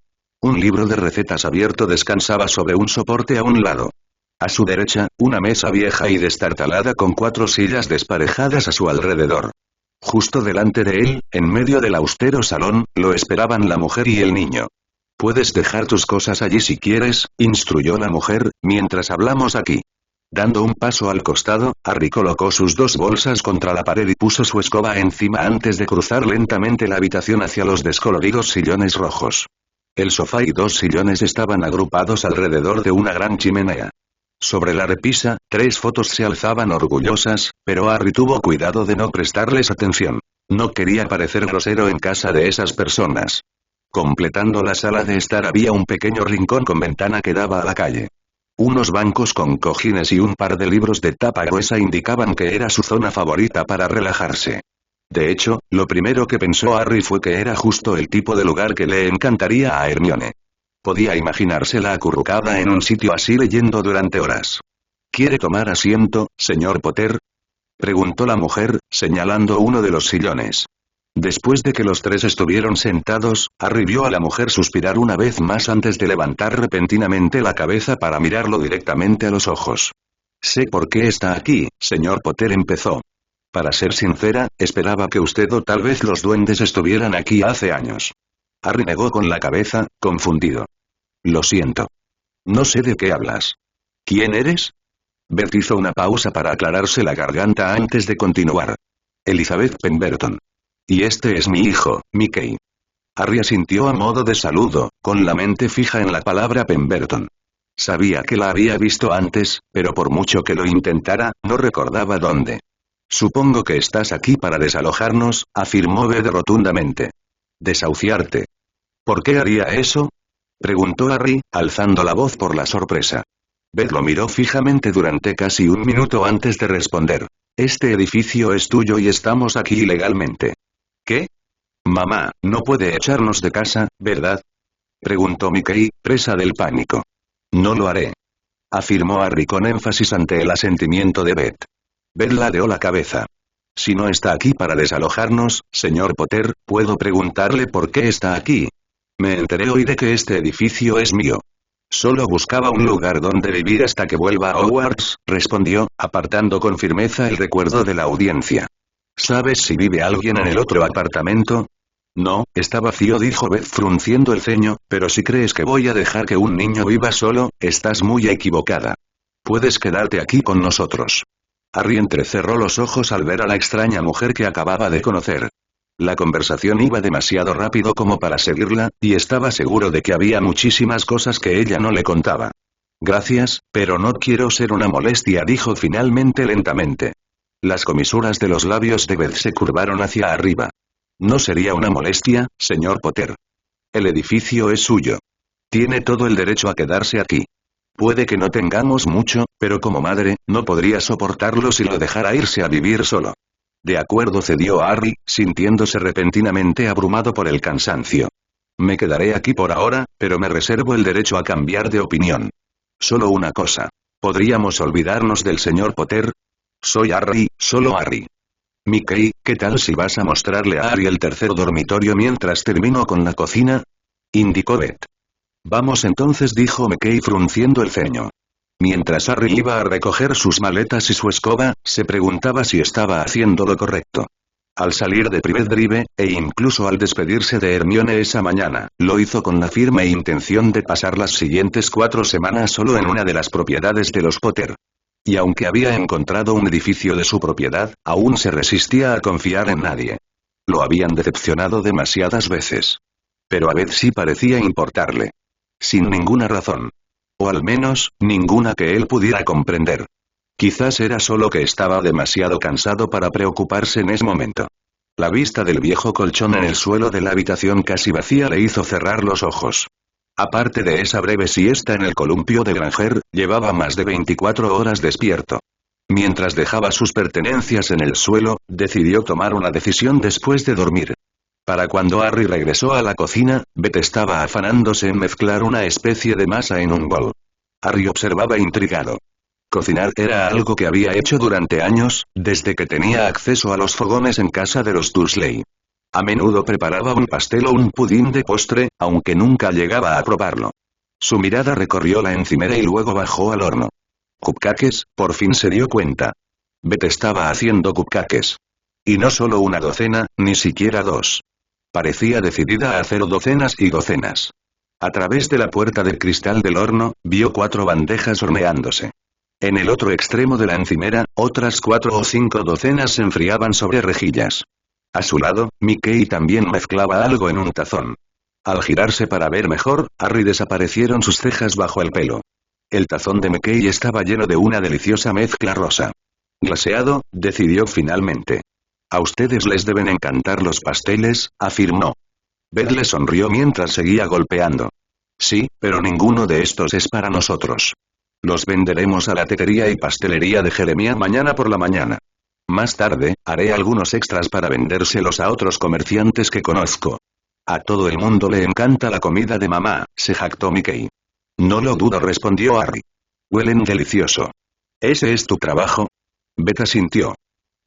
Un libro de recetas abierto descansaba sobre un soporte a un lado. A su derecha, una mesa vieja y destartalada con 4 sillas desparejadas a su alrededor. Justo delante de él, en medio del austero salón, lo esperaban la mujer y el niño. «Puedes dejar tus cosas allí si quieres», instruyó la mujer, «mientras hablamos aquí». Dando un paso al costado, Harry colocó sus 2 bolsas contra la pared y puso su escoba encima antes de cruzar lentamente la habitación hacia los descoloridos sillones rojos. El sofá y 2 sillones estaban agrupados alrededor de una gran chimenea. Sobre la repisa, 3 fotos se alzaban orgullosas, pero Harry tuvo cuidado de no prestarles atención. No quería parecer grosero en casa de esas personas. Completando la sala de estar había un pequeño rincón con ventana que daba a la calle. Unos bancos con cojines y un par de libros de tapa gruesa indicaban que era su zona favorita para relajarse. De hecho, lo primero que pensó Harry fue que era justo el tipo de lugar que le encantaría a Hermione. Podía imaginársela acurrucada en un sitio así leyendo durante horas. ¿Quiere tomar asiento, señor Potter?, preguntó la mujer, señalando uno de los sillones. Después de que los 3 estuvieron sentados, Harry vio a la mujer suspirar una vez más antes de levantar repentinamente la cabeza para mirarlo directamente a los ojos. «Sé por qué está aquí, señor Potter», empezó. «Para ser sincera, esperaba que usted o tal vez los duendes estuvieran aquí hace años». Harry negó con la cabeza, confundido. «Lo siento. No sé de qué hablas». «¿Quién eres?». Bert hizo una pausa para aclararse la garganta antes de continuar. «Elizabeth Pemberton. Y este es mi hijo, Mickey». Harry asintió a modo de saludo, con la mente fija en la palabra Pemberton. Sabía que la había visto antes, pero por mucho que lo intentara, no recordaba dónde. «Supongo que estás aquí para desalojarnos», afirmó Bert rotundamente. «¿Desahuciarte? ¿Por qué haría eso?», preguntó Harry, alzando la voz por la sorpresa. Bert lo miró fijamente durante casi un minuto antes de responder. «Este edificio es tuyo y estamos aquí ilegalmente». «¿Qué? Mamá, no puede echarnos de casa, ¿verdad?», preguntó Mickey, presa del pánico. «No lo haré», afirmó Harry con énfasis ante el asentimiento de Bert. Bert ladeó la cabeza. «Si no está aquí para desalojarnos, señor Potter, ¿puedo preguntarle por qué está aquí? Me enteré hoy de que este edificio es mío». «Solo buscaba un lugar donde vivir hasta que vuelva a Hogwarts», respondió, apartando con firmeza el recuerdo de la audiencia. «¿Sabes si vive alguien en el otro apartamento?». «No, está vacío», dijo Beth frunciendo el ceño, «pero si crees que voy a dejar que un niño viva solo, estás muy equivocada. Puedes quedarte aquí con nosotros». Harry entrecerró los ojos al ver a la extraña mujer que acababa de conocer. La conversación iba demasiado rápido como para seguirla, y estaba seguro de que había muchísimas cosas que ella no le contaba. «Gracias, pero no quiero ser una molestia», dijo finalmente lentamente. Las comisuras de los labios de Beth se curvaron hacia arriba. «No sería una molestia, señor Potter. El edificio es suyo. Tiene todo el derecho a quedarse aquí. Puede que no tengamos mucho, pero como madre, no podría soportarlo si lo dejara irse a vivir solo». «De acuerdo», cedió Harry, sintiéndose repentinamente abrumado por el cansancio. «Me quedaré aquí por ahora, pero me reservo el derecho a cambiar de opinión. Solo una cosa. ¿Podríamos olvidarnos del señor Potter? Soy Harry, solo Harry». «Mickey, ¿qué tal si vas a mostrarle a Harry el tercer dormitorio mientras termino con la cocina?», indicó Beth. «Vamos entonces», dijo Mickey frunciendo el ceño. Mientras Harry iba a recoger sus maletas y su escoba, se preguntaba si estaba haciendo lo correcto. Al salir de Private Drive, e incluso al despedirse de Hermione esa mañana, lo hizo con la firme intención de pasar las siguientes 4 semanas solo en una de las propiedades de los Potter. Y aunque había encontrado un edificio de su propiedad, aún se resistía a confiar en nadie. Lo habían decepcionado demasiadas veces. Pero a Beth sí parecía importarle. Sin ninguna razón. O al menos, ninguna que él pudiera comprender. Quizás era solo que estaba demasiado cansado para preocuparse en ese momento. La vista del viejo colchón en el suelo de la habitación casi vacía le hizo cerrar los ojos. Aparte de esa breve siesta en el columpio de Granger, llevaba más de 24 horas despierto. Mientras dejaba sus pertenencias en el suelo, decidió tomar una decisión después de dormir. Para cuando Harry regresó a la cocina, Beth estaba afanándose en mezclar una especie de masa en un bol. Harry observaba intrigado. Cocinar era algo que había hecho durante años, desde que tenía acceso a los fogones en casa de los Dursley. A menudo preparaba un pastel o un pudín de postre, aunque nunca llegaba a probarlo. Su mirada recorrió la encimera y luego bajó al horno. Cupcakes, por fin se dio cuenta. Beth estaba haciendo cupcakes. Y no solo una docena, ni siquiera dos. Parecía decidida a hacer docenas y docenas. A través de la puerta de cristal del horno, vio 4 bandejas horneándose. En el otro extremo de la encimera, otras 4 o 5 docenas se enfriaban sobre rejillas. A su lado, Mickey también mezclaba algo en un tazón. Al girarse para ver mejor, Harry desaparecieron sus cejas bajo el pelo. El tazón de Mickey estaba lleno de una deliciosa mezcla rosa. Glaseado, decidió finalmente. A ustedes les deben encantar los pasteles, afirmó. Beth le sonrió mientras seguía golpeando. Sí, pero ninguno de estos es para nosotros. Los venderemos a la tetería y pastelería de Jeremiah mañana por la mañana. Más tarde, haré algunos extras para vendérselos a otros comerciantes que conozco. A todo el mundo le encanta la comida de mamá, se jactó Mickey. No lo dudo, respondió Harry. Huelen delicioso. ¿Ese es tu trabajo? Beth asintió.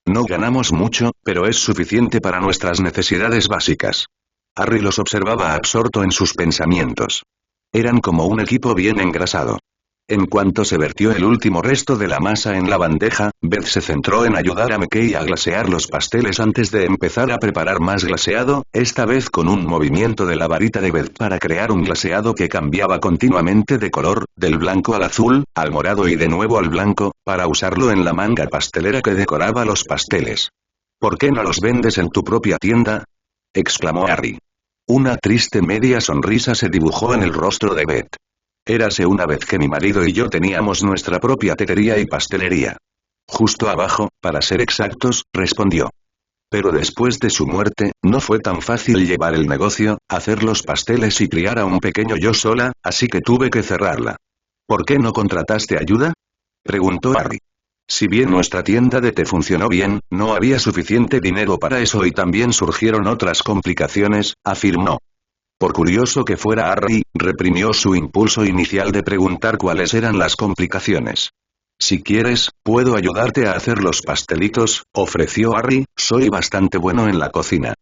No ganamos mucho, pero es suficiente para nuestras necesidades básicas. Harry los observaba absorto en sus pensamientos. Eran como un equipo bien engrasado. En cuanto se vertió el último resto de la masa en la bandeja, Beth se centró en ayudar a Mickey a glasear los pasteles antes de empezar a preparar más glaseado, esta vez con un movimiento de la varita de Beth para crear un glaseado que cambiaba continuamente de color, del blanco al azul, al morado y de nuevo al blanco, para usarlo en la manga pastelera que decoraba los pasteles. ¿Por qué no los vendes en tu propia tienda?, exclamó Harry. Una triste media sonrisa se dibujó en el rostro de Beth. Érase una vez que mi marido y yo teníamos nuestra propia tetería y pastelería. Justo abajo, para ser exactos, respondió. Pero después de su muerte, no fue tan fácil llevar el negocio, hacer los pasteles y criar a un pequeño yo sola, así que tuve que cerrarla. ¿Por qué no contrataste ayuda?, preguntó Harry. Si bien nuestra tienda de té funcionó bien, no había suficiente dinero para eso y también surgieron otras complicaciones, afirmó. Por curioso que fuera Harry, reprimió su impulso inicial de preguntar cuáles eran las complicaciones. Si quieres, puedo ayudarte a hacer los pastelitos, ofreció Harry, soy bastante bueno en la cocina.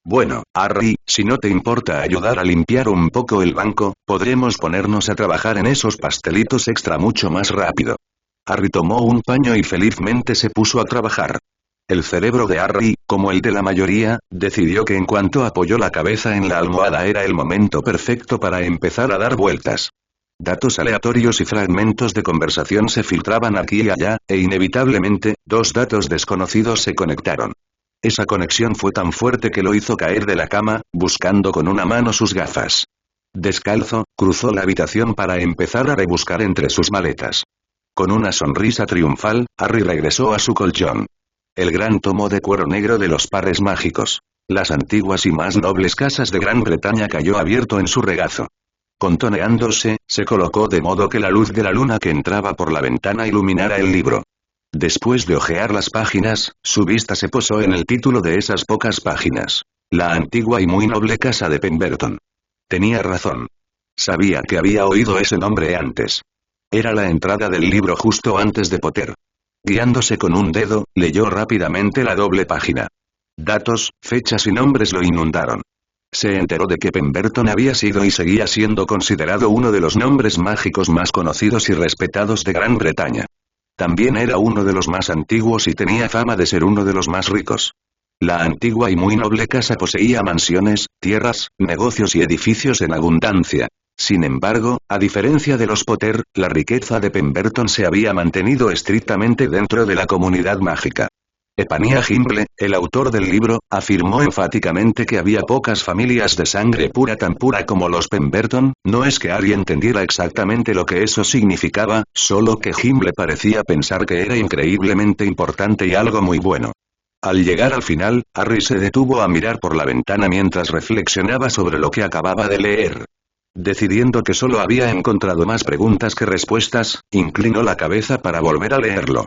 Bueno, Harry, si no te importa ayudar a limpiar un poco el banco, podremos ponernos a trabajar en esos pastelitos extra mucho más rápido. Harry tomó un paño y felizmente se puso a trabajar. El cerebro de Harry, como el de la mayoría, decidió que en cuanto apoyó la cabeza en la almohada era el momento perfecto para empezar a dar vueltas. Datos aleatorios y fragmentos de conversación se filtraban aquí y allá, e inevitablemente, 2 datos desconocidos se conectaron. Esa conexión fue tan fuerte que lo hizo caer de la cama, buscando con una mano sus gafas. Descalzo, cruzó la habitación para empezar a rebuscar entre sus maletas. Con una sonrisa triunfal, Harry regresó a su colchón. El gran tomo de cuero negro de los pares mágicos. Las antiguas y más nobles casas de Gran Bretaña cayó abierto en su regazo. Contoneándose, se colocó de modo que la luz de la luna que entraba por la ventana iluminara el libro. Después de hojear las páginas, su vista se posó en el título de esas pocas páginas. La antigua y muy noble casa de Pemberton. Tenía razón. Sabía que había oído ese nombre antes. Era la entrada del libro justo antes de Potter. Guiándose con un dedo, leyó rápidamente la doble página. Datos, fechas y nombres lo inundaron. Se enteró de que Pemberton había sido y seguía siendo considerado uno de los nombres mágicos más conocidos y respetados de Gran Bretaña. También era uno de los más antiguos y tenía fama de ser uno de los más ricos. La antigua y muy noble casa poseía mansiones, tierras, negocios y edificios en abundancia. Sin embargo, a diferencia de los Potter, la riqueza de Pemberton se había mantenido estrictamente dentro de la comunidad mágica. Ephaniah Gimble, el autor del libro, afirmó enfáticamente que había pocas familias de sangre pura tan pura como los Pemberton. No es que Harry entendiera exactamente lo que eso significaba, solo que Gimble parecía pensar que era increíblemente importante y algo muy bueno. Al llegar al final, Harry se detuvo a mirar por la ventana mientras reflexionaba sobre lo que acababa de leer. Decidiendo que solo había encontrado más preguntas que respuestas, inclinó la cabeza para volver a leerlo.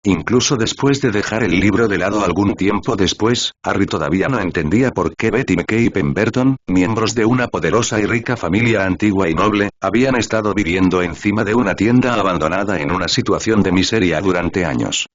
Incluso después de dejar el libro de lado algún tiempo después, Harry todavía no entendía por qué Betty McKay y Pemberton, miembros de una poderosa y rica familia antigua y noble, habían estado viviendo encima de una tienda abandonada en una situación de miseria durante años.